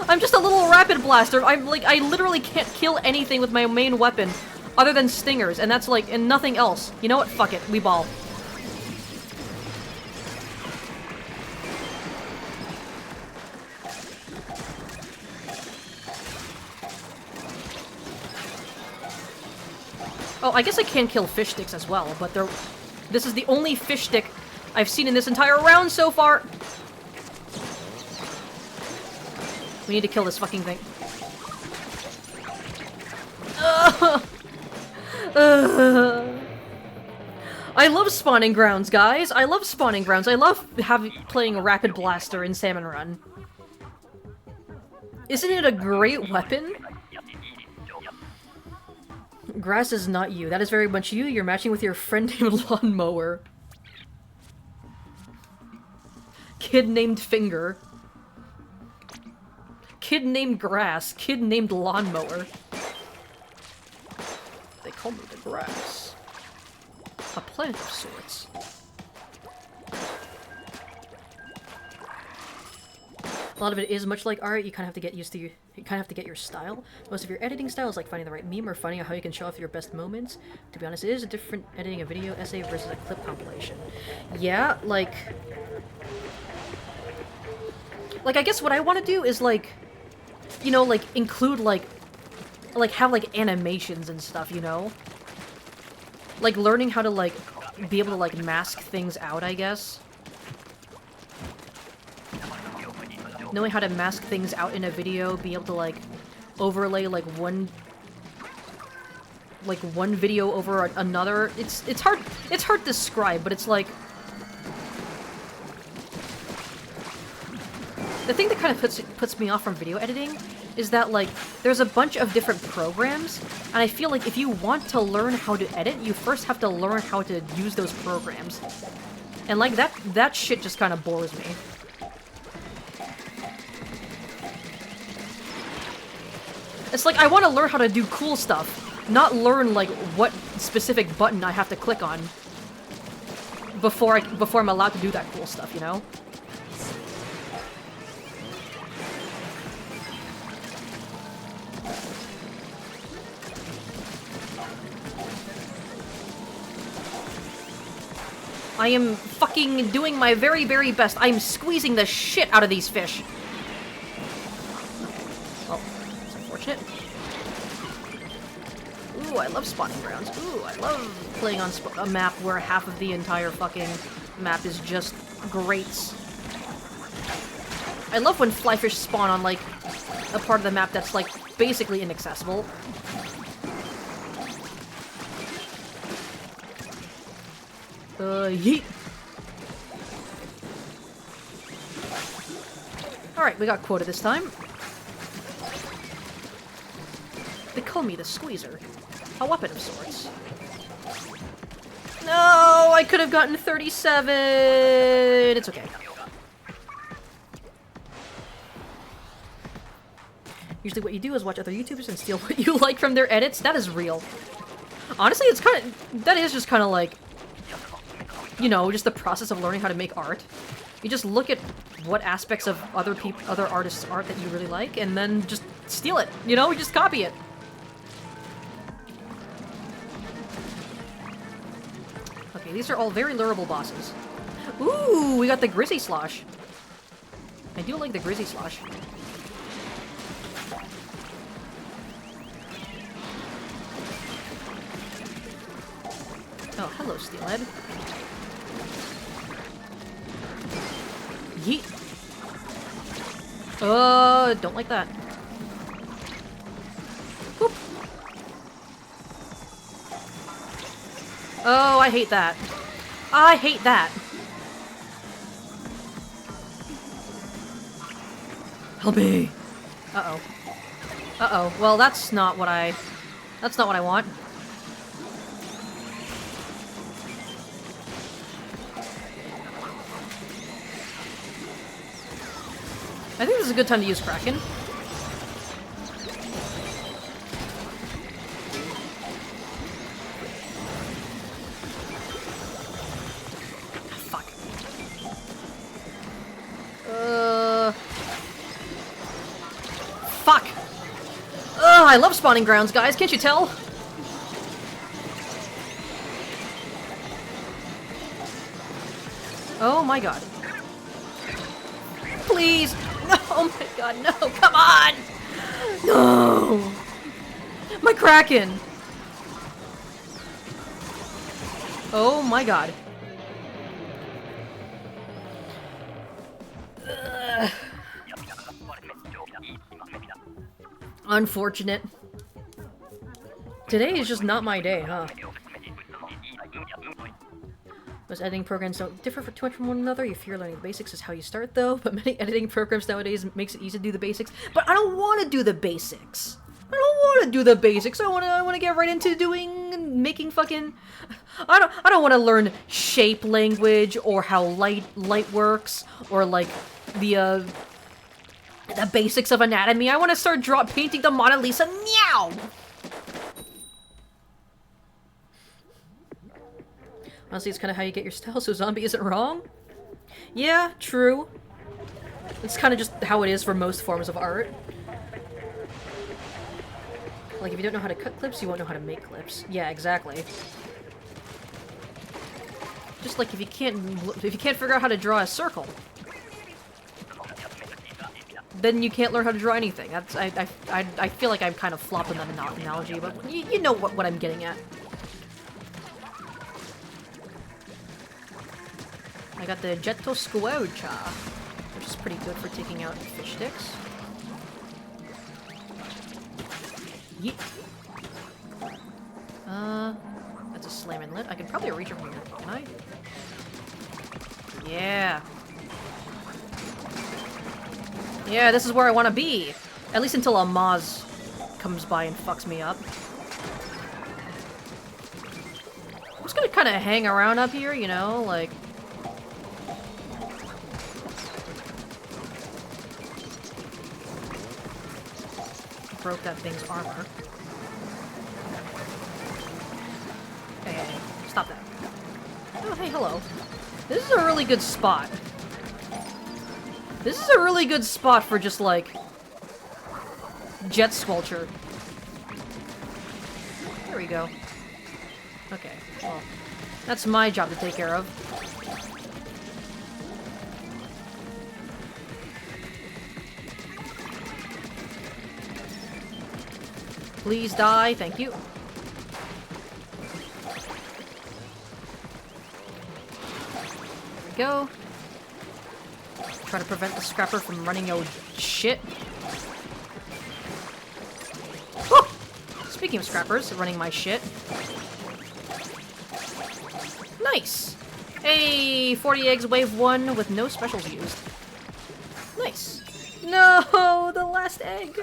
I'm just a little rapid blaster. I literally can't kill anything with my main weapon other than stingers, and that's like, and nothing else. You know what? Fuck it. We ball. Oh, I guess I can kill fish sticks as well, but this is the only fish stick I've seen in this entire round so far. We need to kill this fucking thing. I love spawning grounds, guys. I love spawning grounds. I love playing a Rapid Blaster in Salmon Run. Isn't it a great weapon? Grass is not you. That is very much you. You're matching with your friend named Lawnmower. Kid named Finger. Kid named Grass. Kid named Lawnmower. They call me the Grass. A plant of sorts. A lot of it is much like art. You kind of have to get used to you kind of have to get your style. Most of your editing style is like finding the right meme or finding out how you can show off your best moments. To be honest, it is a different editing a video essay versus a clip compilation. Yeah, like I guess what I want to do is like, you know, like include like have like animations and stuff, you know? Like learning how to like be able to like mask things out, I guess. Knowing how to mask things out in a video, be able to like overlay like one video over another. It's hard to describe, but it's like the thing that kind of puts me off from video editing is that like there's a bunch of different programs, and I feel like if you want to learn how to edit, you first have to learn how to use those programs. And like that shit just kind of bores me. It's like I want to learn how to do cool stuff, not learn like what specific button I have to click on before I'm allowed to do that cool stuff, you know? I am fucking doing my very, very best. I'm squeezing the shit out of these fish. Well, it's unfortunate. Ooh, I love spawning grounds. Ooh, I love playing on a map where half of the entire fucking map is just grates. I love when flyfish spawn on, like, a part of the map that's, like, basically inaccessible. Yeet. Alright, we got quota this time. They call me the Squeezer. A weapon of sorts. No, I could have gotten 37! It's okay. Usually what you do is watch other YouTubers and steal what you like from their edits. That is real. Honestly, it's kind of... That is just kind of like... You know, just the process of learning how to make art. You just look at what aspects of other artists' art that you really like, and then just steal it. You know, just copy it. Okay, these are all very lurable bosses. Ooh, we got the Grizzly Slosh. I do like the Grizzly Slosh. Oh, hello, Steelhead. Yeet. Don't like that. Whoop. Oh, I hate that. I hate that. Help me. Uh-oh. Uh-oh. Well, that's not what I want. I think this is a good time to use Kraken. Fuck. Fuck! Ugh, I love spawning grounds, guys, can't you tell? Oh my god. Please! No! Oh my god, no! Come on! No! My Kraken! Oh my god. Ugh. Unfortunate. Today is just not my day, huh? Most editing programs don't differ too much from one another. You fear learning the basics is how you start, though. But many editing programs nowadays makes it easy to do the basics. But I don't want to do the basics. I don't want to do the basics. I want to get right into making fucking. I don't want to learn shape language or how light works or like the basics of anatomy. I want to start painting the Mona Lisa now. Honestly, it's kind of how you get your style, so zombie isn't wrong. Yeah, true. It's kind of just how it is for most forms of art. Like, if you don't know how to cut clips, you won't know how to make clips. Yeah, exactly. Just like if you can't figure out how to draw a circle, then you can't learn how to draw anything. That's I feel like I'm kind of flopping that analogy, but you know what I'm getting at. I got the Jetto Squelcha, which is pretty good for taking out fish sticks. Yeet. That's a slam inlet. I can probably reach it from here, can I? Yeah. Yeah, this is where I want to be. At least until a Moz comes by and fucks me up. I'm just gonna kind of hang around up here, you know, like... Broke that thing's armor. Hey, stop that. Oh, hey, hello. This is a really good spot. This is a really good spot for just, like, jet sculpture. There we go. Okay, well, that's my job to take care of. Please die, thank you. There we go. Try to prevent the scrapper from running out shit. Oh! Speaking of scrappers, running my shit. Nice! Hey, 40 eggs, wave 1 with no specials used. Nice. No, the last egg.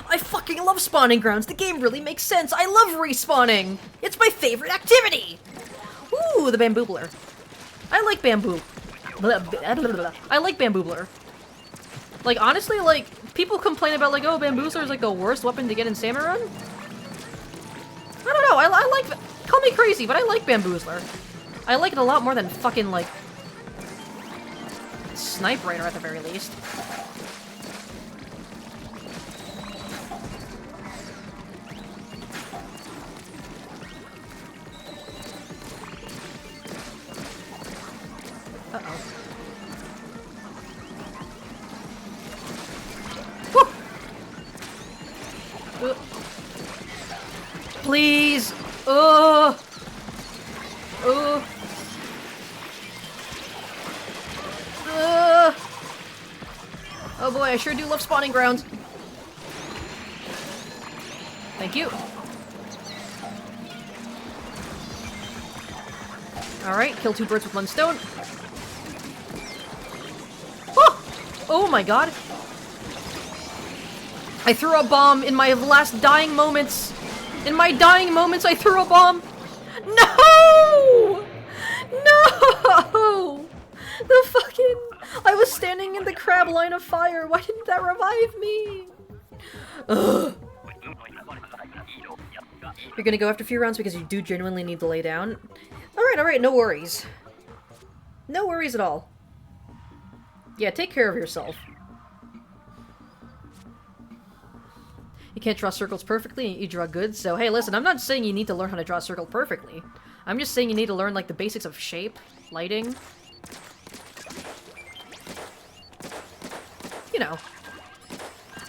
I fucking love spawning grounds. The game really makes sense. I love respawning. It's my favorite activity. Ooh, the bamboobler. I like bamboo. I like bamboobler. Like, honestly, like, people complain about, like, oh, bamboozler is, like, the worst weapon to get in Salmon Run. I don't know. I like... Call me crazy, but I like bamboozler. I like it a lot more than fucking, like... Snipe Raider, at the very least. Uh-oh. Please! Oh! Oh! Oh boy, I sure do love spawning grounds. Thank you. Alright, kill 2 birds with 1 stone. Oh! Oh my god. I threw a bomb in my last dying moments. In my dying moments, I threw a bomb. No! No! The fucking... I was standing in the crab line of fire. Why didn't that revive me? Ugh. You're gonna go after a few rounds because you do genuinely need to lay down. Alright, no worries. No worries at all. Yeah, take care of yourself. You can't draw circles perfectly, you draw good, so hey, listen, I'm not saying you need to learn how to draw a circle perfectly. I'm just saying you need to learn, like, the basics of shape, lighting. You know.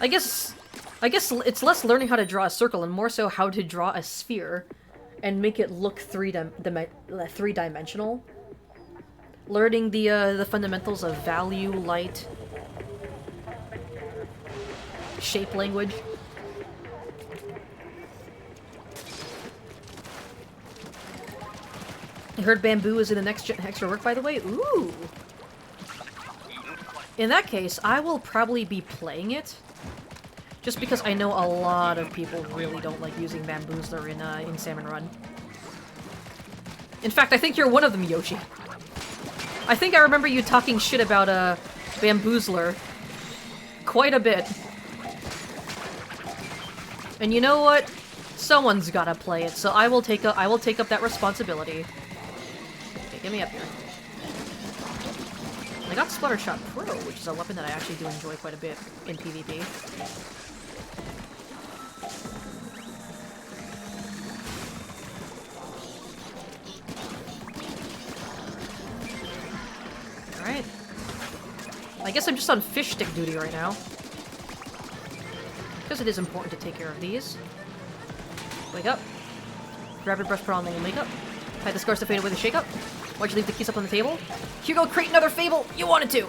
I guess it's less learning how to draw a circle and more so how to draw a sphere and make it look three-dimensional. Learning the fundamentals of value, light, shape language. I heard bamboo is in the next extra work, by the way. Ooh. In that case, I will probably be playing it. Just because I know a lot of people really don't like using bamboozler in Salmon Run. In fact, I think you're one of them, Yoshi. I think I remember you talking shit about bamboozler quite a bit. And you know what? Someone's gotta play it, so I will take up that responsibility. Okay, get me up here. I got Splattershot Pro, which is a weapon that I actually do enjoy quite a bit in PvP. Alright. I guess I'm just on fish stick duty right now. Because it is important to take care of these. Wake up. Grab your brush, put on the makeup. Hide the scars to fade away the shake-up. Why'd you leave the keys up on the table? Hugo, create another fable! You wanted to!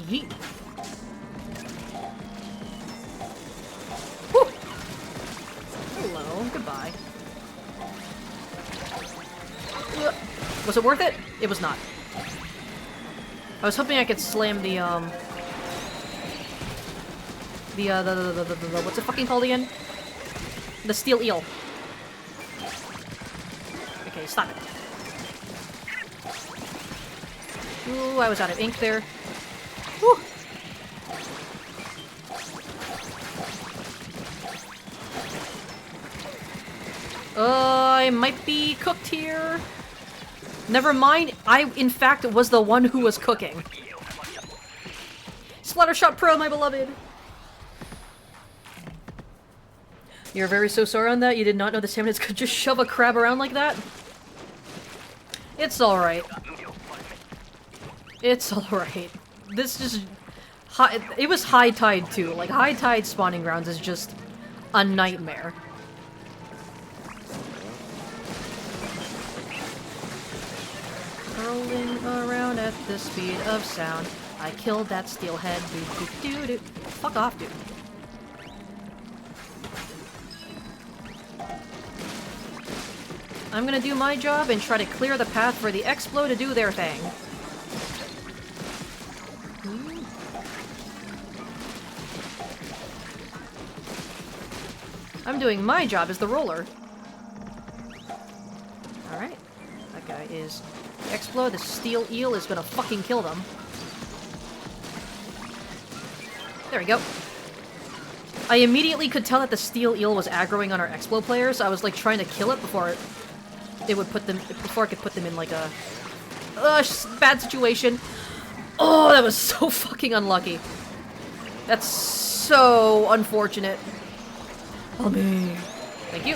Yeet. Woo! Hello, goodbye. Was it worth it? It was not. I was hoping I could slam the what's it fucking called again? The steel eel. Okay, stop it. Ooh, I was out of ink there. Whew. I might be cooked here. Never mind, I, in fact, was the one who was cooking. Splattershot Pro, my beloved! You're very so sorry on that? You did not know the salmonids could just shove a crab around like that? It's alright. It's alright. This just... It was high tide, too. Like, high tide spawning grounds is just a nightmare. Rolling around at the speed of sound. I killed that steelhead. Doo-doo-doo-doo. Fuck off, dude. I'm gonna do my job and try to clear the path for the Explo to do their thing. I'm doing my job as the roller. Alright. That guy is... Explo, the steel eel is gonna fucking kill them. There we go. I immediately could tell that the steel eel was aggroing on our Explo players, so I was like trying to kill it before it would put them, before I could put them in like a bad situation. Oh, that was so fucking unlucky. That's so unfortunate. Oh man. Thank you.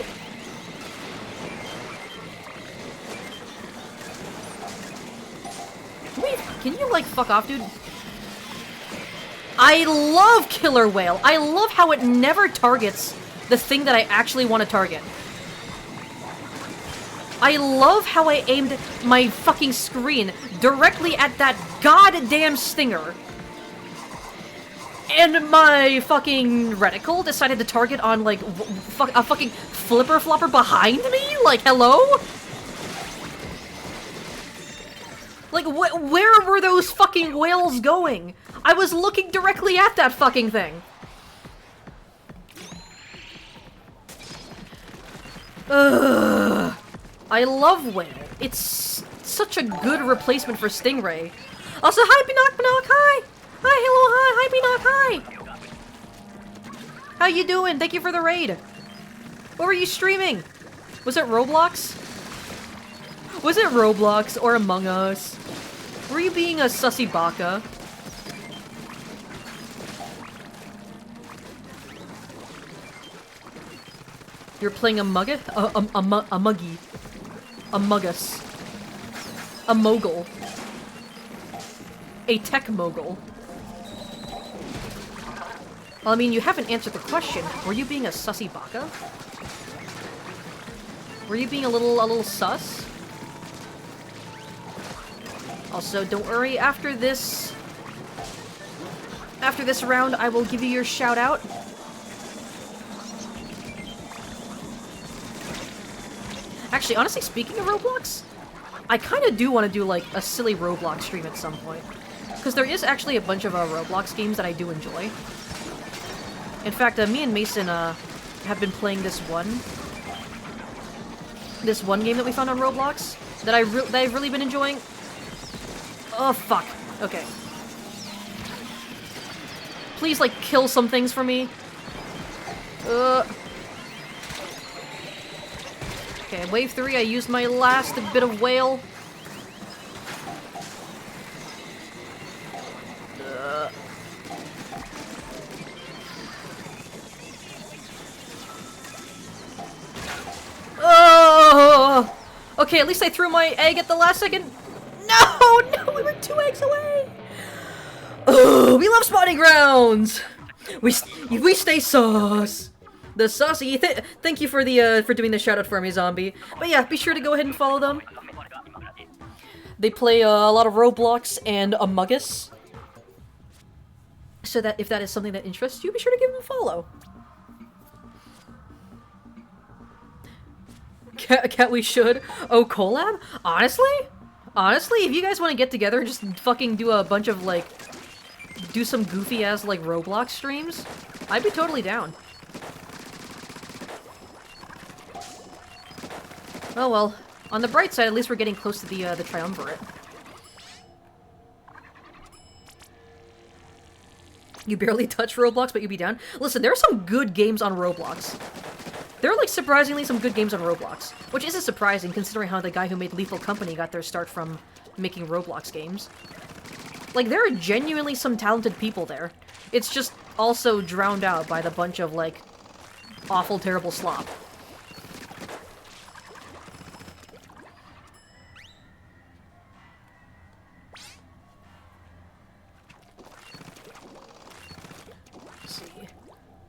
Wait, can you like fuck off, dude? I love Killer Whale. I love how it never targets the thing that I actually want to target. I love how I aimed my fucking screen directly at that goddamn stinger. And my fucking reticle decided to target on, like, a fucking flipper-flopper behind me? Like, hello? Like, where were those fucking whales going? I was looking directly at that fucking thing. Ugh. I love whale. It's such a good replacement for stingray. Also, hi, Binoc, hi! Hi, hello, hi, Binoc, hi! How you doing? Thank you for the raid. What were you streaming? Was it Roblox? Was it Roblox or Among Us? Were you being a sussy baka? You're playing a mugget? A muggy. A muggus. A mogul. A tech mogul. Well, I mean, you haven't answered the question. Were you being a sussy baka? Were you being a little sus? Also, don't worry, after this After this round, I will give you your shout out. Actually, honestly, speaking of Roblox, I kind of do want to do, like, a silly Roblox stream at some point. Because there is actually a bunch of Roblox games that I do enjoy. In fact, me and Mason have been playing this one game that we found on Roblox that I've really been enjoying. Oh, fuck. Okay. Please, like, kill some things for me. Okay, wave 3, I used my last bit of whale. Oh! Okay, at least I threw my egg at the last second. No! No, we were 2 eggs away! Oh, we love spawning grounds! We stay sauce! The saucy. Thank you for the for doing the shout out for me, Zombie. But yeah, be sure to go ahead and follow them. They play a lot of Roblox and Among Us. So that if that is something that interests you, be sure to give them a follow. Cat we should. Oh, collab? Honestly, if you guys want to get together and just fucking do a bunch of, like, do some goofy ass, like, Roblox streams, I'd be totally down. Oh well. On the bright side, at least we're getting close to the triumvirate. You barely touch Roblox, but you'd be down? Listen, there are some good games on Roblox. There are, like, surprisingly some good games on Roblox. Which isn't surprising, considering how the guy who made Lethal Company got their start from making Roblox games. Like, there are genuinely some talented people there. It's just also drowned out by the bunch of, like, awful, terrible slop.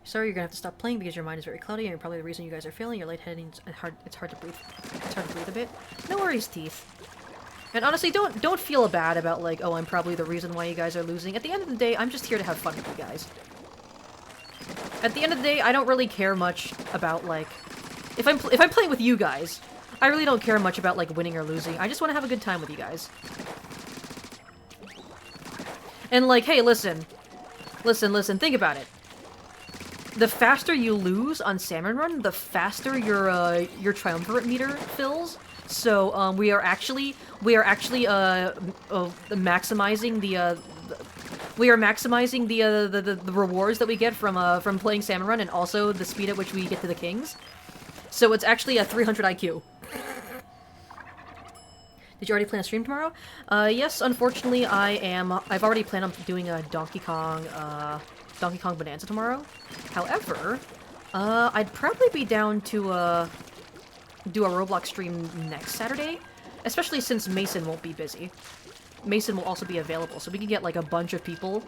Sorry, you're gonna have to stop playing because your mind is very cloudy and you're probably the reason you guys are failing. You're lightheaded and it's hard to breathe. It's hard to breathe a bit. No worries, Teeth. And honestly, don't feel bad about, like, oh, I'm probably the reason why you guys are losing. At the end of the day, I'm just here to have fun with you guys. At the end of the day, I don't really care much about, like, if I'm playing with you guys, I really don't care much about, like, winning or losing. I just want to have a good time with you guys. And, like, hey, listen, think about it. The faster you lose on Salmon Run, the faster your triumvirate meter fills. So we are actually maximizing the rewards that we get from playing Salmon Run, and also the speed at which we get to the kings. So it's actually a 300 IQ. Did you already plan a stream tomorrow? Yes, unfortunately I am. I've already planned on doing a Donkey Kong Bonanza tomorrow. However, I'd probably be down to do a Roblox stream next Saturday, especially since Mason won't be busy. Mason will also be available, so we can get, like, a bunch of people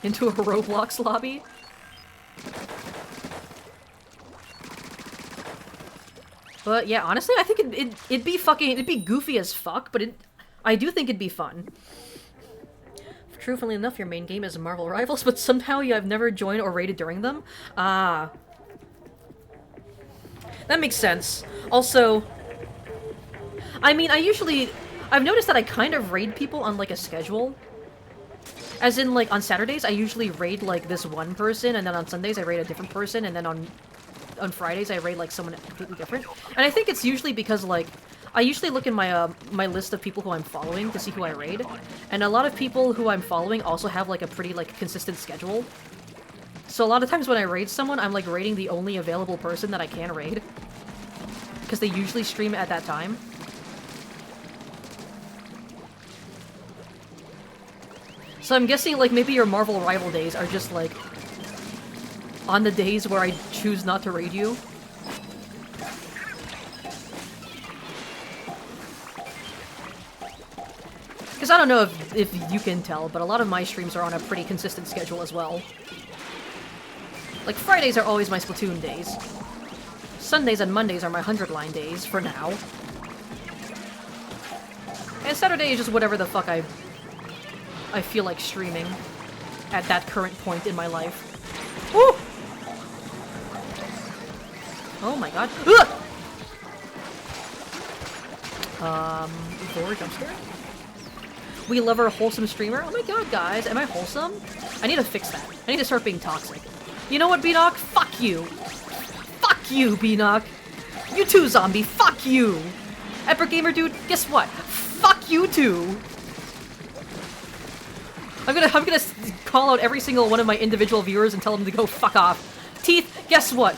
into a Roblox lobby. But yeah, honestly, I think it'd be goofy as fuck, but I do think it'd be fun. Truthfully enough, your main game is Marvel Rivals, but somehow you have never joined or raided during them? Ah. That makes sense. Also, I mean, I've noticed that I kind of raid people on, like, a schedule. As in, like, on Saturdays, I usually raid, like, this one person, and then on Sundays I raid a different person, and then on Fridays I raid, like, someone completely different. And I think it's usually because, like, I usually look in my my list of people who I'm following to see who I raid, and a lot of people who I'm following also have, like, a pretty, like, consistent schedule. So a lot of times when I raid someone, I'm, like, raiding the only available person that I can raid, because they usually stream at that time. So I'm guessing, like, maybe your Marvel Rival days are just, like, on the days where I choose not to raid you. Because I don't know if you can tell, but a lot of my streams are on a pretty consistent schedule as well. Like, Fridays are always my Splatoon days. Sundays and Mondays are my 100-line days, for now. And Saturday is just whatever the fuck I feel like streaming. at that current point in my life. Woo! Oh my god. Forward jump scare? We love our wholesome streamer? Oh my god, guys, am I wholesome? I need to fix that. I need to start being toxic. You know what, Beanock? Fuck you! Fuck you, Beanock! You too, zombie! Fuck you! Epic Gamer Dude, guess what? Fuck you too! I'm gonna call out every single one of my individual viewers and tell them to go fuck off. Teeth, guess what?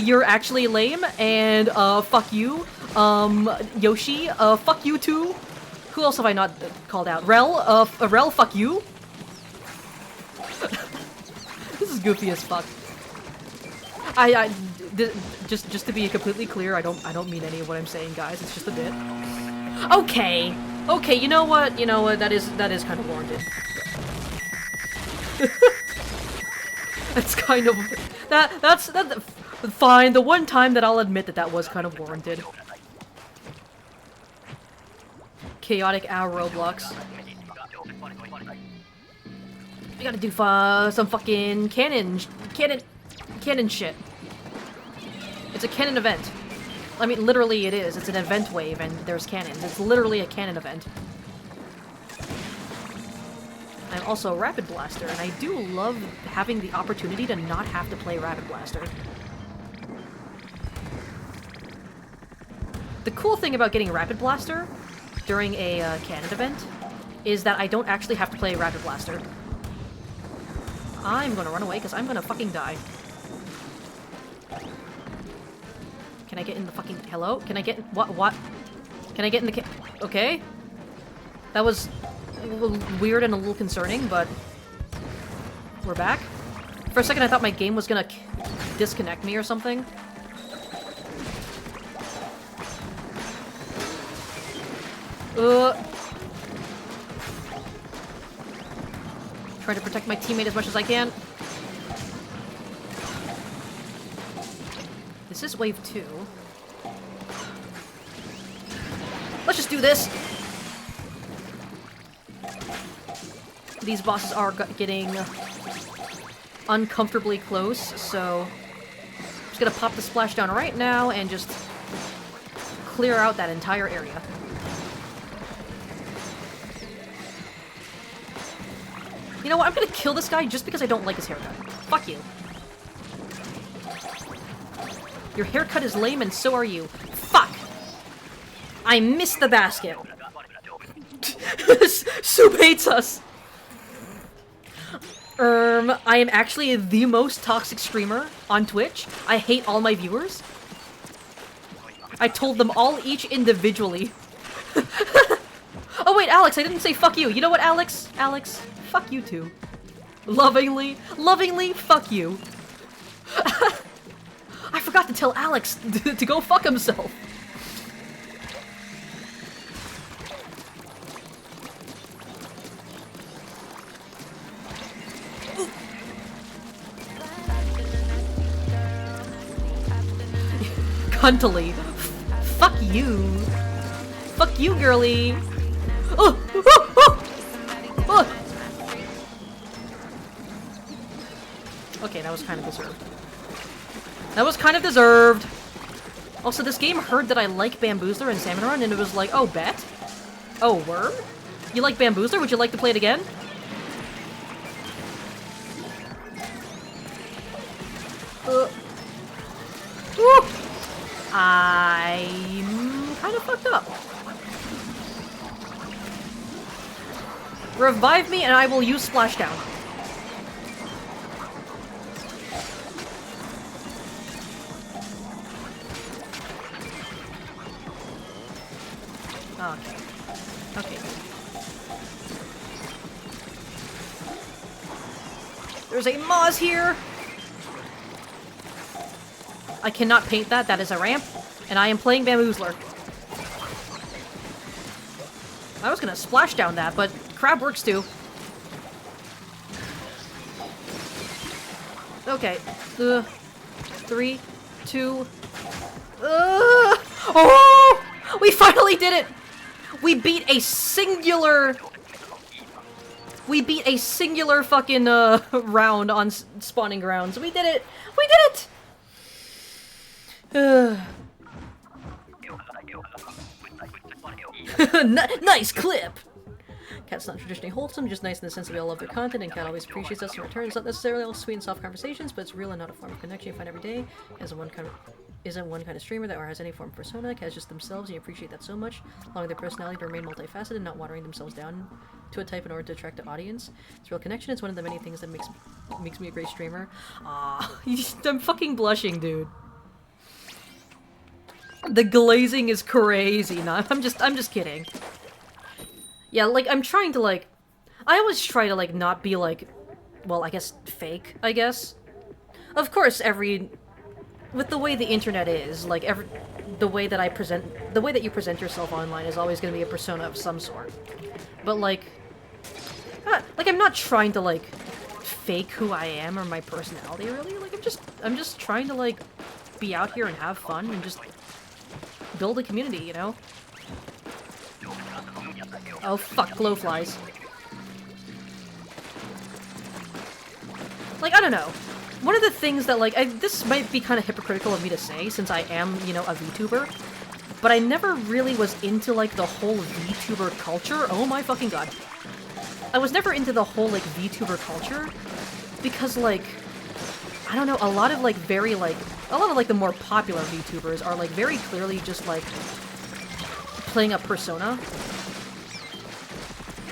You're actually lame, and, fuck you. Yoshi, fuck you too. Who else have I not called out? Rel, Rel, fuck you. This is goofy as fuck. Just to be completely clear, I don't mean any of what I'm saying, guys. It's just a bit. Okay, okay. You know what? You know what? That is kind of warranted. That's kind of that's fine. The one time that I'll admit that was kind of warranted. Chaotic hour Roblox. We gotta do some fucking cannon shit. It's a cannon event. I mean, literally it is. It's an event wave and there's cannons. It's literally a cannon event. I'm also a Rapid Blaster, and I do love having the opportunity to not have to play Rapid Blaster. The cool thing about getting Rapid Blaster during a cannon event is that I don't actually have to play Rapid Blaster. I'm gonna run away because I'm gonna fucking die. Can I get in the fucking... Hello? Can I get... What? Can I get in the... Okay. That was a little weird and a little concerning, but... We're back. For a second I thought my game was gonna disconnect me or something. Trying to protect my teammate as much as I can. This is wave 2. Let's just do this! These bosses are getting uncomfortably close, so I'm just gonna pop the splashdown right now and just clear out that entire area. You know what? I'm gonna kill this guy just because I don't like his haircut. Fuck you. Your haircut is lame and so are you. Fuck! I missed the basket. Soup hates us! I am actually the most toxic streamer on Twitch. I hate all my viewers. I told them all each individually. Oh wait, Alex, I didn't say fuck you. You know what, Alex? Alex, fuck you too. Lovingly, fuck you. I forgot to tell Alex to go fuck himself. Cuntily. Fuck you. Fuck you, girly. Oh, oh, oh, oh. Okay, that was kind of deserved. That was kind of deserved. Also, this game heard that I like Bamboozler and Salmon Run, and it was like, oh, bet? Oh, Worm? You like Bamboozler? Would you like to play it again? I'm kind of fucked up. Revive me and I will use Splashdown. Okay. Okay. There's a Moz here! I cannot paint that, that is a ramp, and I am playing Bamboozler. I was gonna splash down that, but crab works too. Okay. 3, 2... Oh! We finally did it! We beat a singular We beat a singular fucking round on spawning grounds. We did it! We did it! Nice clip! Cat's not traditionally wholesome, just nice in the sense that we all love their content, and Cat always appreciates us in return. It's not necessarily all sweet and soft conversations, but it's real and not a form of connection you find every day. Isn't one kind of streamer that has any form of persona. Cat's just themselves, and you appreciate that so much, along with their personality to remain multifaceted, not watering themselves down to a type in order to attract an audience. It's real connection. It's one of the many things that makes me a great streamer. I'm fucking blushing, dude. The glazing is crazy. No, I'm just kidding. Yeah, like, I'm trying to, like... I always try to, like, not be, like... Well, I guess fake, I guess? Of course, with the way the internet is, like, the way that you present yourself online is always gonna be a persona of some sort. But, like... I'm not trying to, like, fake who I am or my personality, really. Like, I'm just trying to, like, be out here and have fun and just build a community, you know? Oh, fuck, glowflies. Like, I don't know. One of the things that, like, this might be kind of hypocritical of me to say, since I am, you know, a VTuber, but I never really was into, like, the whole VTuber culture. Oh my fucking god. I was never into the whole, like, VTuber culture, because, like, I don't know, a lot of, like, the more popular VTubers are, like, very clearly just, like, playing a persona.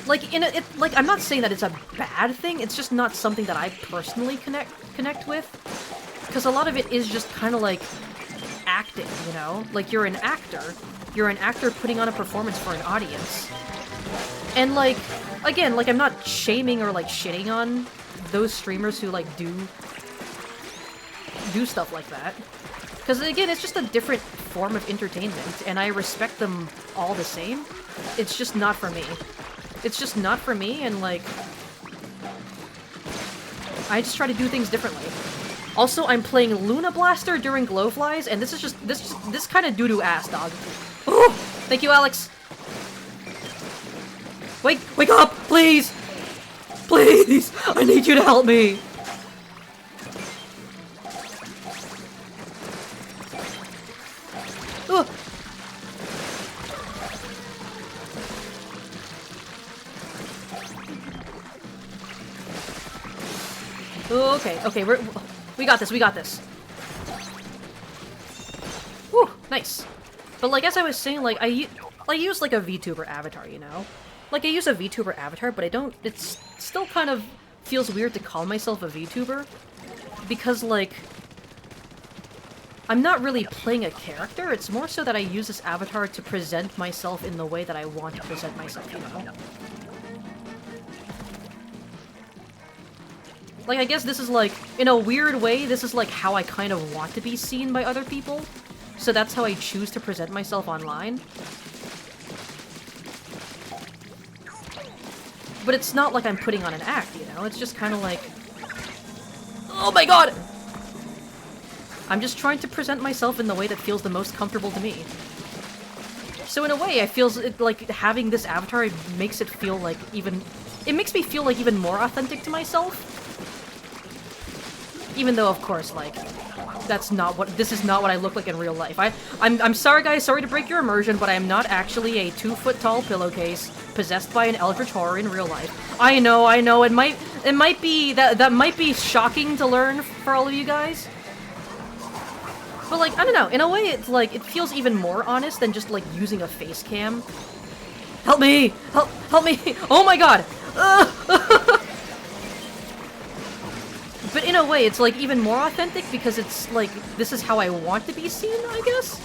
Like, I'm not saying that it's a bad thing, it's just not something that I personally connect with. Because a lot of it is just kind of like acting, you know? Like, you're an actor. You're an actor putting on a performance for an audience. And, like, again, like, I'm not shaming or, like, shitting on those streamers who, like, do stuff like that. Because, again, it's just a different form of entertainment, and I respect them all the same. It's just not for me. It's just not for me, and, like, I just try to do things differently. Also, I'm playing Luna Blaster during Glowflies, and this kind of doo-doo ass, dog. Oh! Thank you, Alex! Wake up! Please! Please! I need you to help me! Ugh. Okay, we got this, we got this. Whew, nice. But like, as I was saying, like, I use like a VTuber avatar, you know? Like, I use a VTuber avatar, but it's still kind of feels weird to call myself a VTuber. Because, like, I'm not really playing a character, it's more so that I use this avatar to present myself in the way that I want to present myself, you know? Like, I guess this is, like, in a weird way, this is, like, how I kind of want to be seen by other people. So that's how I choose to present myself online. But it's not like I'm putting on an act, you know? It's just kind of like... Oh my god! I'm just trying to present myself in the way that feels the most comfortable to me. So in a way, I feel like having this avatar makes it feel like even... It makes me feel like even more authentic to myself. Even though, of course, like, this is not what I look like in real life. I'm sorry, guys, sorry to break your immersion, but I am not actually a 2-foot-tall pillowcase possessed by an eldritch horror in real life. I know, it might be, that might be shocking to learn for all of you guys. But, like, I don't know, in a way, it's like, it feels even more honest than just, like, using a face cam. Help me! Help me! Oh my god! But in a way, it's, like, even more authentic because it's, like, this is how I want to be seen, I guess?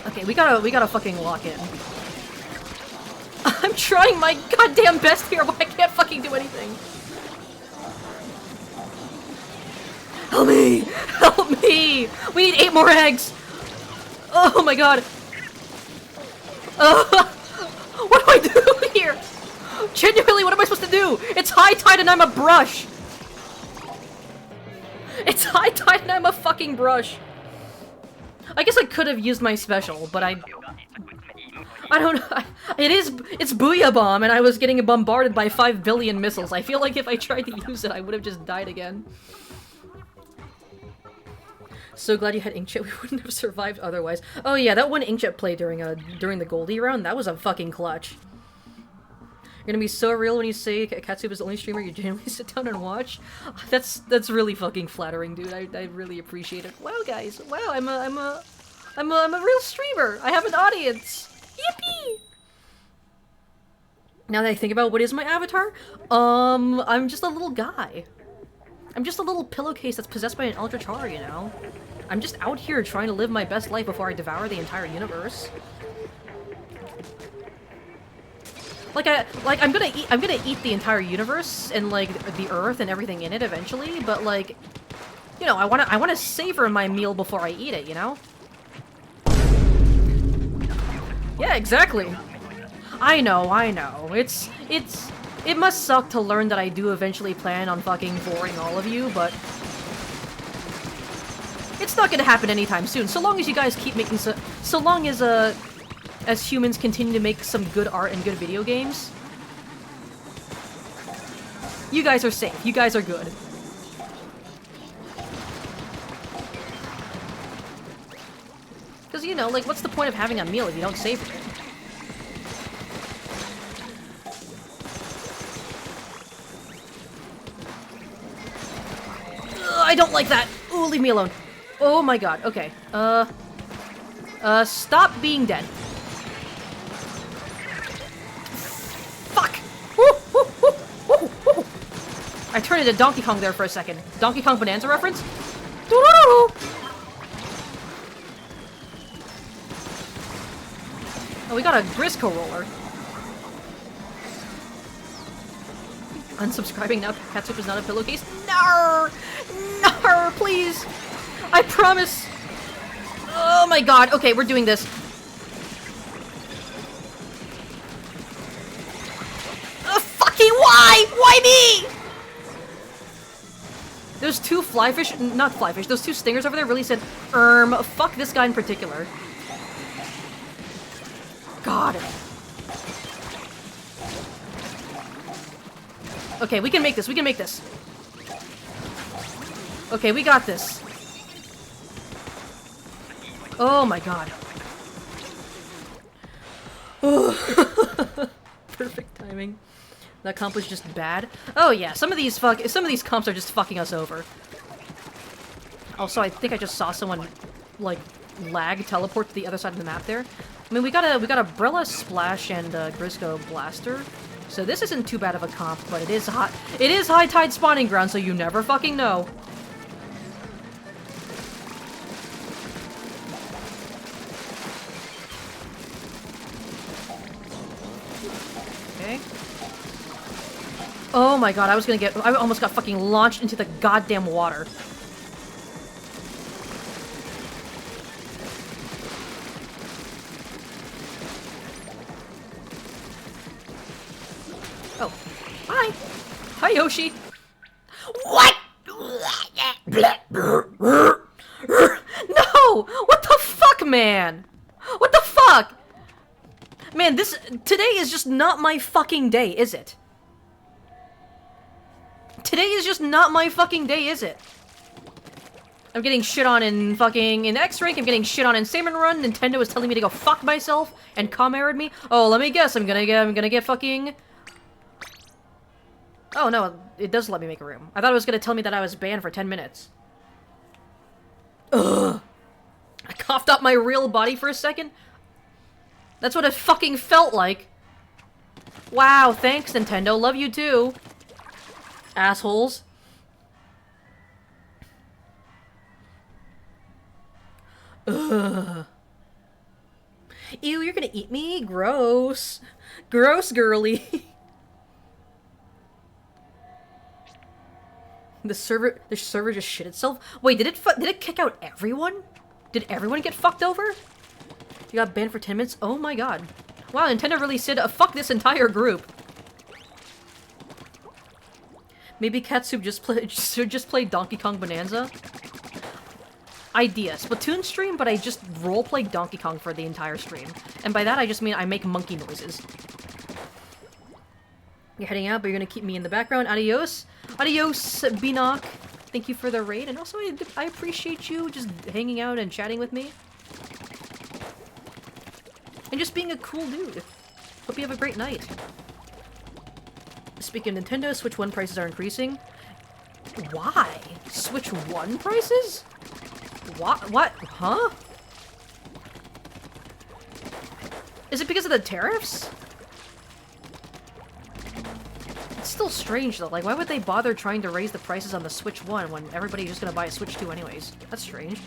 Okay, we gotta fucking lock in. I'm trying my goddamn best here, but I can't fucking do anything. Help me! Help me! We need 8 more eggs! Oh my god! What do I do here? Genuinely, what am I supposed to do? It's high tide and I'm a brush! It's high tide and I'm a fucking brush! I guess I could have used my special, but I don't know. It's Booyah Bomb, and I was getting bombarded by 5 billion missiles. I feel like if I tried to use it, I would have just died again. So glad you had Inkjet. We wouldn't have survived otherwise. Oh yeah, that one Inkjet play during the Goldie round, that was a fucking clutch. You're gonna be so real when you say Katsup is the only streamer you genuinely sit down and watch. That's really fucking flattering, dude. I really appreciate it. Wow, guys. Wow, I'm a real streamer. I have an audience. Yippee! Now that I think about what is my avatar, I'm just a little guy. I'm just a little pillowcase that's possessed by an Ultra Char, you know? I'm just out here trying to live my best life before I devour the entire universe. I'm gonna eat the entire universe and like the Earth and everything in it eventually, but like, you know, I wanna savor my meal before I eat it, you know? Yeah, exactly. I know. It must suck to learn that I do eventually plan on fucking boring all of you, but it's not gonna happen anytime soon. So long as you guys keep making so long as humans continue to make some good art and good video games, you guys are safe. You guys are good. Because, you know, like, what's the point of having a meal if you don't savor it? I don't like that! Ooh, leave me alone. Oh my god, okay. Stop being dead. Fuck! Woo, woo, woo, woo, woo. I turned into Donkey Kong there for a second. Donkey Kong Bonanza reference? Doo-doo-doo-doo. Oh, we got a Grisco roller. Unsubscribing now. Katsup is not a pillowcase. No! No, please! I promise! Oh my god. Okay, we're doing this. Fucking why? Why me? Those two flyfish, not flyfish, those two stingers over there really said, fuck this guy in particular. God. Okay, we can make this, we can make this. Okay, we got this. Oh my god. Perfect timing. That comp was just bad. Oh yeah, some of these comps are just fucking us over. Also, I think I just saw someone like lag teleport to the other side of the map there. I mean, we got a Brella Splash and Grisco Blaster, so this isn't too bad of a comp, but it is high tide spawning ground, so you never fucking know. Okay. Oh my god, I almost got fucking launched into the goddamn water. Oh. Hi! Hi, Yoshi! What?! No! What the fuck, man? What the fuck? Man, today is just not my fucking day, is it? Today is just not my fucking day, is it? I'm getting shit on in X-Rank, I'm getting shit on in Salmon Run, Nintendo is telling me to go fuck myself and comrade me. Oh, let me guess, I'm gonna get fucking... Oh no, it does let me make a room. I thought it was gonna tell me that I was banned for 10 minutes. Ugh. I coughed up my real body for a second. That's what it fucking felt like. Wow, thanks Nintendo, love you too. Assholes. Ugh. Ew, you're gonna eat me? Gross. Gross, girly. The server just shit itself? Wait, did it kick out everyone? Did everyone get fucked over? You got banned for 10 minutes? Oh my god. Wow, Nintendo really said, fuck this entire group. Maybe Katsup should just play Donkey Kong Bonanza? idea. Splatoon stream, but I just roleplay Donkey Kong for the entire stream. And by that, I just mean I make monkey noises. You're heading out, but you're gonna keep me in the background. Adios. Adios, Beanock. Thank you for the raid, and also I appreciate you just hanging out and chatting with me. And just being a cool dude. Hope you have a great night. Speaking of Nintendo, Switch 1 prices are increasing. Why? Switch 1 prices? What? Huh? Is it because of the tariffs? It's still strange though, like why would they bother trying to raise the prices on the Switch 1 when everybody's just gonna buy a Switch 2 anyways? That's strange.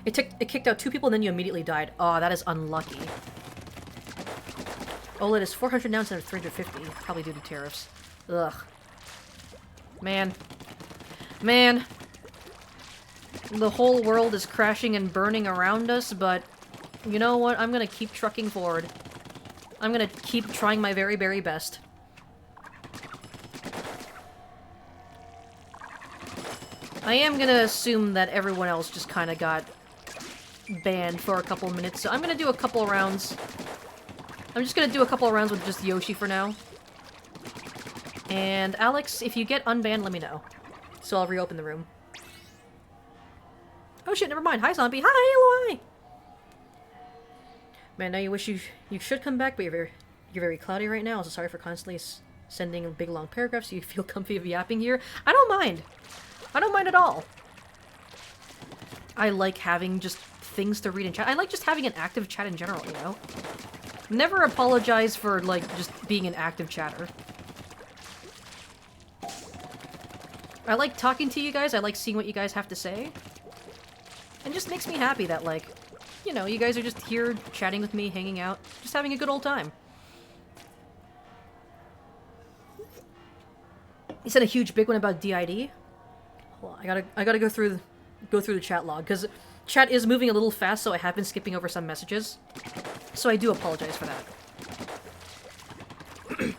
It kicked out 2 people and then you immediately died. Oh, that is unlucky. OLED is 400 now instead of 350, probably due to tariffs. Ugh. Man. Man. The whole world is crashing and burning around us, but you know what? I'm gonna keep trucking forward. I'm gonna keep trying my very, very best. I am gonna assume that everyone else just kind of got banned for a couple minutes, so I'm gonna do a couple rounds. I'm just gonna do a couple of rounds with just Yoshi for now. And Alex, if you get unbanned, let me know. So I'll reopen the room. Oh shit, never mind. Hi, zombie. Hi, Eloy! Man, now you wish you should come back, but you're very cloudy right now. So sorry for constantly sending big long paragraphs so you feel comfy of yapping here. I don't mind. I don't mind at all. I like having just things to read in chat. I like just having an active chat in general, you know? Never apologize for, like, just being an active chatter. I like talking to you guys. I like seeing what you guys have to say. And just makes me happy that, like, you know, you guys are just here chatting with me, hanging out, just having a good old time. You said a huge big one about DID. Hold on, I gotta go through the chat log because chat is moving a little fast, so I have been skipping over some messages. So I do apologize for that. Let's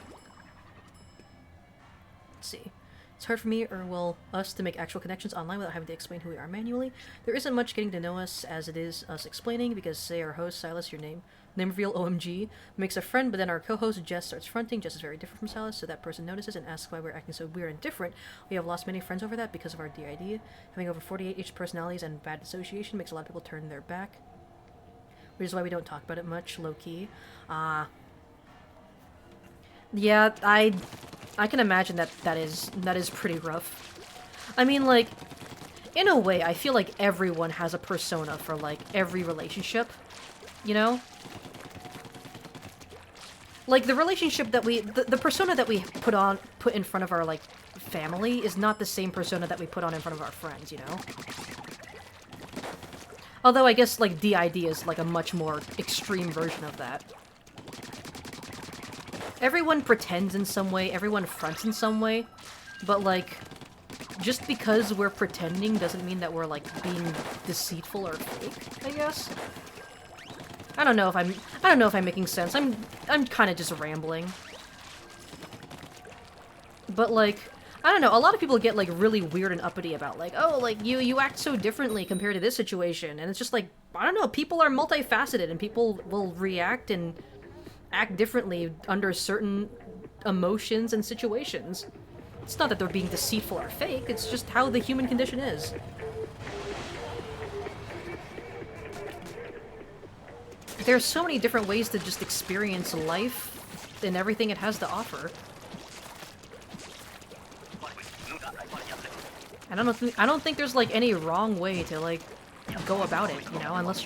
see. It's hard for me, or well, us, to make actual connections online without having to explain who we are manually. There isn't much getting to know us as it is us explaining, because say our host, Silas, your name reveal, OMG, makes a friend, but then our co-host, Jess, starts fronting. Jess is very different from Silas, so that person notices and asks why we're acting so weird and different. We have lost many friends over that because of our DID. Having over 48 each personalities and bad dissociation makes a lot of people turn their back. Which is why we don't talk about it much, low-key. Yeah, I can imagine that is pretty rough. I mean, like, in a way, I feel like everyone has a persona for, like, every relationship, you know? Like, the relationship that the persona that we put in front of our, like, family is not the same persona that we put on in front of our friends, you know? Although, I guess, like, DID is, like, a much more extreme version of that. Everyone pretends in some way, everyone fronts in some way, but, like, just because we're pretending doesn't mean that we're, like, being deceitful or fake, I guess? I don't know if I'm making sense. I'm kind of just rambling. But, like, I don't know, a lot of people get, like, really weird and uppity about, like, oh, like, you act so differently compared to this situation, and it's just like, I don't know, people are multifaceted, and people will react and act differently under certain emotions and situations. It's not that they're being deceitful or fake, it's just how the human condition is. There's so many different ways to just experience life and everything it has to offer. And I don't think there's, like, any wrong way to, like, go about it, you know, unless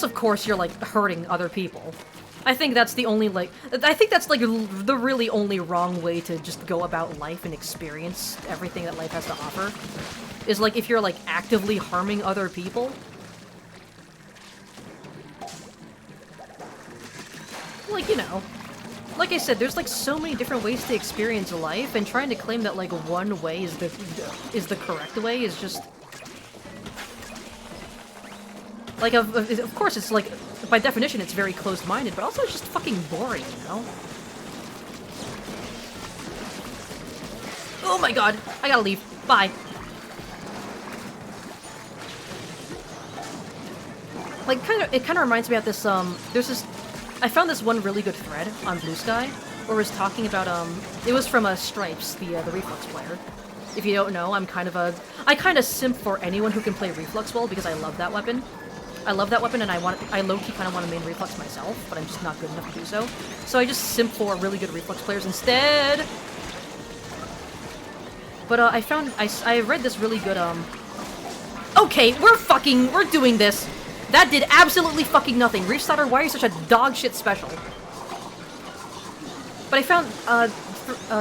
of course you're, like, hurting other people. I think that's the only, like, I think that's, like, the really only wrong way to just go about life and experience everything that life has to offer. Is, like, if you're, like, actively harming other people. Like, you know, like I said, there's, like, so many different ways to experience life, and trying to claim that, like, one way is the correct way is just... Like, of course, it's, like, by definition, it's very closed-minded, but also it's just fucking boring, you know? Oh my god! I gotta leave. Bye. Like, it kind of reminds me of this, there's this, I found this one really good thread on Blue Sky, where it was talking about, it was from, Stripes, the Reflux player. If you don't know, I kind of simp for anyone who can play Reflux well, because I love that weapon. I love that weapon, and I low-key kind of want to main Reflux myself, but I'm just not good enough to do so. So I just simp for really good Reflux players instead! But, I read this really good, Okay, we're doing this! That did absolutely fucking nothing! Reef Starter, why are you such a dog shit special? But I found,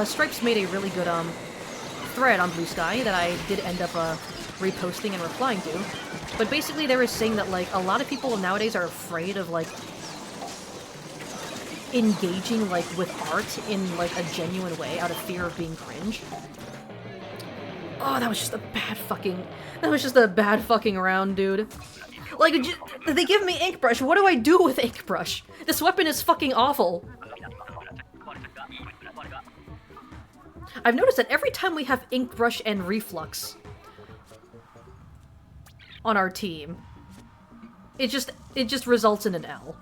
Stripes made a really good, thread on Blue Sky that I did end up, reposting and replying to. But basically they were saying that, like, a lot of people nowadays are afraid of, like, engaging, like, with art in, like, a genuine way out of fear of being cringe. Oh, that was just a bad fucking round, dude. Like, they give me Ink Brush, what do I do with Ink Brush? This weapon is fucking awful. I've noticed that every time we have Ink Brush and Reflux on our team, it just results in an L.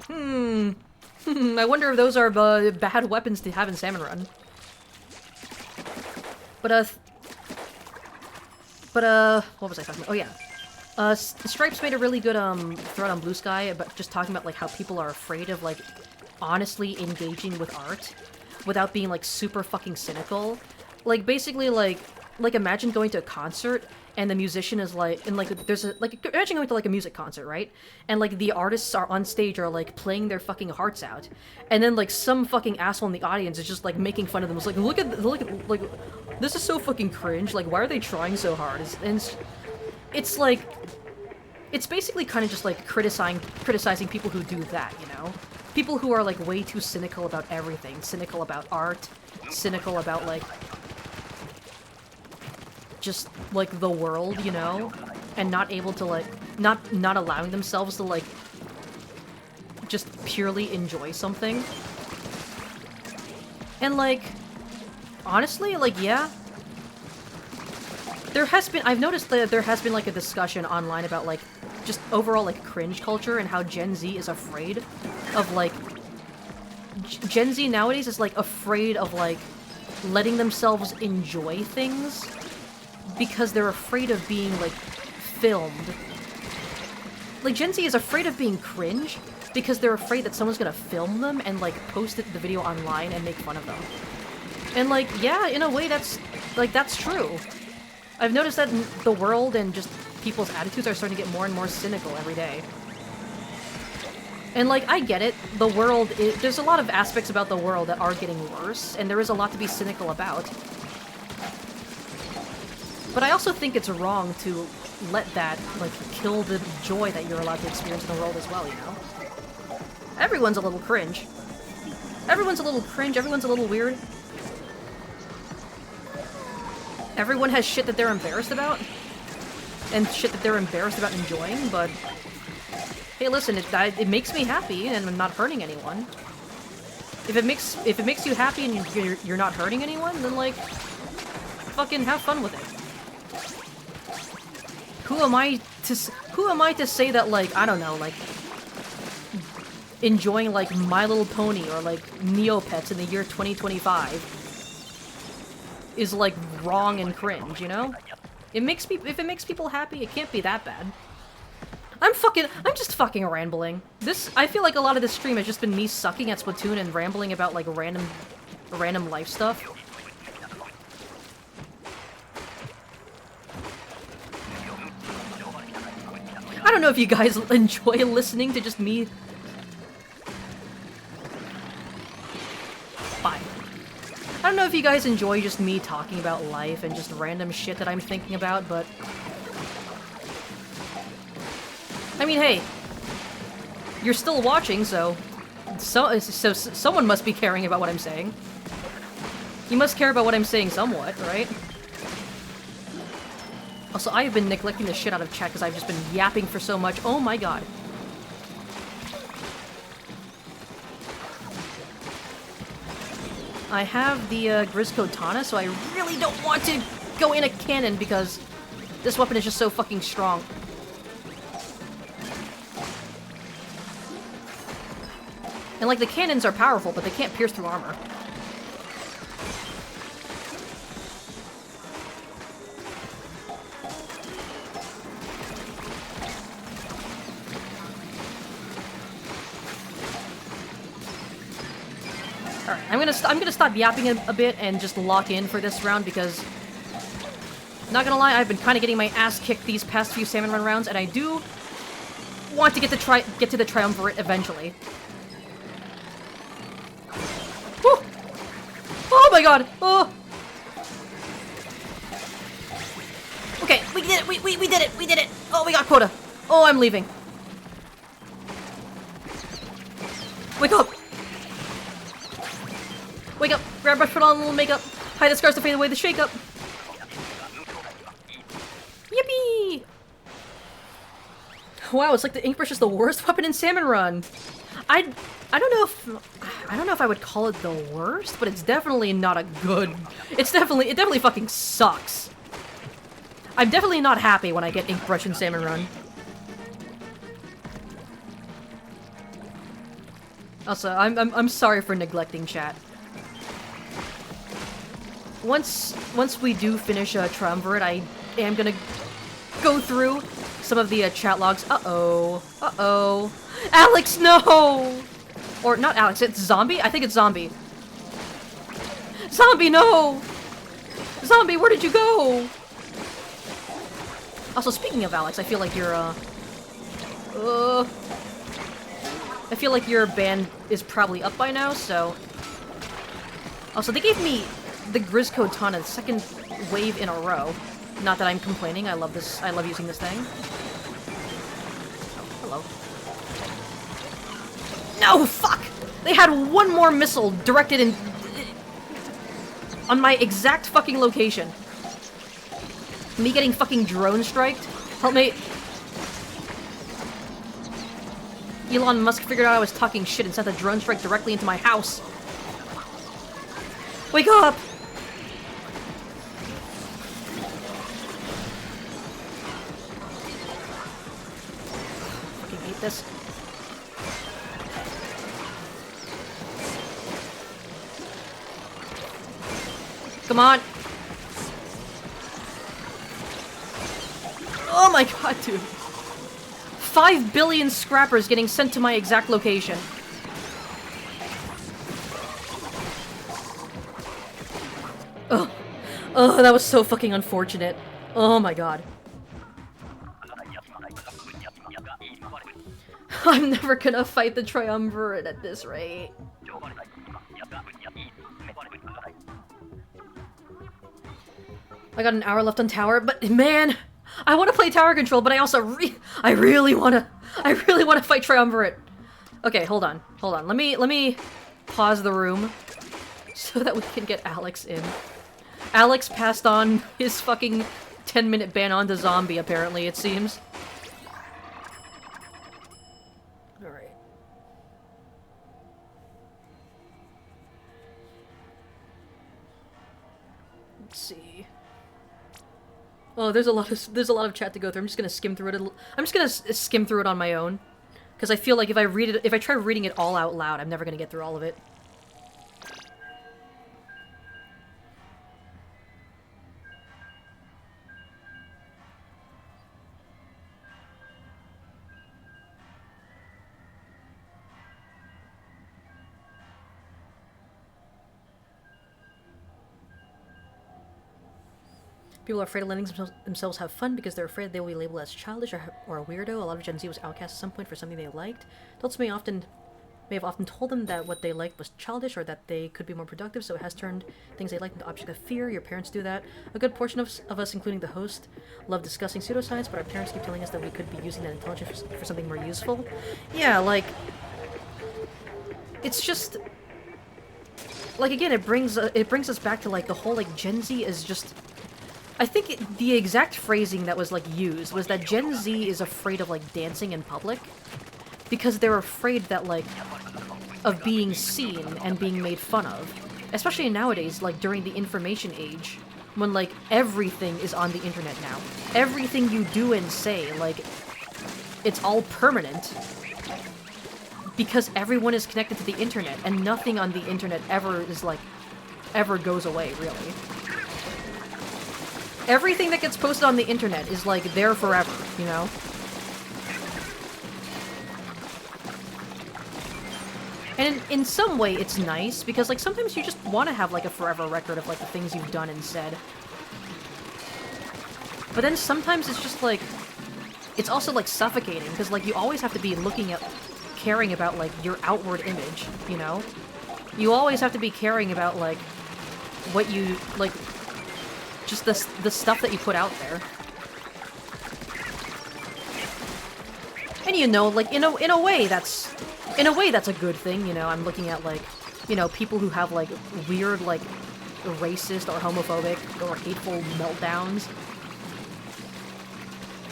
I wonder if those are bad weapons to have in Salmon Run. But what was I talking about? Oh yeah. Stripes made a really good, thread on Blue Sky about just talking about, like, how people are afraid of, like, honestly engaging with art without being, like, super fucking cynical. Like, basically, like, imagine going to a concert and the musician is like, and like, there's a, like, imagine going to like a music concert, right? And like the artists are on stage are like playing their fucking hearts out. And then like some fucking asshole in the audience is just like making fun of them. It's like, look at, like, this is so fucking cringe. Like, why are they trying so hard? It's like, it's basically kind of just like criticizing people who do that, you know? People who are like way too cynical about everything. Cynical about art, cynical about like, just like the world, you know, and not able to like not allowing themselves to like just purely enjoy something. And like honestly, like, yeah, I've noticed that there has been like a discussion online about like just overall like cringe culture and how Gen Z is afraid of like Gen Z nowadays is like afraid of like letting themselves enjoy things because they're afraid of being, like, filmed. Like, Gen Z is afraid of being cringe because they're afraid that someone's gonna film them and, like, post the video online and make fun of them. And, like, yeah, in a way that's true. I've noticed that the world and just people's attitudes are starting to get more and more cynical every day. And, like, I get it. The world there's a lot of aspects about the world that are getting worse, and there is a lot to be cynical about. But I also think it's wrong to let that, like, kill the joy that you're allowed to experience in the world as well, you know? Everyone's a little cringe. Everyone's a little cringe, everyone's a little weird. Everyone has shit that they're embarrassed about. And shit that they're embarrassed about enjoying, but... Hey, listen, it makes me happy, and I'm not hurting anyone. If it makes you happy and you're not hurting anyone, then, like, fucking have fun with it. Who am I to say that, like, I don't know, like, enjoying, like, My Little Pony or, like, Neopets in the year 2025 is, like, wrong and cringe, you know? If it makes people happy, it can't be that bad. I'm just fucking rambling. I feel like a lot of this stream has just been me sucking at Splatoon and rambling about, like, random life stuff. I don't know if you guys enjoy listening to just me. Bye. I don't know if you guys enjoy just me talking about life and just random shit that I'm thinking about, but... I mean, hey, you're still watching, so someone must be caring about what I'm saying. You must care about what I'm saying somewhat, right? Also, I have been neglecting the shit out of chat because I've just been yapping for so much. Oh my god. I have the Grizz Katana, so I really don't want to go in a cannon because this weapon is just so fucking strong. And, like, the cannons are powerful, but they can't pierce through armor. Alright, I'm gonna stop yapping a bit and just lock in for this round because, not gonna lie, I've been kind of getting my ass kicked these past few salmon run rounds, and I do want to get to the triumvirate eventually. Woo! Oh my god! Oh! Okay, we did it! We did it! We did it! Oh, we got quota! Oh, I'm leaving. Wake up! Wake up! Grab brush, put on a little makeup. Hide the scars to fade away the shake-up. Yippee! Wow, it's like the ink brush is the worst weapon in Salmon Run. I don't know if I would call it the worst, but it's definitely not a good. It definitely fucking sucks. I'm definitely not happy when I get ink brush in Salmon Run. Also, I'm sorry for neglecting chat. Once we do finish Triumvirate, I am gonna go through some of the chat logs. Uh-oh. Alex, no! Or not Alex, it's Zombie? I think it's Zombie. Zombie, no! Zombie, where did you go? Also, speaking of Alex, I feel like your, I feel like your ban is probably up by now, so... Also, they gave me the Grizzco Tana the second wave in a row. Not that I'm complaining, I love this, I love using this thing. Oh, hello. No, fuck! They had one more missile directed in... on my exact fucking location. Me getting fucking drone striked? Help me... Elon Musk figured out I was talking shit and sent a drone strike directly into my house. Wake up! Fucking hate this. Come on! Oh my god, dude. 5 billion scrappers getting sent to my exact location. Ugh. Oh, that was so fucking unfortunate. Oh my god. I'm never gonna fight the Triumvirate at this rate. I got an hour left on tower, but man, I want to play tower control, but I also I really want to fight Triumvirate. Okay, hold on. Let me pause the room so that we can get Alex in. Alex passed on his fucking 10-minute ban on to Zombie, apparently, it seems. Alright. Let's see. Oh, there's a lot of chat to go through. I'm just gonna skim through it. I'm just gonna skim through it on my own, because I feel like if I try reading it all out loud, I'm never gonna get through all of it. People are afraid of letting themselves have fun because they're afraid they will be labeled as childish or a weirdo. A lot of Gen Z was outcast at some point for something they liked. Adults may have often told them that what they liked was childish or that they could be more productive, so it has turned things they liked into objects of fear. Your parents do that. A good portion of us, including the host, love discussing pseudoscience, but our parents keep telling us that we could be using that intelligence for something more useful. Yeah, like... It's just... Like, again, it brings us back to, like, the whole, like, Gen Z is just... I think the exact phrasing that was, like, used was that Gen Z is afraid of, like, dancing in public because they're afraid that, like, of being seen and being made fun of. Especially nowadays, like, during the information age, when, like, everything is on the internet now. Everything you do and say, like, it's all permanent. because everyone is connected to the internet, and nothing on the internet ever goes away, really. Everything that gets posted on the internet is, like, there forever, you know? And in some way, it's nice, because, like, sometimes you just want to have, like, a forever record of, like, the things you've done and said. But then sometimes it's just, like, it's also, like, suffocating, because, like, you always have to be caring about, like, your outward image, you know? You always have to be caring about, like, what you, like, just the stuff that you put out there. And, you know, like, in a way, that's a good thing, you know? I'm looking at, like, you know, people who have, like, weird, like, racist or homophobic or hateful meltdowns.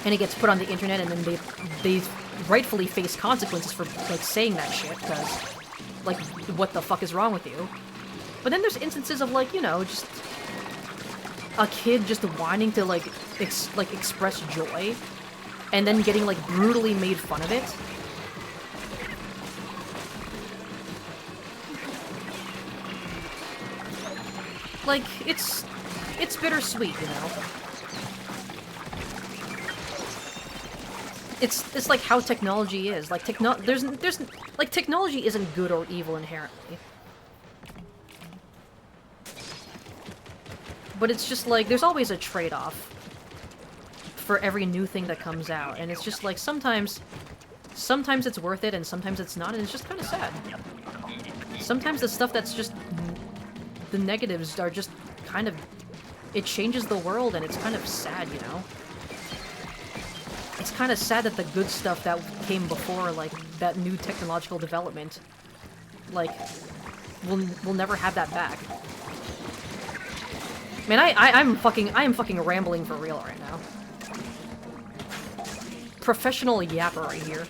And it gets put on the internet, and then they rightfully face consequences for, like, saying that shit, because, like, what the fuck is wrong with you? But then there's instances of, like, you know, just a kid just wanting to, like, express joy, and then getting, like, brutally made fun of it. Like, it's bittersweet, you know? It's like how technology is. Like, technology isn't good or evil inherently. But it's just like, there's always a trade-off for every new thing that comes out, and it's just like, sometimes it's worth it, and sometimes it's not, and it's just kind of sad. Sometimes the stuff that's just, the negatives are just kind of, it changes the world, and it's kind of sad, you know? It's kind of sad that the good stuff that came before, like, that new technological development, like, we'll never have that back. Man, I am fucking rambling for real right now. Professional yapper right here.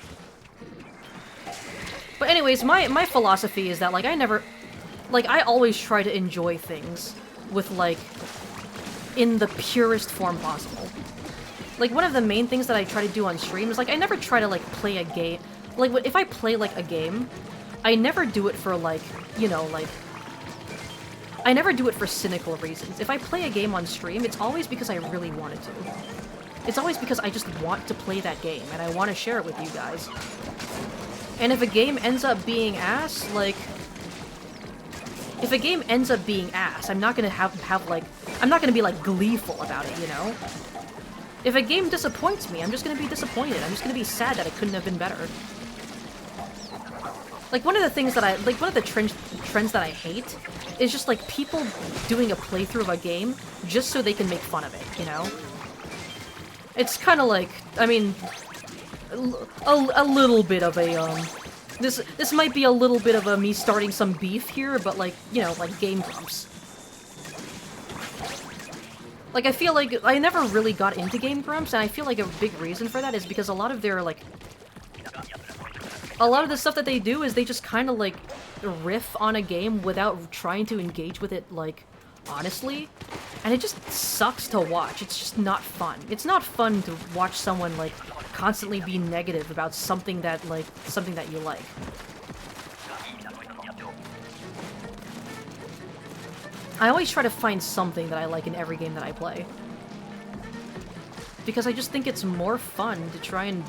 But anyways, my philosophy is that, like, I always try to enjoy things with, like, in the purest form possible. Like, one of the main things that I try to do on stream is, like, I never try to, like, play a game. Like, if I play, like, a game, I never do it for, like, you know, like, I never do it for cynical reasons. If I play a game on stream, it's always because I really wanted to. It's always because I just want to play that game, and I want to share it with you guys. And if a game ends up being ass, like, if a game ends up being ass, I'm not gonna have like, I'm not gonna be, like, gleeful about it, you know? If a game disappoints me, I'm just gonna be disappointed. I'm just gonna be sad that it couldn't have been better. Like, one of the things that one of the trends that I hate is just, like, people doing a playthrough of a game just so they can make fun of it, you know? It's kind of like, I mean, a little bit of a, this might be a little bit of a me starting some beef here, but, like, you know, like, Game Grumps. Like, I feel like I never really got into Game Grumps, and I feel like a big reason for that is because a lot of their, like, a lot of the stuff that they do is they just kind of, like, riff on a game without trying to engage with it, like, honestly. And it just sucks to watch. It's just not fun. It's not fun to watch someone, like, constantly be negative about something that, like, something that you like. I always try to find something that I like in every game that I play. Because I just think it's more fun to try and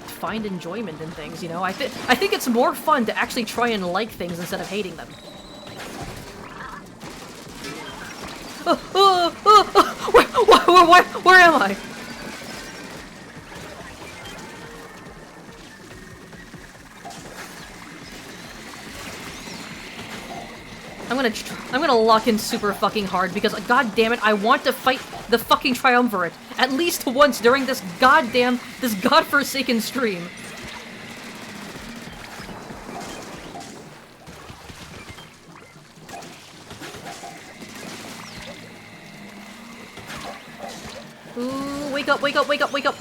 find enjoyment in things, you know? I think it's more fun to actually try and like things instead of hating them. Where am I? I'm gonna lock in super fucking hard because, god damn it, I want to fight the fucking Triumvirate at least once during this godforsaken stream. Ooh, wake up, wake up, wake up, wake up!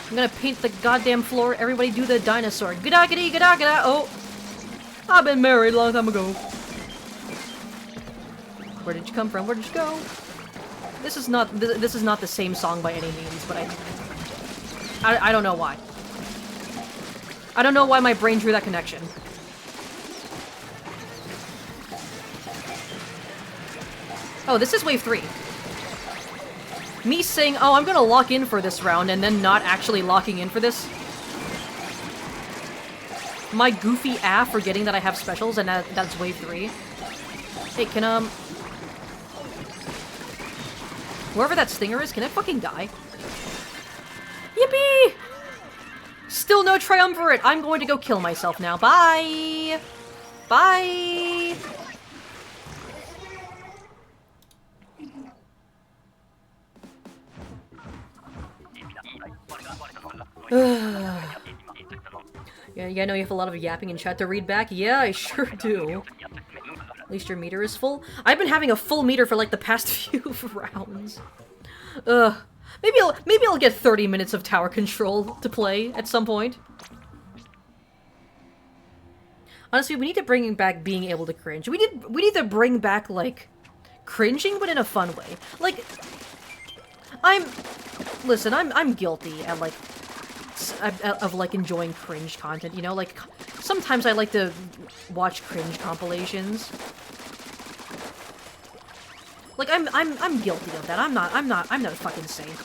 I'm gonna paint the goddamn floor. Everybody do the dinosaur. Gada-gada, gada-gada! Oh! I've been married a long time ago. Where did you come from? Where did you go? This is not the same song by any means, but I don't know why. I don't know why my brain drew that connection. Oh, this is wave 3. Me saying, oh, I'm gonna lock in for this round, and then not actually locking in for this. My goofy forgetting that I have specials, and that's wave 3. Hey, can, whoever that stinger is, can it fucking die? Yippee! Still no triumvirate! I'm going to go kill myself now. Bye! Bye! Yeah, I know you have a lot of yapping in chat to read back. Yeah, I sure do. At least your meter is full. I've been having a full meter for like the past few rounds. Ugh. Maybe I'll get 30 minutes of tower control to play at some point. Honestly, we need to bring back being able to cringe. We need to bring back like cringing, but in a fun way. Like, listen, I'm guilty at like of like enjoying cringe content, you know? Like sometimes I like to watch cringe compilations. Like I'm guilty of that. I'm not a fucking saint.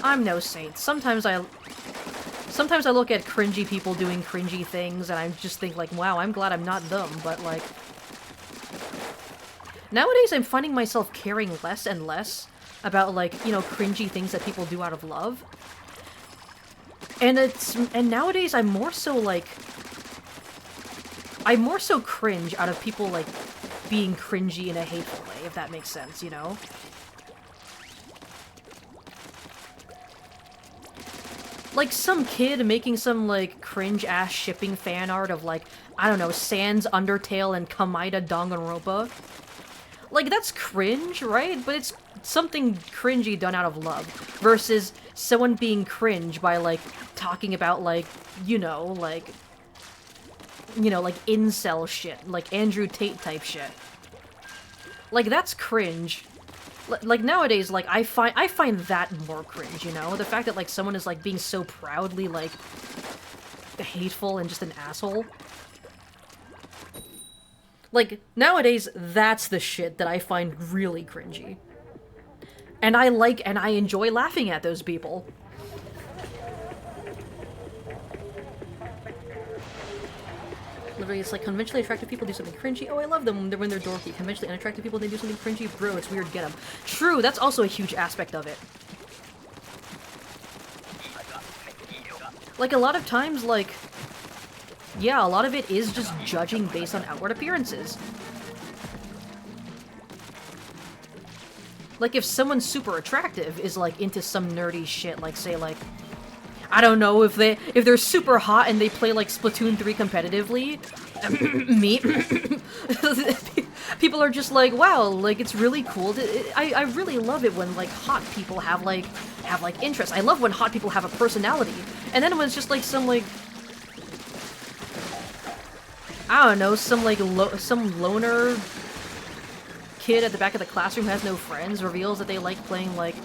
I'm no saint. Sometimes I look at cringy people doing cringy things and I just think like, wow, I'm glad I'm not them, but like nowadays I'm finding myself caring less and less about like, you know, cringy things that people do out of love. And nowadays I'm more so cringe out of people like being cringy in a hateful way, if that makes sense, you know? Like some kid making some like cringe-ass shipping fan art of like, I don't know, Sans, Undertale, and Kamaida Danganronpa. Like that's cringe, right? But it's something cringy done out of love versus someone being cringe by like talking about like, you know, like incel shit, like Andrew Tate type shit. Like that's cringe. Like nowadays, like I find that more cringe, you know? The fact that like someone is like being so proudly like hateful and just an asshole. Like nowadays, that's the shit that I find really cringy. And I enjoy laughing at those people. Literally, it's like conventionally attractive people do something cringy. Oh, I love them when they're dorky. Conventionally unattractive people, they do something cringy. Bro, it's weird, get them. True, that's also a huge aspect of it. Like, a lot of times, like... yeah, a lot of it is just judging based on outward appearances. Like, if someone's super attractive is, like, into some nerdy shit, like, say, like... I don't know, if they're super hot and they play, like, Splatoon 3 competitively... me... people are just like, wow, like, it's really cool. I really love it when, like, hot people have interests. I love when hot people have a personality. And then when it's just, like, some, like... I don't know, some, like, some loner... kid at the back of the classroom who has no friends reveals that they like playing, like,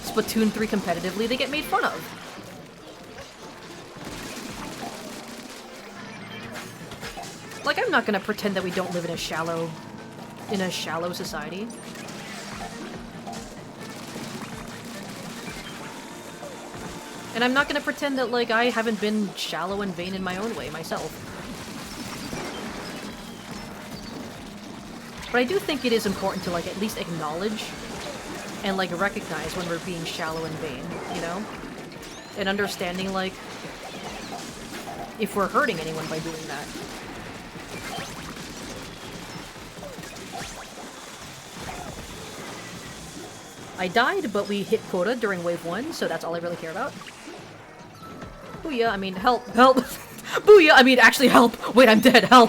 Splatoon 3 competitively, they get made fun of. Like, I'm not gonna pretend that we don't live in a shallow society. And I'm not gonna pretend that, like, I haven't been shallow and vain in my own way, myself. But I do think it is important to, like, at least acknowledge and, like, recognize when we're being shallow and vain, you know? And understanding, like, if we're hurting anyone by doing that. I died, but we hit quota during wave 1, so that's all I really care about. Booyah, I mean, help, help! Booyah, I mean, actually help! Wait, I'm dead, help!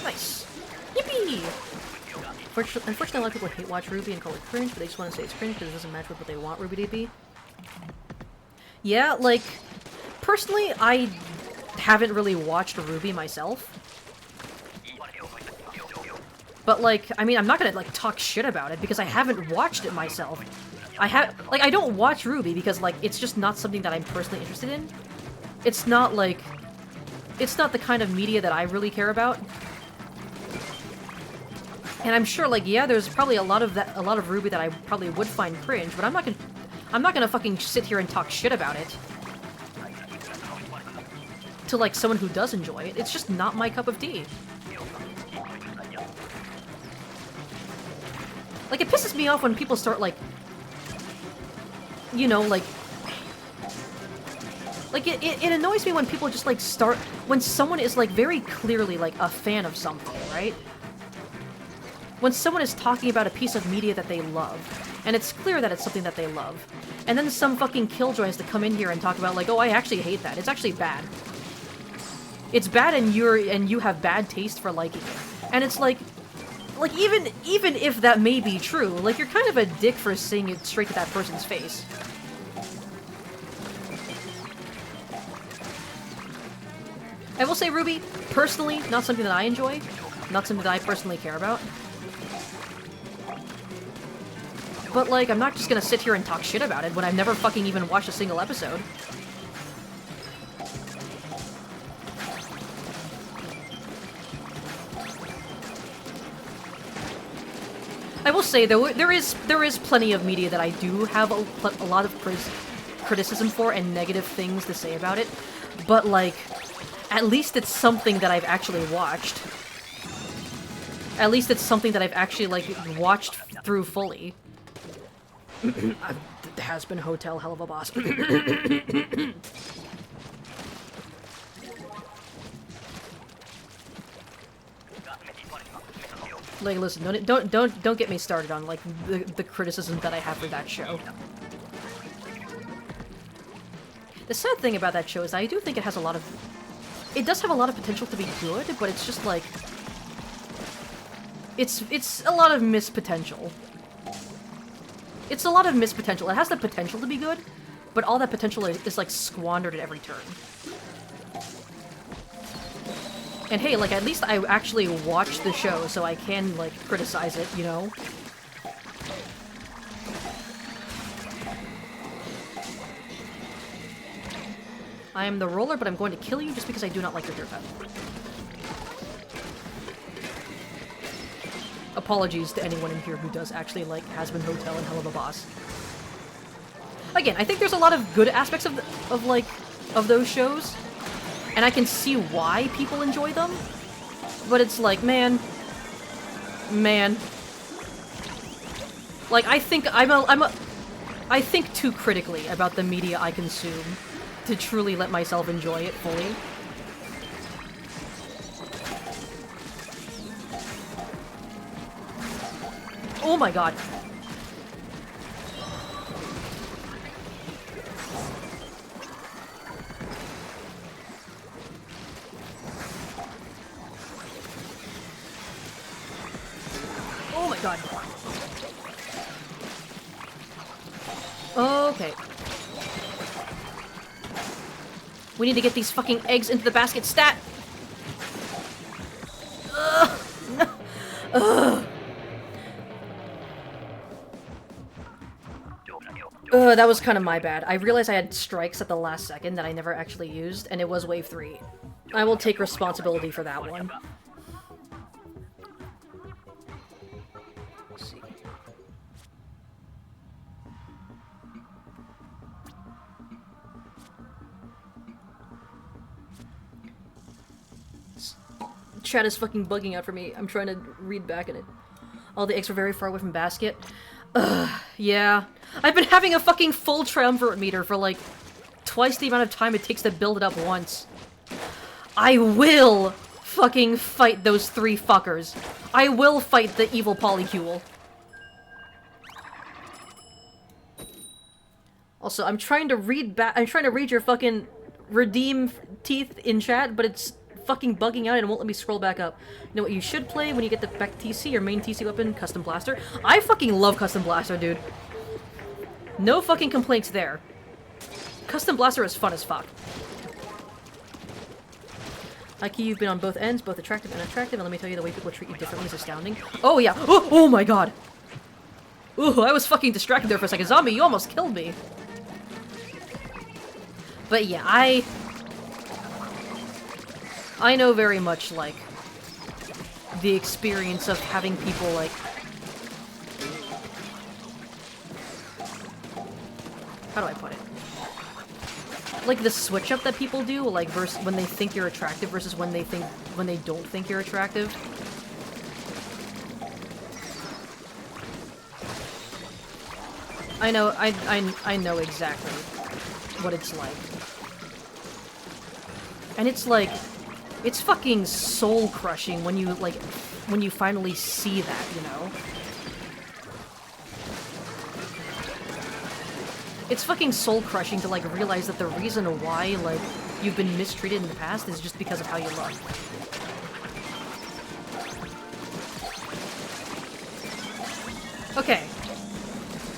Nice. Yippee! Unfortunately, a lot of people hate watch Ruby and call it cringe, but they just want to say it's cringe because it doesn't match with what they want Ruby to be. Yeah, like, personally, I haven't really watched Ruby myself. But, like, I mean, I'm not gonna, like, talk shit about it because I haven't watched it myself. I don't watch RWBY because, like, it's just not something that I'm personally interested in. It's not, like... It's not the kind of media that I really care about. And I'm sure, like, yeah, there's probably a lot of RWBY that I probably would find cringe, but I'm not gonna fucking sit here and talk shit about it. To, like, someone who does enjoy it. It's just not my cup of tea. Like, it pisses me off when people start, like... You know, like... Like, it annoys me when people just, like, start... When someone is, like, very clearly, like, a fan of something, right? When someone is talking about a piece of media that they love, and it's clear that it's something that they love, and then some fucking killjoy has to come in here and talk about, like, oh, I actually hate that. It's actually bad. It's bad and you have bad taste for liking it. And it's like even if that may be true, like, you're kind of a dick for saying it straight to that person's face. I will say RWBY, personally, not something that I enjoy, not something that I personally care about. But, like, I'm not just gonna sit here and talk shit about it when I've never fucking even watched a single episode. I will say, though, there is plenty of media that I do have a lot of criticism for and negative things to say about it, but, like, at least it's something that I've actually watched. At least it's something that I've actually, like, watched through fully. The Has-Been Hotel, hell of a boss. Like, listen, don't get me started on, like, the criticism that I have for that show. The sad thing about that show is I do think it has a lot of... It does have a lot of potential to be good, but it's just, like... It's a lot of missed potential. It's a lot of missed potential. It has the potential to be good, but all that potential is like, squandered at every turn. And hey, like, at least I actually watched the show, so I can, like, criticize it, you know? I am the roller, but I'm going to kill you just because I do not like your haircut. Apologies to anyone in here who does actually like Has-Been Hotel and Hell of a Boss. Again, I think there's a lot of good aspects of those shows, and I can see why people enjoy them, but it's like, man, like, I think I think too critically about the media I consume to truly let myself enjoy it fully. Oh my god. Oh my god. Okay. We need to get these fucking eggs into the basket stat! Ugh! No. Ugh! That was kind of my bad. I realized I had strikes at the last second that I never actually used, and it was wave 3. I will take responsibility for that one. Let's see. Chat is fucking bugging out for me. I'm trying to read back at it. All the eggs were very far away from basket. Ugh, yeah. I've been having a fucking full triumvirate meter for, like, twice the amount of time it takes to build it up once. I will fucking fight those 3 fuckers. I will fight the evil polycule. Also, I'm trying to read your fucking redeem teeth in chat, but it's fucking bugging out and won't let me scroll back up. You know what you should play when you get the back TC, your main TC weapon, Custom Blaster? I fucking love Custom Blaster, dude. No fucking complaints there. Custom Blaster is fun as fuck. IQ, you've been on both ends, both attractive and unattractive, and let me tell you, the way people treat you differently is astounding. Oh, yeah. Oh my god. Ooh, I was fucking distracted there for a second. Zombie, you almost killed me. But yeah, I know very much, like, the experience of having people, like... How do I put it? Like the switch up that people do, like versus when they think you're attractive versus when they don't think you're attractive. I know, I know exactly what it's like. And it's like, it's fucking soul-crushing when you, like, when you finally see that, you know? It's fucking soul-crushing to, like, realize that the reason why, like, you've been mistreated in the past is just because of how you look. Okay.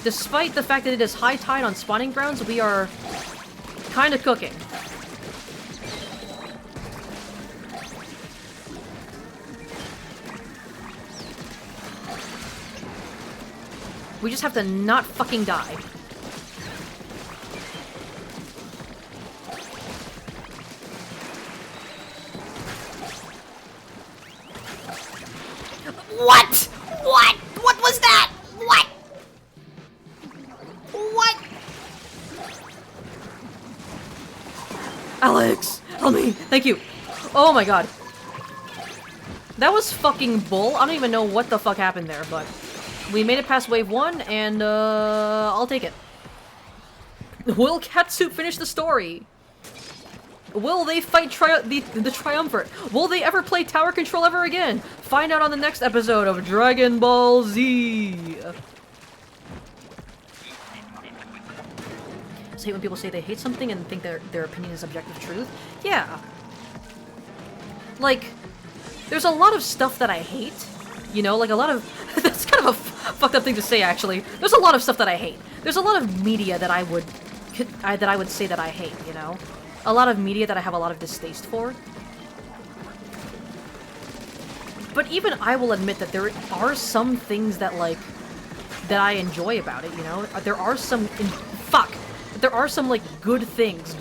Despite the fact that it is high tide on spawning grounds, we are kinda cooking. We just have to not fucking die. What? What? What was that? What? What? Alex! Help me! Thank you! Oh my god. That was fucking bull. I don't even know what the fuck happened there, but... we made it past wave 1, and, I'll take it. Will Catsuit finish the story? Will they fight the Triumvirate? Will they ever play Tower Control ever again? Find out on the next episode of Dragon Ball Z! I hate when people say they hate something and think their opinion is objective truth. Yeah. Like, there's a lot of stuff that I hate. You know, like a lot of... that's kind of a fucked up thing to say, actually. There's a lot of stuff that I hate. There's a lot of media that I would say that I hate, you know? A lot of media that I have a lot of distaste for. But even I will admit that there are some things that, like, that I enjoy about it, you know? There are some... There are some, like, good things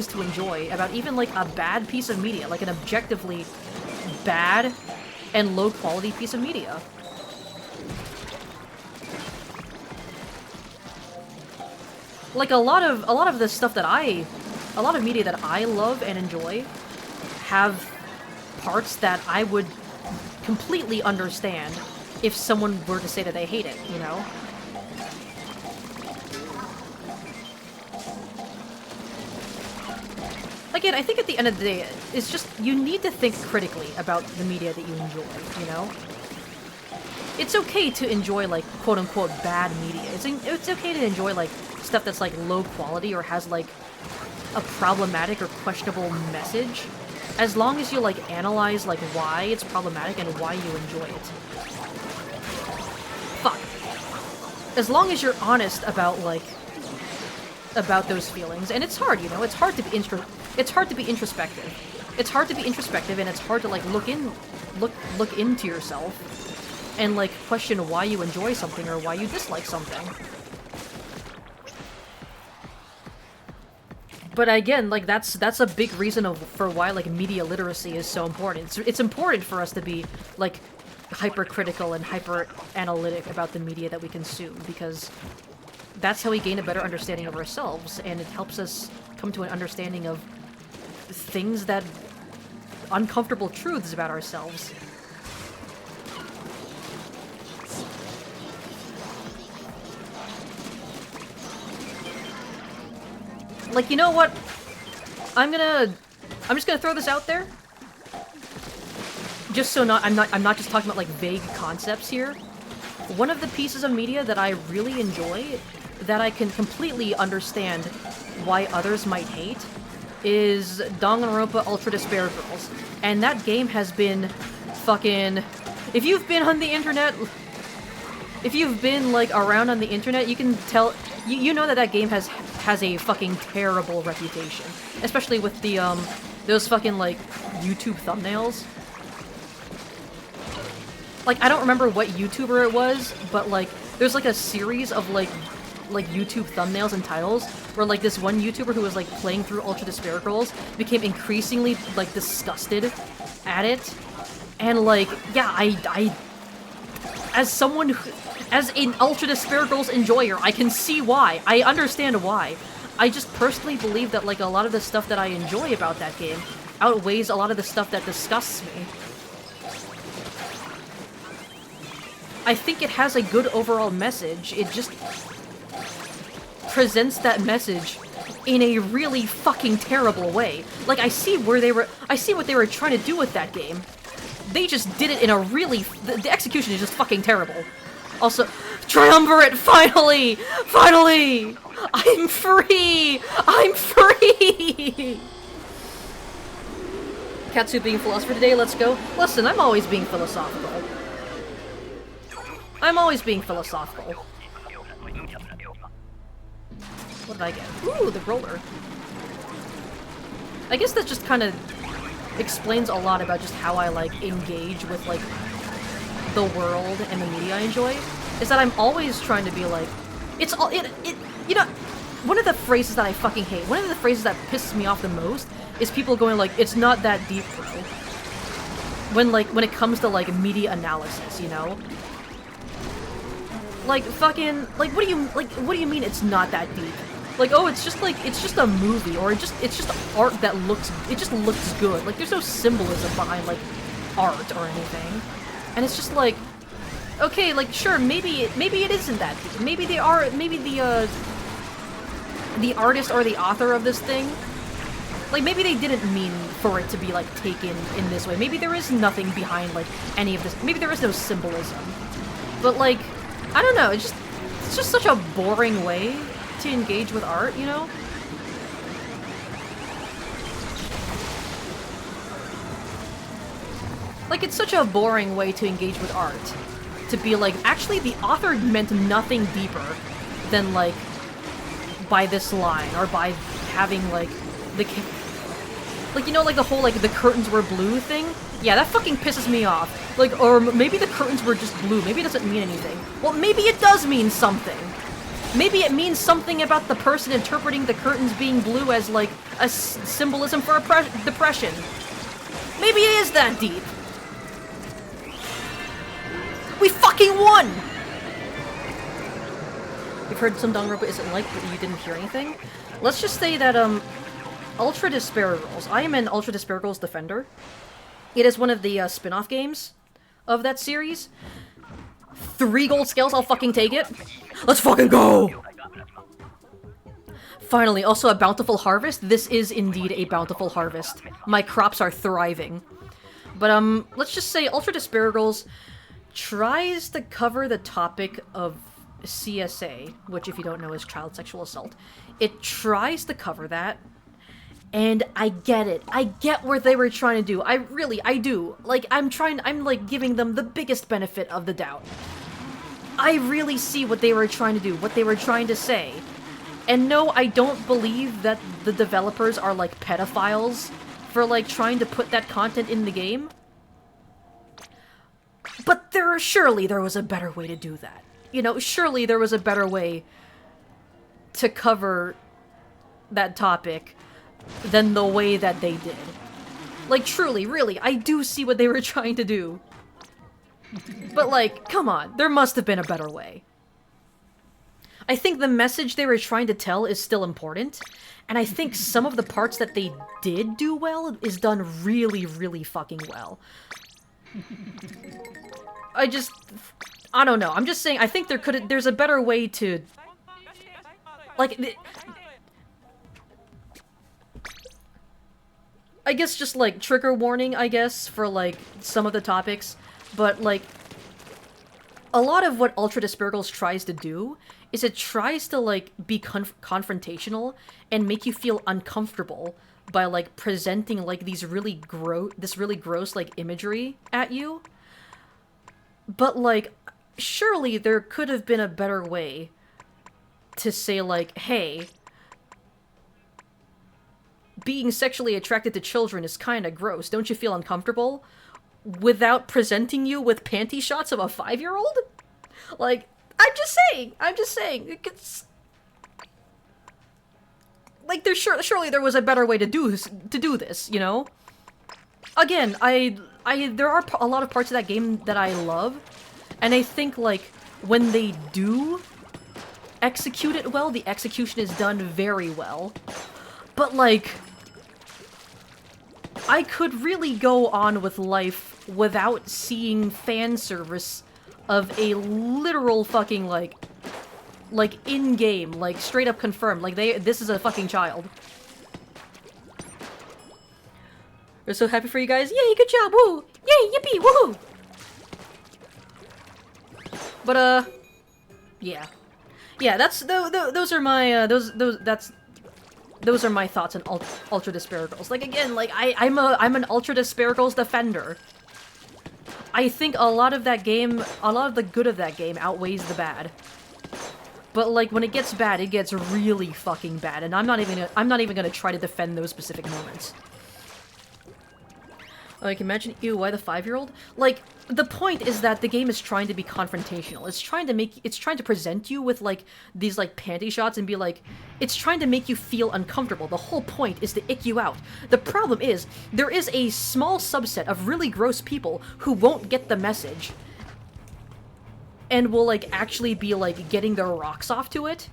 to enjoy about even, like, a bad piece of media. Like, an objectively bad and low-quality piece of media. Like, a lot of the stuff that a lot of media that I love and enjoy have parts that I would completely understand if someone were to say that they hate it, you know? Again, I think at the end of the day, it's just, you need to think critically about the media that you enjoy, you know? It's okay to enjoy, like, quote-unquote bad media. It's okay to enjoy, like, stuff that's, like, low quality or has, like, a problematic or questionable message, as long as you, like, analyze, like, why it's problematic and why you enjoy it. Fuck. As long as you're honest about, like, about those feelings, and it's hard, you know, it's hard to be introspective. It's hard to be introspective, and it's hard to, like, look into yourself and, like, question why you enjoy something or why you dislike something. But again, like, that's a big reason for why, like, media literacy is so important. It's important for us to be, like, hypercritical and hyper-analytic about the media that we consume, because that's how we gain a better understanding of ourselves, and it helps us come to an understanding of things that... uncomfortable truths about ourselves. Like, you know what? I'm just gonna throw this out there. Just so I'm not just talking about, like, vague concepts here. One of the pieces of media that I really enjoy, that I can completely understand why others might hate, is Danganronpa Ultra Despair Girls. And that game has been fucking... If you've been on the internet... If you've been, like, around on the internet, you can tell... You know that that game has a fucking terrible reputation. Especially with the Those fucking, like, YouTube thumbnails. Like, I don't remember what YouTuber it was, but, like, there's, like, a series of, like YouTube thumbnails and titles where, like, this one YouTuber who was, like, playing through Ultra Despair Girls became increasingly, like, disgusted at it. And, like, yeah, I as someone who, as an Ultra Despair Girls enjoyer, I can see why. I understand why. I just personally believe that, like, a lot of the stuff that I enjoy about that game outweighs a lot of the stuff that disgusts me. I think it has a good overall message. It just presents that message in a really fucking terrible way. Like, I see what they were trying to do with that game. They just did it in a really... The execution is just fucking terrible. Also, Triumvirate, finally! Finally! I'm free! I'm free! Katsu being philosopher today, let's go. Listen, I'm always being philosophical. I'm always being philosophical. What did I get? Ooh, the roller. I guess that just kind of explains a lot about just how I, like, engage with, like, the world and the media I enjoy. Is that I'm always trying to be like, it's all, you know, one of the phrases that I fucking hate, one of the phrases that pisses me off the most is people going like, it's not that deep, bro. When it comes to, like, media analysis, you know? Like, fucking, like, what do you mean it's not that deep? Like, oh, it's just a movie, or it's just art that looks good. Like, there's no symbolism behind, like, art or anything. And it's just like, okay, like, sure, maybe it isn't that deep. Maybe the artist or the author of this thing, like, maybe they didn't mean for it to be, like, taken in this way. Maybe there is nothing behind, like, any of this. Maybe there is no symbolism. But, like, I don't know, it's just such a boring way to engage with art, you know? Like, it's such a boring way to engage with art. To be like, actually, the author meant nothing deeper than, like, by this line, or by having, like, like, you know, like, the whole, like, the curtains were blue thing? Yeah, that fucking pisses me off. Like, or maybe the curtains were just blue. Maybe it doesn't mean anything. Well, maybe it does mean something. Maybe it means something about the person interpreting the curtains being blue as, like, a symbolism for depression. Maybe it is that deep. We fucking won! You've heard some Danganronpa isn't like, but you didn't hear anything? Let's just say that, Ultra Despair Girls. I am an Ultra Despair Girls defender. It is one of the, spin-off games of that series. 3 gold scales, I'll fucking take it. Let's fucking go! Finally, also a bountiful harvest. This is indeed a bountiful harvest. My crops are thriving. But, let's just say Ultra Despair Girls tries to cover the topic of CSA, which, if you don't know, is child sexual assault. It tries to cover that, and I get it. I get what they were trying to do. I do. Like, I'm, like, giving them the biggest benefit of the doubt. I really see what they were trying to do, what they were trying to say. And no, I don't believe that the developers are, like, pedophiles for, like, trying to put that content in the game. But surely there was a better way to do that. You know, surely there was a better way to cover that topic than the way that they did. Like, truly, really, I do see what they were trying to do. But, like, come on, there must have been a better way. I think the message they were trying to tell is still important, and I think some of the parts that they did do well is done really, really fucking well. I don't know. I'm just saying, I think there's a better way to, like, I guess just, like, trigger warning, I guess, for, like, some of the topics, but, like, a lot of what Ultra Despair Girls tries to do is it tries to, like, be confrontational and make you feel uncomfortable by, like, presenting, like, this really gross, like, imagery at you. But, like, surely there could have been a better way to say, like, hey, being sexually attracted to children is kind of gross. Don't you feel uncomfortable? Without presenting you with panty shots of a 5-year-old? Like, I'm just saying. It's... Like, surely there was a better way to do this, you know? Again, there are a lot of parts of that game that I love, and I think, like, when they do execute it well, the execution is done very well. But, like, I could really go on with life without seeing fan service of a literal fucking, like in-game, like, straight up confirmed, like, this is a fucking child. We're so happy for you guys. Yay, good job, woo! Yay, yippee, woohoo! But, yeah. Yeah, that's, those are my, those are my thoughts on Ultra Despair Girls. Like, again, like, I'm an Ultra Despair Girls defender. I think a lot of the good of that game outweighs the bad. But, like, when it gets bad, it gets really fucking bad, and I'm not even gonna try to defend those specific moments. Like, imagine, ew, why the 5-year-old? Like, the point is that the game is trying to be confrontational. It's trying to present you with, like, these, like, panty shots and be like, it's trying to make you feel uncomfortable. The whole point is to ick you out. The problem is, there is a small subset of really gross people who won't get the message and will, like, actually be, like, getting their rocks off to it.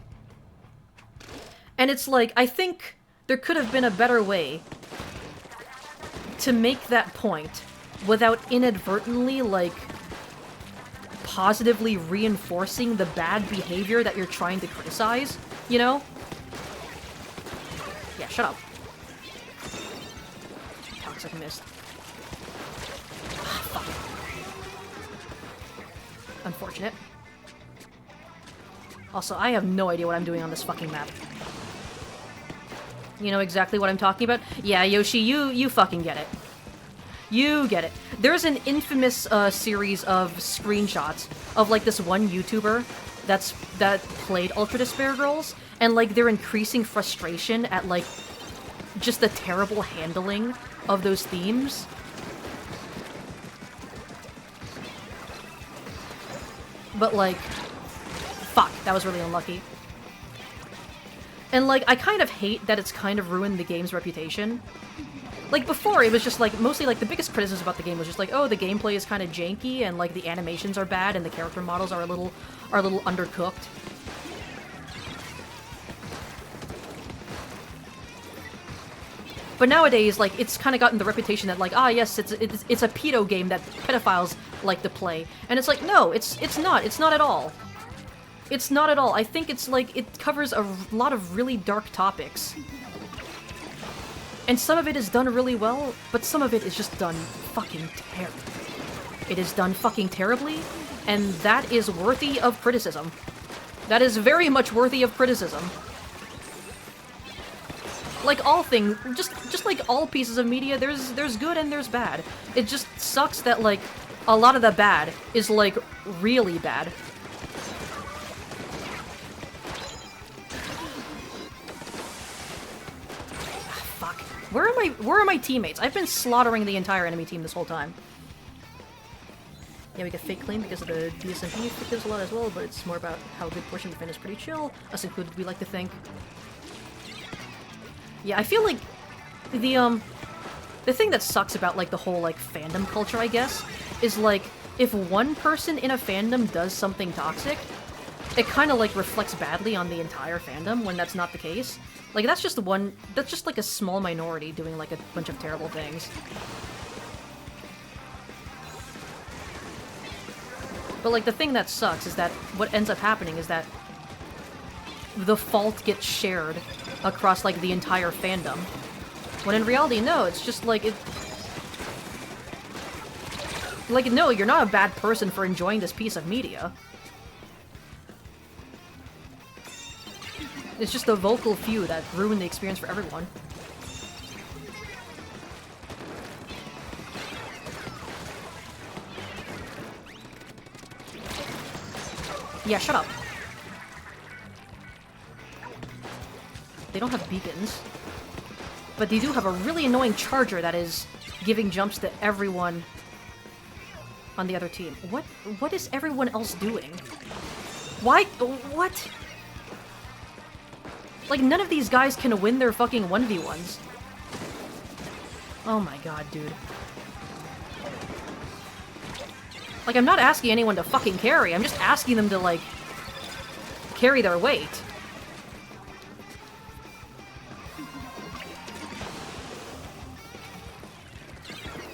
And it's like, I think there could have been a better way to make that point without inadvertently, like, positively reinforcing the bad behavior that you're trying to criticize, you know? Yeah, shut up. Toxic mist. Ah, fuck. Unfortunate. Also, I have no idea what I'm doing on this fucking map. You know exactly what I'm talking about? Yeah, Yoshi, you fucking get it. You get it. There's an infamous series of screenshots of, like, this one YouTuber that played Ultra Despair Girls, and, like, their increasing frustration at, like, just the terrible handling of those themes. But, like, fuck, that was really unlucky. And, like, I kind of hate that it's kind of ruined the game's reputation. Like, before, it was just, like, mostly, like, the biggest criticism about the game was just, like, oh, the gameplay is kind of janky, and, like, the animations are bad, and the character models are a little undercooked. But nowadays, like, it's kind of gotten the reputation that, like, ah, yes, it's a pedo game that pedophiles like to play. And it's like, no, it's not. It's not at all. It's not at all. I think it's, like, it covers a lot of really dark topics. And some of it is done really well, but some of it is just done fucking terribly. It is done fucking terribly, and that is worthy of criticism. That is very much worthy of criticism. Like all things, just like all pieces of media, there's good and there's bad. It just sucks that, like, a lot of the bad is, like, really bad. Fuck. Where are my teammates? I've been slaughtering the entire enemy team this whole time. Yeah, we get fake claim because of the DSMP. It gives a lot as well, but it's more about how a good portion of the fan is pretty chill, us included, we like to think. Yeah, I feel like the thing that sucks about, like, the whole, like, fandom culture, I guess, is, like, if one person in a fandom does something toxic, it kind of, like, reflects badly on the entire fandom when that's not the case. Like, that's just like a small minority doing, like, a bunch of terrible things. But, like, the thing that sucks is that what ends up happening is that the fault gets shared across, like, the entire fandom. When in reality, no, it's just, like, like, no, you're not a bad person for enjoying this piece of media. It's just the vocal few that ruin the experience for everyone. Yeah, shut up. They don't have beacons. But they do have a really annoying charger that is giving jumps to everyone on the other team. What is everyone else doing? Why? What? Like, none of these guys can win their fucking 1v1s. Oh my god, dude. Like, I'm not asking anyone to fucking carry, I'm just asking them to, like, carry their weight.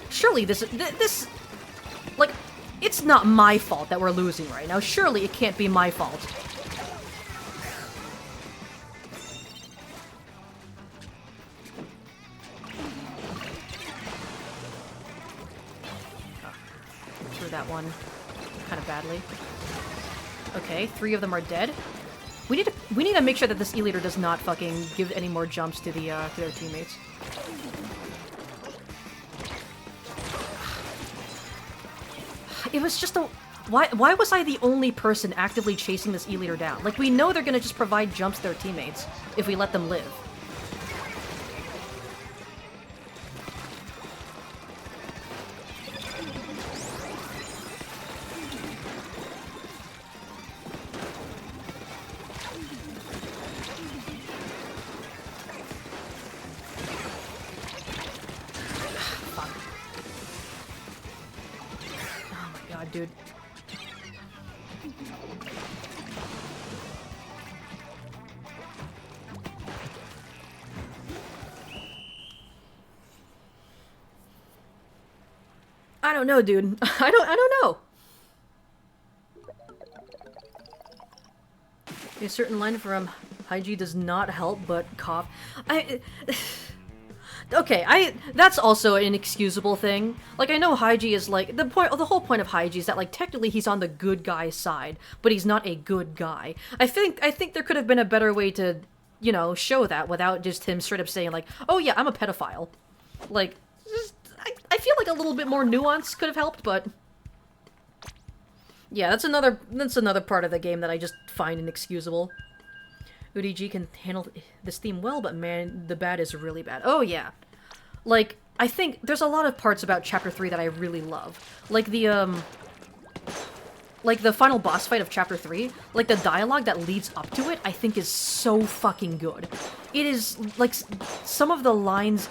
Surely this, like, it's not my fault that we're losing right now. Surely it can't be my fault. Threw that one kind of badly. Okay, 3 of them are dead. We need to make sure that this E-Leader does not fucking give any more jumps to the to their teammates. It was just a... Why was I the only person actively chasing this E-Leader down? Like, we know they're gonna just provide jumps to their teammates if we let them live. Dude. I don't know, dude. I don't know. A certain line from Hygie does not help but cough. Okay, that's also an inexcusable thing. Like, I know Hygie is, like, the whole point of Hygie is that, like, technically he's on the good guy's side, but he's not a good guy. I think there could have been a better way to, you know, show that without just him straight up saying, like, oh yeah, I'm a pedophile. Like, I feel like a little bit more nuance could have helped, but... yeah, that's another part of the game that I just find inexcusable. UDG can handle this theme well, but man, the bad is really bad. Oh yeah. Like, I think there's a lot of parts about Chapter 3 that I really love. Like the final boss fight of Chapter 3, like the dialogue that leads up to it, I think is so fucking good. It is, like, some of the lines,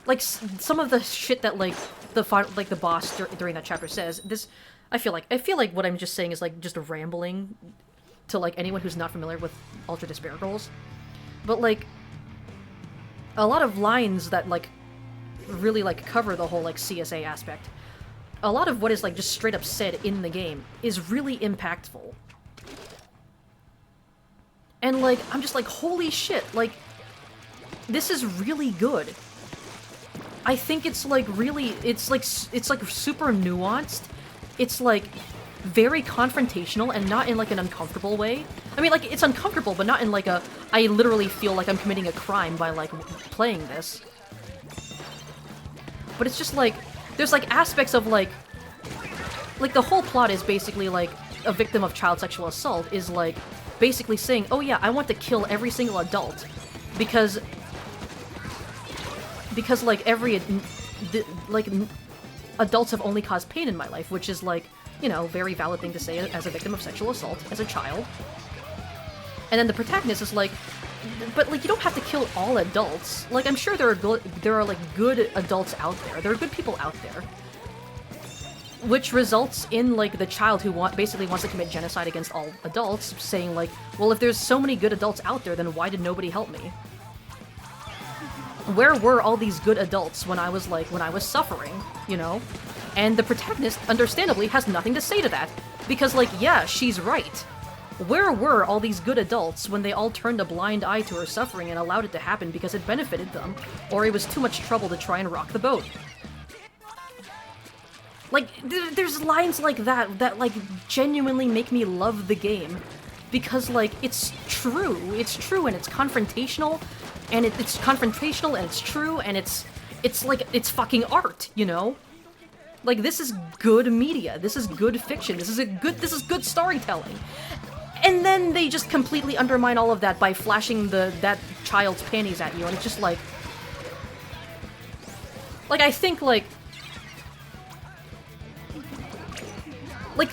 like, some of the shit that, like, the boss during that chapter says, I feel like what I'm just saying is, like, just rambling to, like, anyone who's not familiar with Ultra Despair Girls. But, like, a lot of lines that, like, really, like, cover the whole, like, CSA aspect. A lot of what is, like, just straight up said in the game is really impactful. And, like, I'm just like, holy shit, like, this is really good. I think it's, like, really, it's, like, super nuanced. It's, like, very confrontational and not in, like, an uncomfortable way. I mean, like, it's uncomfortable, but not in, like, a, I literally feel like I'm committing a crime by, like, playing this. But it's just, like, there's, like, aspects of, like, the whole plot is basically, like, a victim of child sexual assault is, like, basically saying, oh yeah, I want to kill every single adult, because like, adults have only caused pain in my life, which is, like, you know, very valid thing to say as a victim of sexual assault, as a child. And then the protagonist is like, but, like, you don't have to kill all adults. Like, I'm sure there are, like, good adults out there. There are good people out there. Which results in, like, the child who basically wants to commit genocide against all adults, saying, like, well, if there's so many good adults out there, then why did nobody help me? Where were all these good adults when I was suffering, you know? And the protagonist, understandably, has nothing to say to that. Because, like, yeah, she's right. Where were all these good adults when they all turned a blind eye to her suffering and allowed it to happen because it benefited them, or it was too much trouble to try and rock the boat? Like, there's lines like that, like, genuinely make me love the game. Because, like, it's true and it's confrontational, and it's confrontational and it's true, and it's like, it's fucking art, you know? Like, this is good media, this is good fiction, this is good storytelling. And then they just completely undermine all of that by flashing that child's panties at you, and it's just like, Like, I think, like,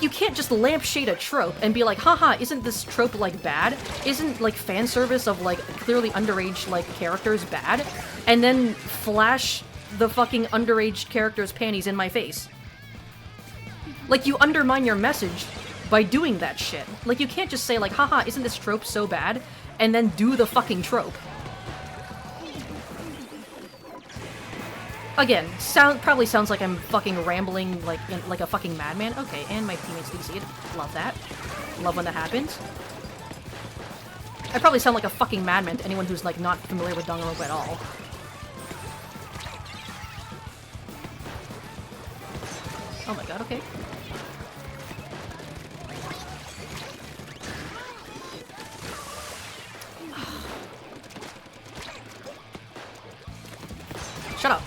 you can't just lampshade a trope and be like, haha, isn't this trope, like, bad? Isn't, like, fan service of, like, clearly underage, like, characters bad? And then flash the fucking underage character's panties in my face. Like, you undermine your message by doing that shit. Like, you can't just say, like, haha, isn't this trope so bad? And then do the fucking trope. Again, probably sounds like I'm fucking rambling like like a fucking madman. Okay, and my teammates DC'd. Love that. Love when that happens. I probably sound like a fucking madman to anyone who's like not familiar with Danganronpa at all. Oh my god, okay. Shut up.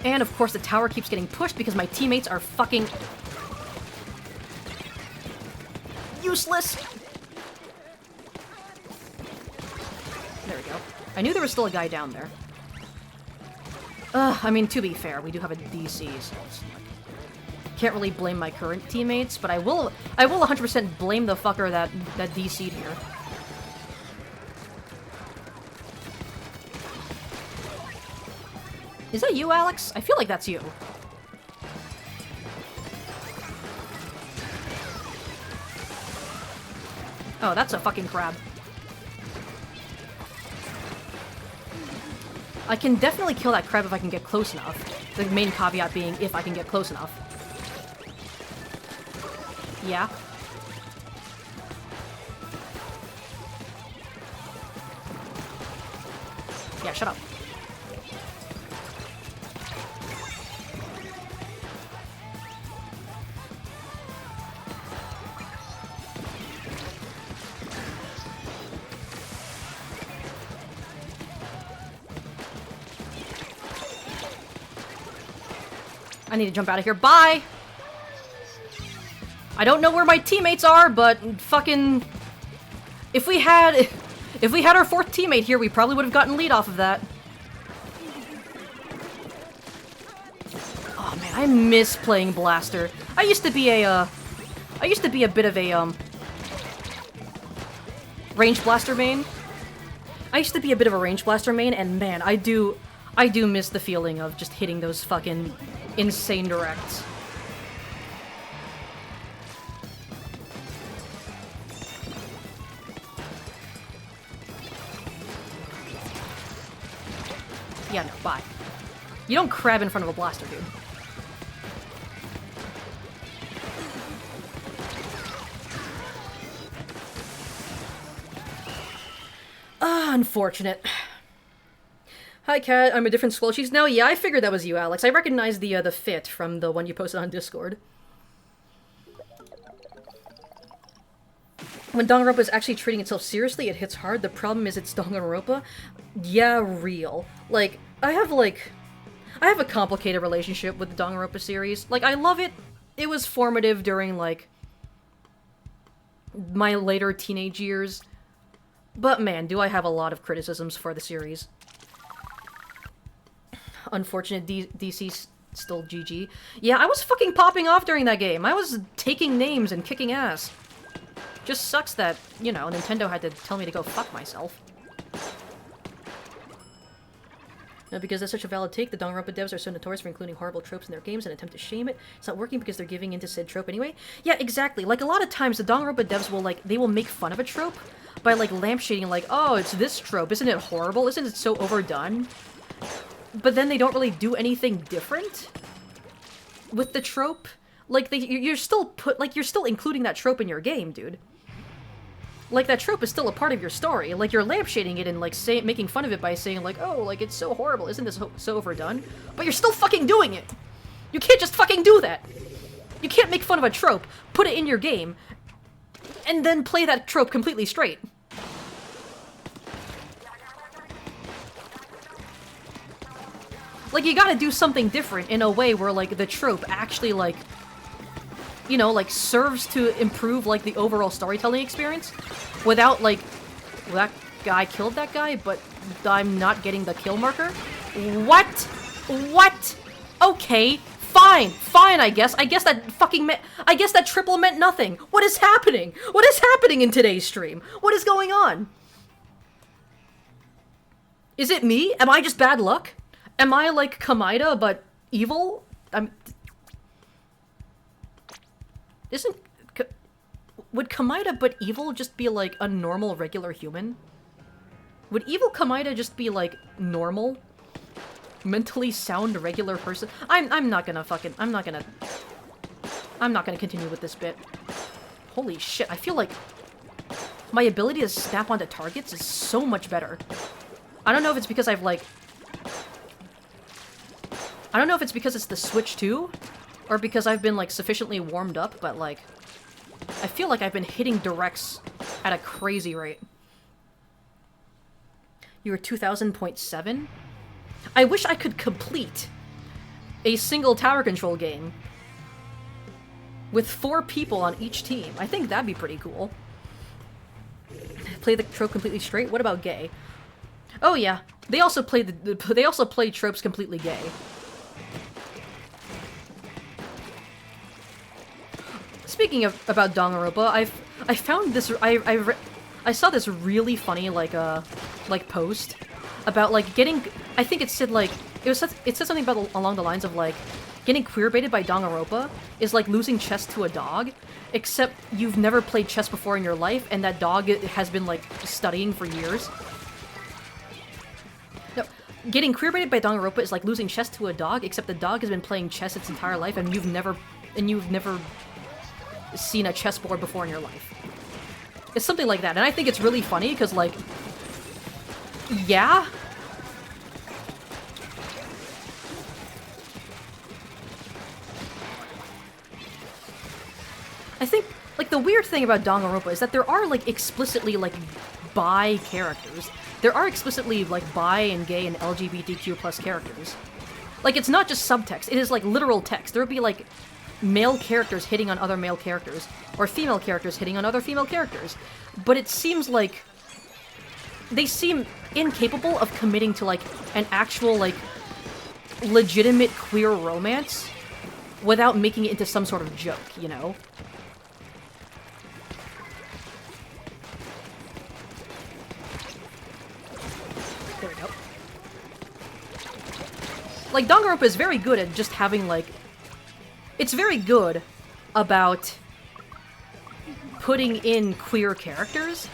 And of course the tower keeps getting pushed because my teammates are fucking useless. There we go. I knew there was still a guy down there. I mean, to be fair, we do have a DC, so it's like, can't really blame my current teammates, but I will 100% blame the fucker that DC'd here. Is that you, Alex? I feel like that's you. Oh, that's a fucking crab. I can definitely kill that crab if I can get close enough. The main caveat being if I can get close enough. Yeah. Yeah, shut up. I need to jump out of here. Bye! I don't know where my teammates are, but fucking... If we had our fourth teammate here, we probably would have gotten lead off of that. Oh man, I miss playing Blaster. I used to be a bit of a, Range Blaster main. I used to be a bit of a Range Blaster main, and man, I do miss the feeling of just hitting those fucking insane directs. Yeah, no, bye. You don't crab in front of a blaster, dude. Unfortunate. Hi, Kat. I'm a different skull. She's now. Yeah, I figured that was you, Alex. I recognized the fit from the one you posted on Discord. When Danganronpa is actually treating itself seriously, it hits hard. The problem is it's Danganronpa. Yeah, real. Like, I have a complicated relationship with the Danganronpa series. Like, I love it. It was formative during, like, my later teenage years. But man, do I have a lot of criticisms for the series. Unfortunate DC's still GG. Yeah, I was fucking popping off during that game. I was taking names and kicking ass. Just sucks that, you know, Nintendo had to tell me to go fuck myself. No, because that's such a valid take, the Danganronpa devs are so notorious for including horrible tropes in their games and attempt to shame it. It's not working because they're giving into said trope anyway. Yeah, exactly. Like, a lot of times the Danganronpa devs will, like, they will make fun of a trope by, like, lampshading, like, oh, it's this trope. Isn't it horrible? Isn't it so overdone? But then they don't really do anything different with the trope. Like, you're still including that trope in your game, dude. Like, that trope is still a part of your story. Like, you're lampshading it and, like, making fun of it by saying, like, oh, like, it's so horrible. Isn't this so overdone? But you're still fucking doing it! You can't just fucking do that! You can't make fun of a trope, put it in your game, and then play that trope completely straight. Like, you gotta do something different in a way where, like, the trope actually, like, you know, like, serves to improve, like, the overall storytelling experience without, like, well, that guy killed that guy, but I'm not getting the kill marker? What? What? Okay, fine, fine, I guess. I guess that fucking I guess that triple meant nothing. What is happening? What is happening in today's stream? What is going on? Is it me? Am I just bad luck? Am I like Kamida, but evil? Isn't... Would Kamida but evil just be like a normal, regular human? Would evil Kamida just be like normal? Mentally sound, regular person? I'm not gonna continue with this bit. Holy shit, I feel like my ability to snap onto targets is so much better. I don't know if it's because I've like... I don't know if it's because it's the Switch 2, or because I've been like sufficiently warmed up, but like... I feel like I've been hitting directs at a crazy rate. You were 2000.7? I wish I could complete a single tower control game with 4 people on each team. I think that'd be pretty cool. Play the trope completely straight? What about gay? Oh yeah, they also play tropes completely gay. Speaking of about Danganronpa, I found this I saw this really funny like post about like getting, I think it said like it said something about along the lines of like getting queerbaited by Danganronpa is like losing chess to a dog, except you've never played chess before in your life and that dog has been like studying for years. No, getting queerbaited by Danganronpa is like losing chess to a dog, except the dog has been playing chess its entire life and you've never seen a chessboard before in your life. It's something like that, and I think it's really funny because, like, yeah. I think, like, the weird thing about Danganronpa is that there are, like, explicitly, like, bi characters. There are explicitly, like, bi and gay and LGBTQ plus characters. Like, it's not just subtext, it is, like, literal text. There would be, like, male characters hitting on other male characters, or female characters hitting on other female characters. But it seems like they seem incapable of committing to, like, an actual, like, legitimate queer romance without making it into some sort of joke, you know? There we go. Like, Danganronpa is very good at just having, like... It's very good about putting in queer characters.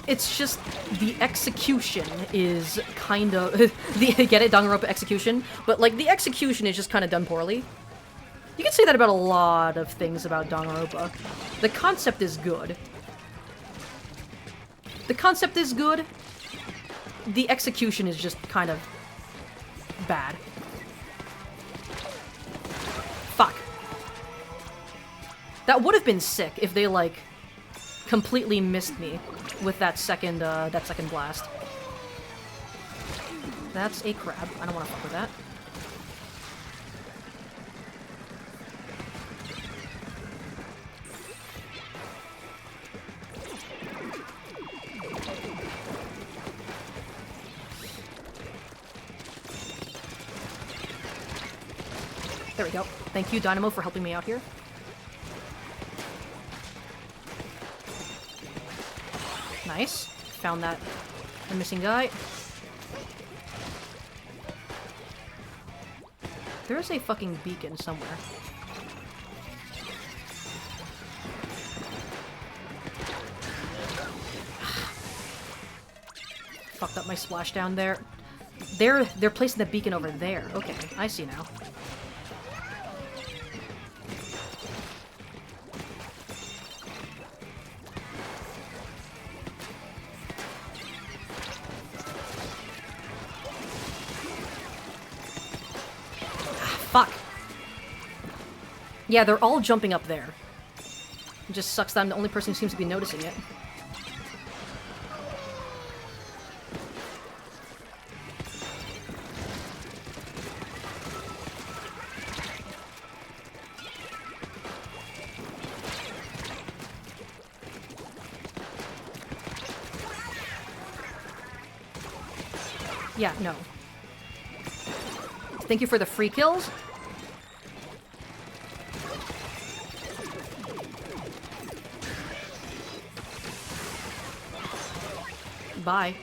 It's just the execution is kind of... get it? Danganronpa execution? But, like, the execution is just kind of done poorly. You can say that about a lot of things about Danganronpa. The concept is good. The concept is good. The execution is just kind of bad. Fuck. That would have been sick if they, like, completely missed me with that second blast. That's a crab. I don't want to fuck with that. There we go. Thank you, Dynamo, for helping me out here. Nice. Found that. The missing guy. There is a fucking beacon somewhere. Fucked up my splashdown there. They're placing the beacon over there. Okay, I see now. Fuck. Yeah, they're all jumping up there. It just sucks that I'm the only person who seems to be noticing it. Yeah, no. thank you for the free kills. Bye.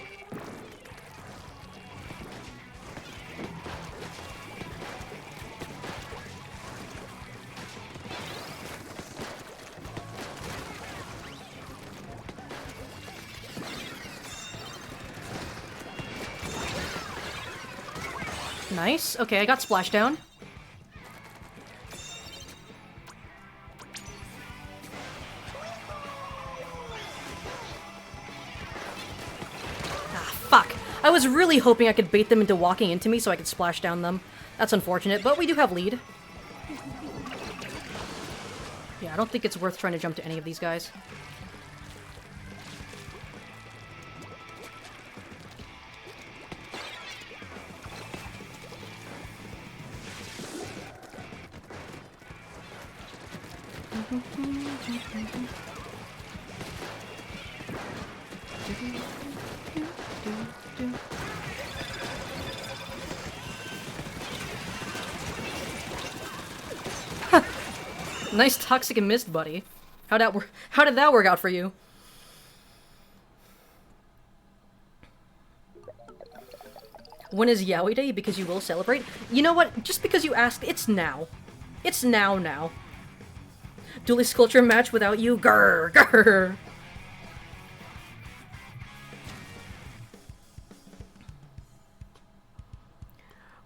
Nice. Okay, I got splashdown. Ah, fuck. I was really hoping I could bait them into walking into me so I could splash down them. That's unfortunate, but we do have lead. Yeah, I don't think it's worth trying to jump to any of these guys. Nice toxic and mist, buddy. How did that work out for you? When is Yaoi Day? Because you will celebrate? You know what? Just because you asked, it's now. It's now. Dually Sculpture match without you? Grr, grr.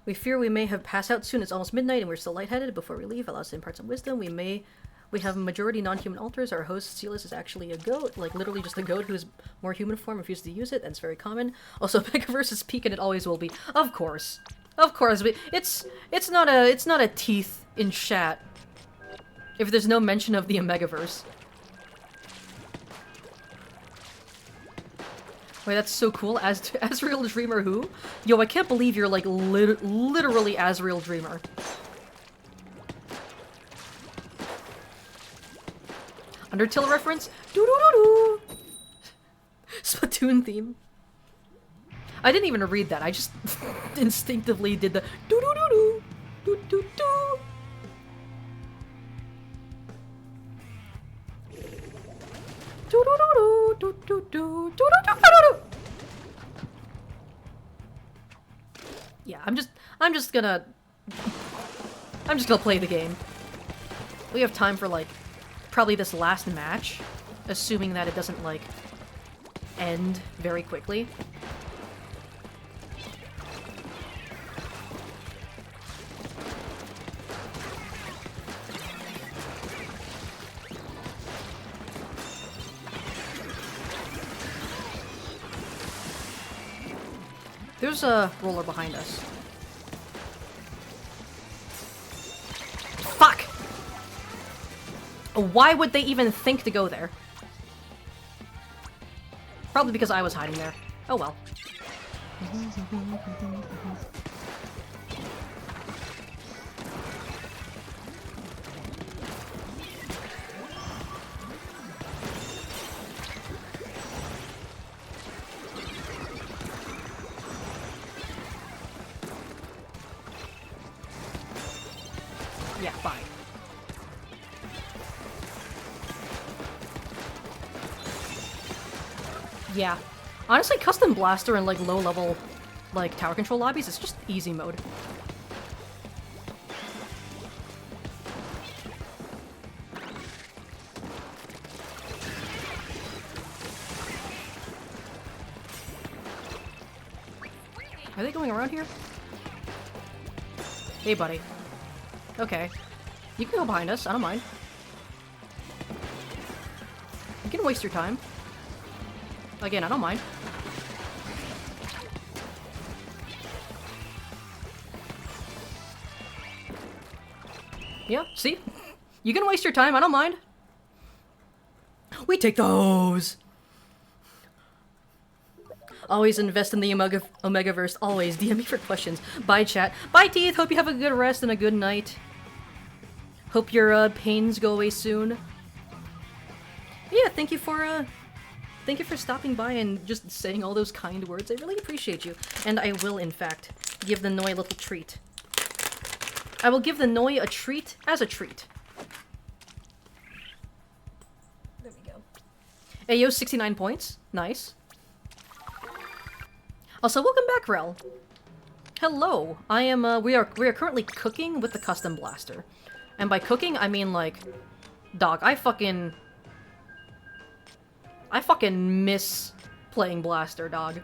We fear we may have passed out soon. It's almost midnight and we're still lightheaded. Before we leave, allow us to impart some wisdom. We have a majority non-human altars. Our host, Silas, is actually a goat. Like, literally just a goat who is more human form, refuses to use it. That's very common. Also, Megaverse is peak and it always will be. Of course. Of course. But it's not a teeth in chat if there's no mention of the Omegaverse. Wait, that's so cool. Asriel Dreamer who? Yo, I can't believe you're like literally Asriel Dreamer. Undertale reference? Doo-doo-doo-doo! Splatoon theme. I didn't even read that. I just instinctively did the doo-doo-doo-doo! Doo-doo-doo! Doo-doo-doo-doo! Doo-doo-doo! Doo-doo-doo-doo-doo! Yeah, I'm just gonna play the game. We have time for like probably this last match, assuming that it doesn't like end very quickly. There's a roller behind us. Fuck! Why would they even think to go there? Probably because I was hiding there. Oh well. Yeah, bye. Yeah. Honestly, Custom Blaster and like low-level like tower control lobbies, it's just easy mode. Are they going around here? Hey, buddy. Okay. You can go behind us, I don't mind. You can waste your time. Again, I don't mind. Yeah, see? You can waste your time, I don't mind. We take those! Always invest in the Omegaverse, always. DM me for questions. Bye, chat. Bye, Teeth! Hope you have a good rest and a good night. Hope your pains go away soon. Yeah, thank you for stopping by and just saying all those kind words. I really appreciate you. And I will, in fact, give the Noi a little treat. I will give the Noi a treat as a treat. There we go. Ayo, 69 points. Nice. Also, welcome back, Rel. Hello. I am, we are currently cooking with the custom blaster. And by cooking, I mean, like, dog, I fucking miss playing blaster, dog.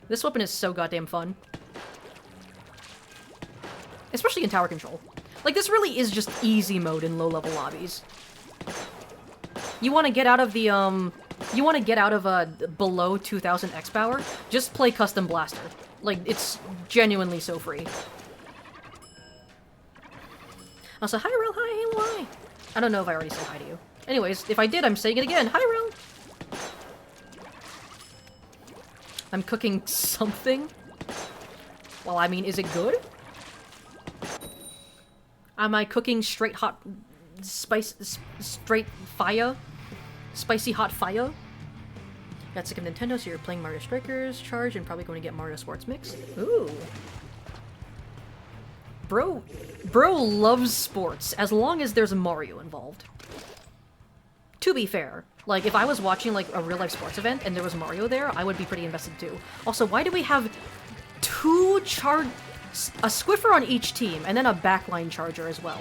This weapon is so goddamn fun. Especially in tower control. Like, this really is just easy mode in low-level lobbies. You want to get out of the, you want to get out of, below 2000 X power? Just play custom blaster. Like, it's genuinely so free. Also, hi, Rel, hi, why? I don't know if I already said hi to you. Anyways, if I did, I'm saying it again. Hi, Rel! I'm cooking something. Well, I mean, is it good? Am I cooking straight hot straight fire? Spicy hot fire? Got sick of Nintendo, so you're playing Mario Strikers Charge and probably going to get Mario Sports Mix. Ooh. Bro loves sports, as long as there's Mario involved. To be fair, like, if I was watching, like, a real-life sports event and there was Mario there, I would be pretty invested too. Also, why do we have two a Squiffer on each team, and then a backline charger as well?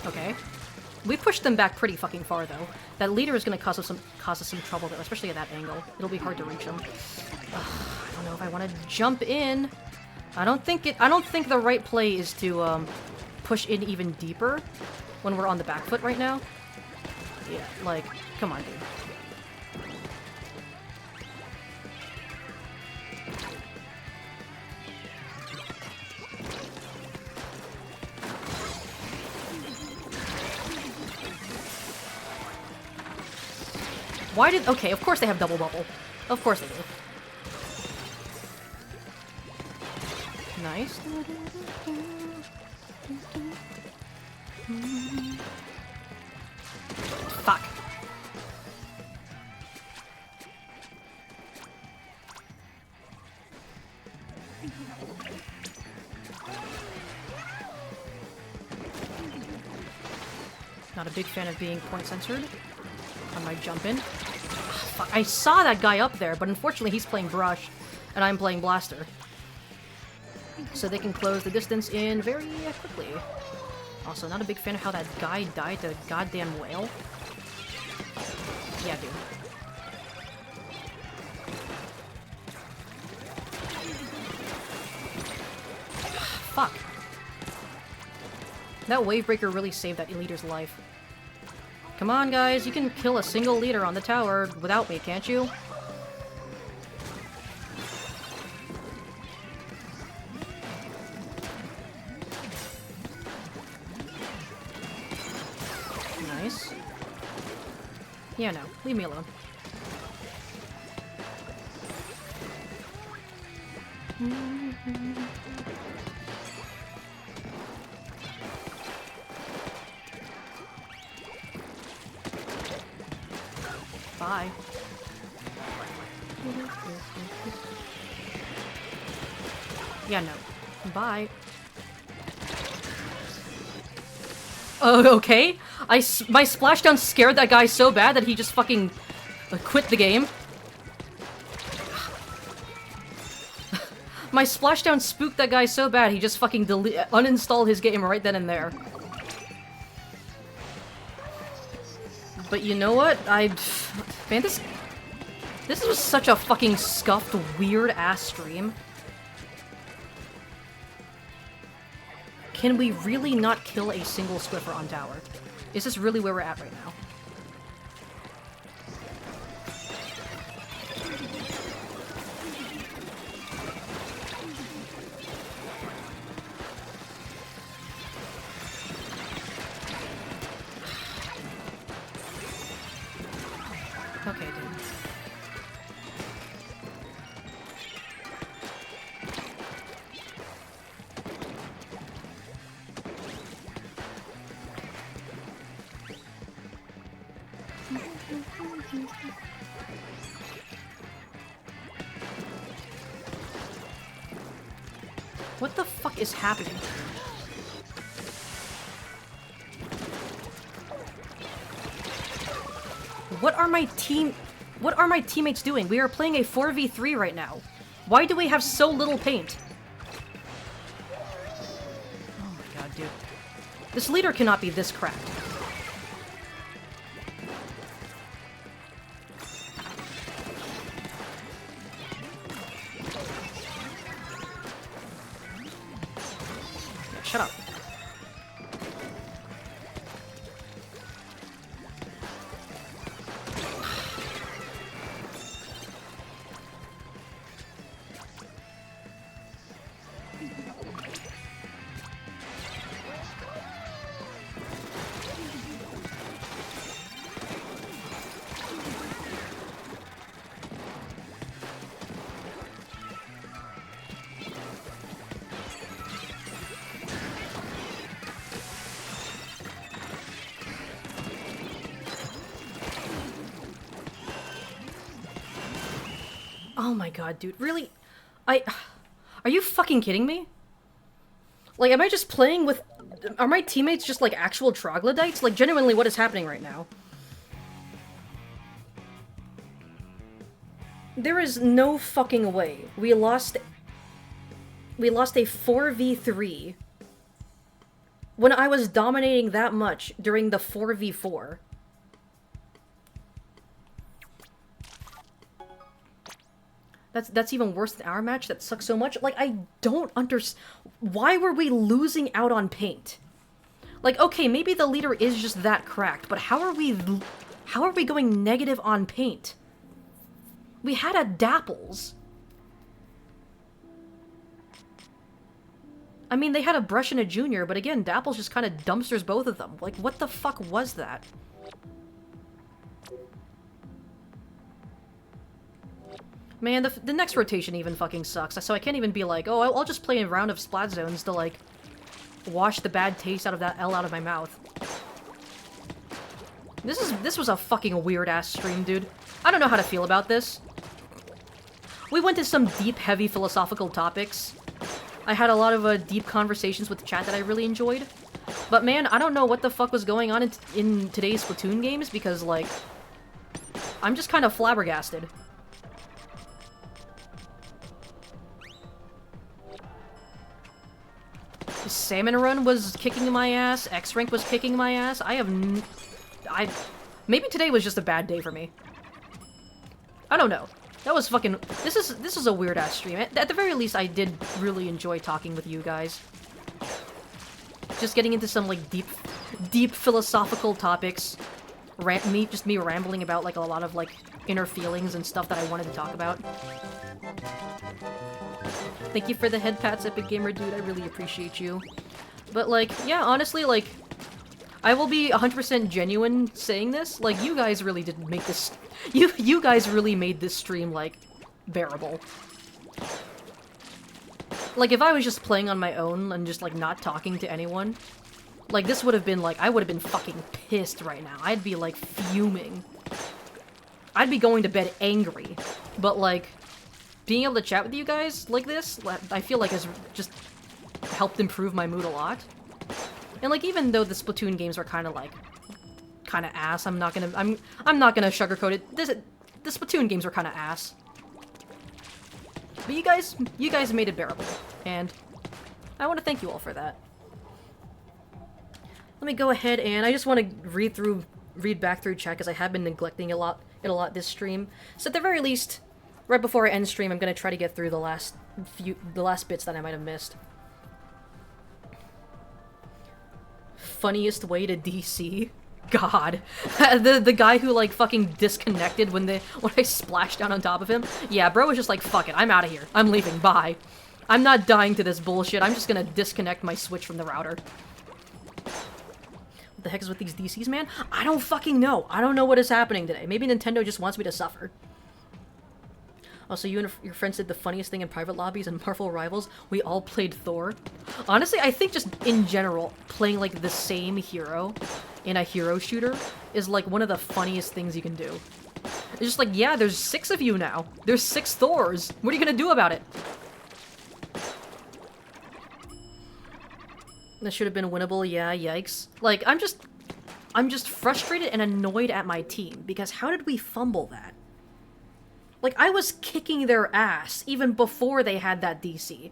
Okay. We pushed them back pretty fucking far, though. That leader is gonna cause us some trouble, though, especially at that angle. It'll be hard to reach him. I don't know if I want to jump in. I don't think the right play is to push in even deeper when we're on the back foot right now. Yeah, like, come on, dude. Why did... Okay, of course they have double bubble. Of course they do. Nice. Fuck. Not a big fan of being point censored. I might jump in. Fuck. I saw that guy up there, but unfortunately he's playing Brush, and I'm playing Blaster. So they can close the distance in very quickly. Also, not a big fan of how that guy died to a goddamn whale. Yeah, dude. Fuck. That Wavebreaker really saved that leader's life. Come on, guys, you can kill a single leader on the tower without me, can't you? Nice. Yeah, no. Leave me alone. Bye. Yeah, no. Bye. Oh, okay. My splashdown scared that guy so bad that he just fucking quit the game. My splashdown spooked that guy so bad he just fucking uninstalled his game right then and there. But you know what? Man, this was such a fucking scuffed, weird-ass stream. Can we really not kill a single Squiffer on tower? Is this really where we're at right now? Okay, dude. What the fuck is happening? What are my teammates doing? We are playing a 4v3 right now. Why do we have so little paint? Oh my god, dude. This leader cannot be this cracked. Yeah, shut up. Oh my god, dude. Really? Are you fucking kidding me? Like, am I just playing with... Are my teammates just, like, actual troglodytes? Like, genuinely, what is happening right now? There is no fucking way. We lost a 4v3 when I was dominating that much during the 4v4. That's even worse than our match. That sucks so much. Like, I don't understand. Why were we losing out on paint? Like, okay, maybe the leader is just that cracked, but how are we going negative on paint? We had a Dapples. I mean, they had a Brush and a Junior, but again, Dapples just kind of dumpsters both of them. Like, what the fuck was that? Man, the next rotation even fucking sucks, so I can't even be like, oh, I'll just play a round of Splat Zones to, like, wash the bad taste out of that L out of my mouth. This was a fucking weird-ass stream, dude. I don't know how to feel about this. We went to some deep, heavy philosophical topics. I had a lot of deep conversations with the chat that I really enjoyed. But man, I don't know what the fuck was going on in today's Splatoon games, because, like, I'm just kind of flabbergasted. Salmon Run was kicking my ass. X-Rank was kicking my ass. Maybe today was just a bad day for me. I don't know. That was fucking... This is a weird-ass stream. At the very least, I did really enjoy talking with you guys. Just getting into some, like, deep philosophical topics. Just me rambling about, like, a lot of, like, inner feelings and stuff that I wanted to talk about. Thank you for the head pats, Epic Gamer Dude. I really appreciate you. But, like, yeah, honestly, like, I will be 100% genuine saying this. Like, you guys really did make this... You guys really made this stream, like, bearable. Like, if I was just playing on my own and just, like, not talking to anyone, like, this would have been, like, I would have been fucking pissed right now. I'd be, like, fuming. I'd be going to bed angry. But, like... being able to chat with you guys like this, I feel like has just helped improve my mood a lot. And like, even though the Splatoon games are kind of ass, I'm not gonna sugarcoat it. The Splatoon games are kind of ass. But you guys made it bearable, and I want to thank you all for that. Let me go ahead and I just want to read back through chat because I have been neglecting it a lot this stream. So at the very least, right before I end stream, I'm gonna try to get through the last bits that I might have missed. Funniest way to DC? God. the guy who, like, fucking disconnected when I splashed down on top of him? Yeah, bro was just like, fuck it, I'm out of here. I'm leaving, bye. I'm not dying to this bullshit, I'm just gonna disconnect my Switch from the router. What the heck is with these DCs, man? I don't fucking know. I don't know what is happening today. Maybe Nintendo just wants me to suffer. Also, you and your friends did the funniest thing in private lobbies and Marvel Rivals. We all played Thor. Honestly, I think just in general, playing, like, the same hero in a hero shooter is, like, one of the funniest things you can do. It's just like, yeah, there's 6 of you now. There's 6 Thors. What are you gonna do about it? That should have been winnable, yeah, yikes. Like, I'm just frustrated and annoyed at my team, because how did we fumble that? Like, I was kicking their ass even before they had that DC.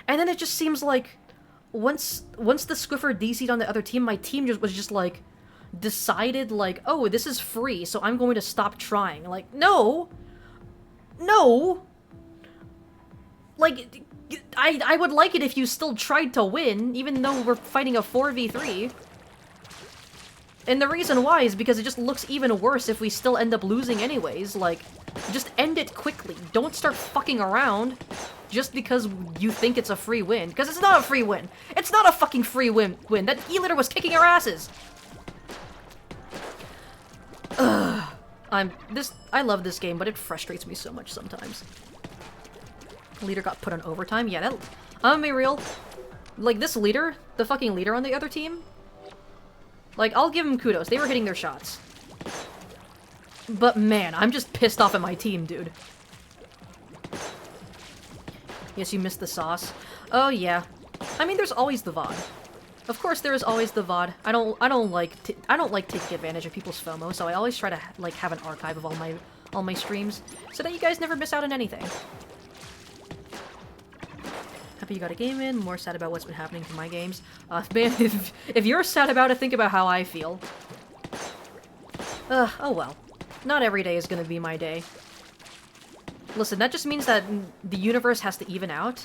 And then it just seems like once the Squiffer DC'd on the other team, my team was just like, decided like, oh, this is free, so I'm going to stop trying. Like, no! No! Like, I would like it if you still tried to win, even though we're fighting a 4v3. And the reason why is because it just looks even worse if we still end up losing anyways. Like, just end it quickly. Don't start fucking around just because you think it's a free win. Because it's not a free win. It's not a fucking free win. That E-litter was kicking our asses. Ugh. I love this game, but it frustrates me so much sometimes. Leader got put on overtime. Yeah, that... I'm gonna be real. Like, this leader, the fucking leader on the other team, like, I'll give him kudos. They were hitting their shots. But man, I'm just pissed off at my team, dude. Yes, you missed the sauce. Oh, yeah. I mean, there's always the VOD. Of course, there is always the VOD. I don't like taking advantage of people's FOMO, so I always try to, like, have an archive of all my streams, so that you guys never miss out on anything. Happy you got a game in. More sad about what's been happening to my games. Man, if you're sad about it, think about how I feel. Oh well. Not every day is gonna be my day. Listen, that just means that the universe has to even out.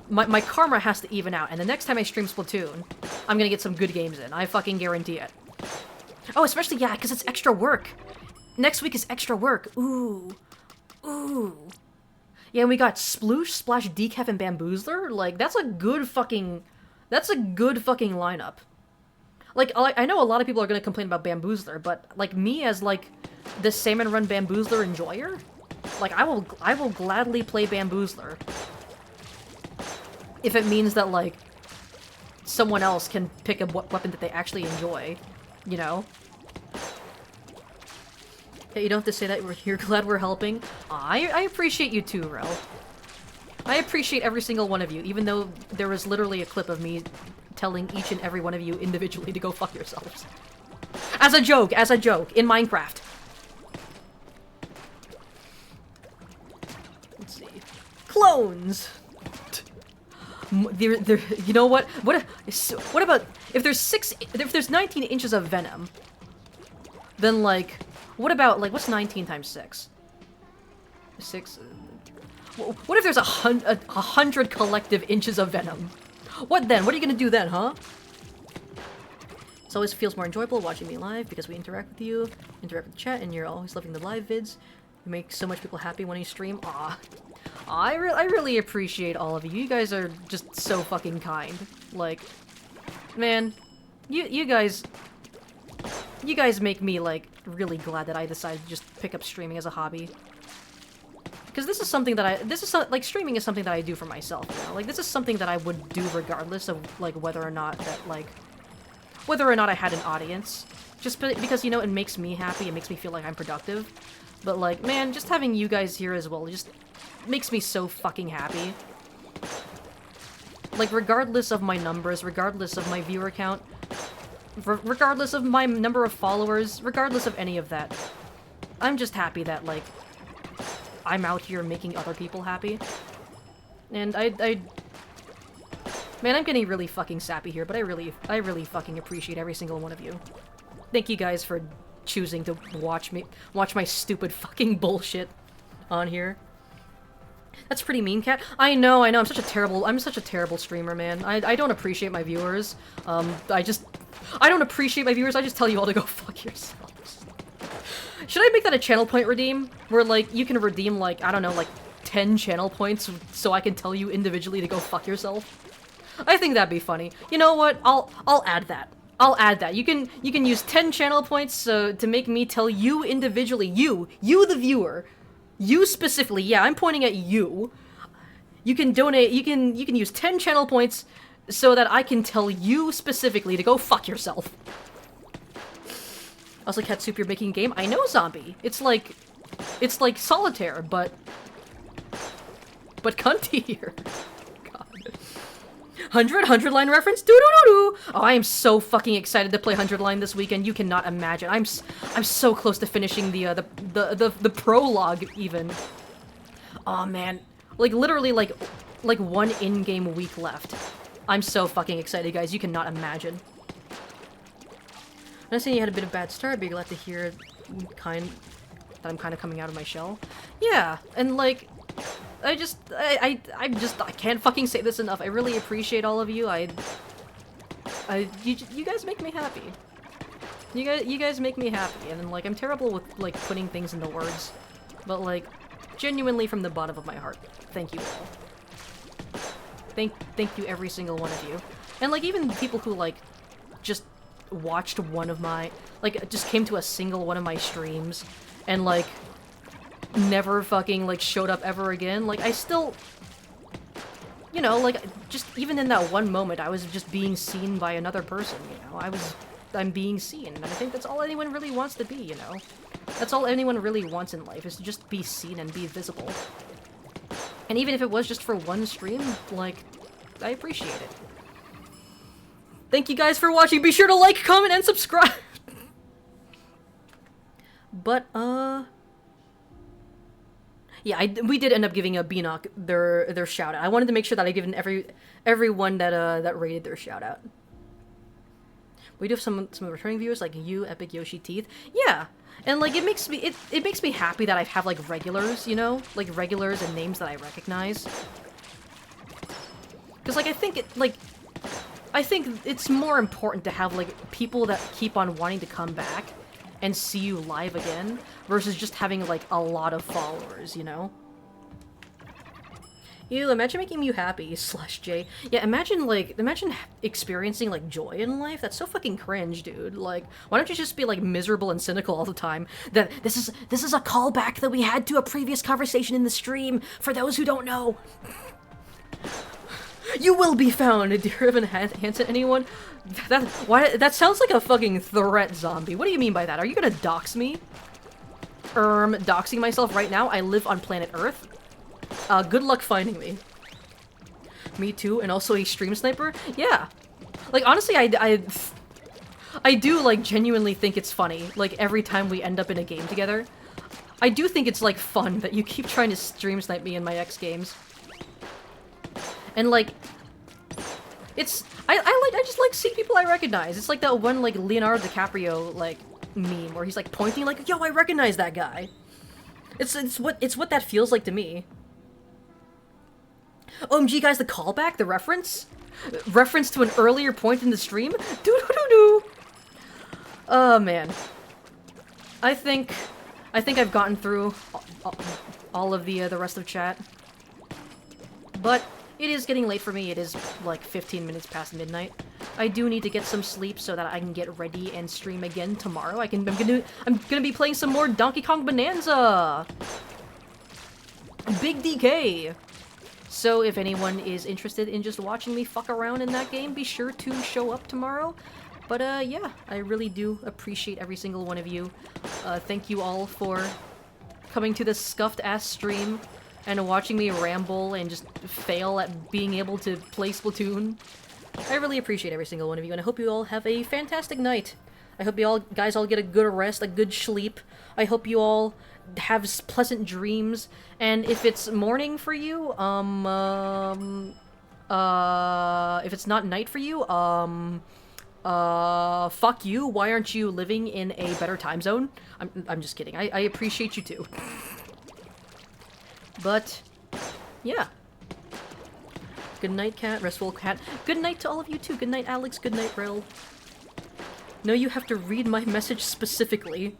My karma has to even out, and the next time I stream Splatoon, I'm gonna get some good games in. I fucking guarantee it. Oh, especially, yeah, because it's extra work. Next week is extra work. Ooh. Ooh. Yeah, and we got Sploosh, Splash, Decaf, and Bamboozler. Like, that's a good fucking lineup. Like, I know a lot of people are gonna complain about Bamboozler, but, like, me as, like, the Salmon Run Bamboozler enjoyer, like, I will gladly play Bamboozler. If it means that, like, someone else can pick a weapon that they actually enjoy, you know? Hey, you don't have to say that. You're glad we're helping. I appreciate you too, Rel. I appreciate every single one of you, even though there was literally a clip of me telling each and every one of you individually to go fuck yourselves. As a joke, in Minecraft. Let's see. Clones! You know what? What about if there's 19 inches of venom? Then, like, what about, like, what's 19 times 6? 6. What if there's 100 collective inches of venom? What then? What are you gonna do then, huh? It always feels more enjoyable watching me live because we interact with you, interact with the chat, and you're always loving the live vids. You make so much people happy when you stream. Aw. I really appreciate all of you. You guys are just so fucking kind. Like, man, you guys make me, like, really glad that I decided to just pick up streaming as a hobby. Because this is something that like, streaming is something that I do for myself, you know? Like, this is something that I would do regardless of, like, whether or not I had an audience. Just because, you know, it makes me happy, it makes me feel like I'm productive. But, like, man, just having you guys here as well just makes me so fucking happy. Like, regardless of my numbers, regardless of my viewer count, regardless of my number of followers, regardless of any of that, I'm just happy that, like, I'm out here making other people happy. And man, I'm getting really fucking sappy here, but I really fucking appreciate every single one of you. Thank you guys for choosing to watch my stupid fucking bullshit on here. That's pretty mean, Cat. I know, I'm such a terrible streamer, man. I don't appreciate my viewers. I don't appreciate my viewers, I just tell you all to go fuck yourselves. Should I make that a channel point redeem? Where, like, you can redeem, like, I don't know, like, 10 channel points so I can tell you individually to go fuck yourself? I think that'd be funny. You know what? I'll add that. I'll add that. You can use 10 channel points to make me tell you individually, you the viewer, you specifically, yeah, I'm pointing at you. You can donate, you can use 10 channel points so that I can tell you specifically to go fuck yourself. Also, Catsup, you're making a game? I know, Zombie. It's like Solitaire, but cuntier. God. 100 line reference? Doo-doo-doo-doo! Oh, I am so fucking excited to play 100 line this weekend. You cannot imagine. I'm so close to finishing the prologue even. Oh man, like literally like one in-game week left. I'm so fucking excited, guys. You cannot imagine. I'm not saying you had a bit of bad start, but you're glad to hear that I'm kind of coming out of my shell. Yeah, and like, I can't fucking say this enough. I really appreciate all of you. You guys make me happy. You guys make me happy, and like I'm terrible with like putting things into words, but like genuinely from the bottom of my heart, thank you all. Thank you every single one of you, and like even people who like just watched one of my just came to a single one of my streams and like never fucking like showed up ever again. Like I still, you know, like just even in that one moment I was just being seen by another person, you know. I'm being seen, and I think that's all anyone really wants to be, you know. That's all anyone really wants in life, is to just be seen and be visible. And even if it was just for one stream, like, I appreciate it. Thank you guys for watching. Be sure to like, comment, and subscribe. But, yeah, we did end up giving a Beanock their shout out. I wanted to make sure that I given everyone that rated their shout out. We do have some returning viewers like you, Epic Yoshi Teeth. Yeah, and like it makes me happy that I have like regulars, you know, like regulars and names that I recognize. Because like I think it's more important to have like people that keep on wanting to come back and see you live again versus just having like a lot of followers, you know. Ew, imagine making you happy, /J. Yeah, imagine experiencing, like, joy in life? That's so fucking cringe, dude. Like, why don't you just be, like, miserable and cynical all the time? That this is a callback that we had to a previous conversation in the stream, for those who don't know. You will be found, dear Evan Hansen, anyone? That sounds like a fucking threat, Zombie. What do you mean by that? Are you gonna dox me? Doxing myself right now? I live on planet Earth? Good luck finding me. Me too, and also a stream sniper? Yeah. Like, honestly, I do, like, genuinely think it's funny, like, every time we end up in a game together. I do think it's, like, fun that you keep trying to stream snipe me in my X games. And, like, I just like seeing people I recognize. It's like that one, like, Leonardo DiCaprio, like, meme where he's, like, pointing, like, yo, I recognize that guy. It's what that feels like to me. OMG, guys, the callback? The reference? Reference to an earlier point in the stream? Doo-doo-doo-doo! Oh, man. I think I've gotten through all of the rest of chat. But it is getting late for me. It is, like, 15 minutes past midnight. I do need to get some sleep so that I can get ready and stream again tomorrow. I'm gonna be playing some more Donkey Kong Bonanza! Big DK! So if anyone is interested in just watching me fuck around in that game, be sure to show up tomorrow. But yeah, I really do appreciate every single one of you. Thank you all for coming to this scuffed-ass stream and watching me ramble and just fail at being able to play Splatoon. I really appreciate every single one of you, and I hope you all have a fantastic night. I hope you guys all get a good rest, a good sleep. I hope you all have pleasant dreams, and if it's morning for you, if it's not night for you, fuck you. Why aren't you living in a better time zone? I'm just kidding. I appreciate you too. But, yeah. Good night, cat. Restful cat. Good night to all of you too. Good night, Alex. Good night, Rel. No, you have to read my message specifically.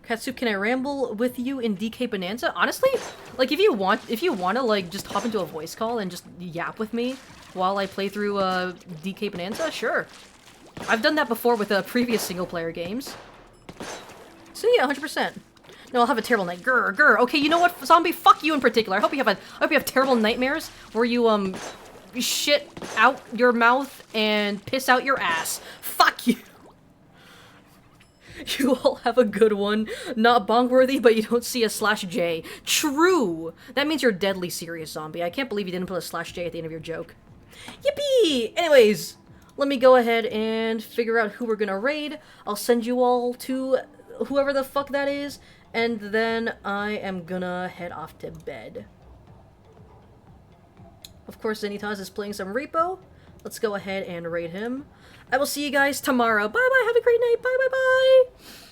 Katsup, can I ramble with you in DK Bonanza? Honestly, like, if you want to, like, just hop into a voice call and just yap with me while I play through, DK Bonanza, sure. I've done that before with, previous single-player games. So yeah, 100%. No, I'll have a terrible night. Grr, grr. Okay, you know what, Zombie? Fuck you in particular. I hope you have terrible nightmares where you, shit out your mouth and piss out your ass. Fuck you. You all have a good one. Not bonk-worthy, but you don't see a /J. True! That means you're deadly serious, zombie. I can't believe you didn't put a /J at the end of your joke. Yippee! Anyways, let me go ahead and figure out who we're gonna raid. I'll send you all to whoever the fuck that is, and then I am gonna head off to bed. Of course, Zenitaz is playing some Repo. Let's go ahead and raid him. I will see you guys tomorrow. Bye-bye, have a great night, bye-bye-bye!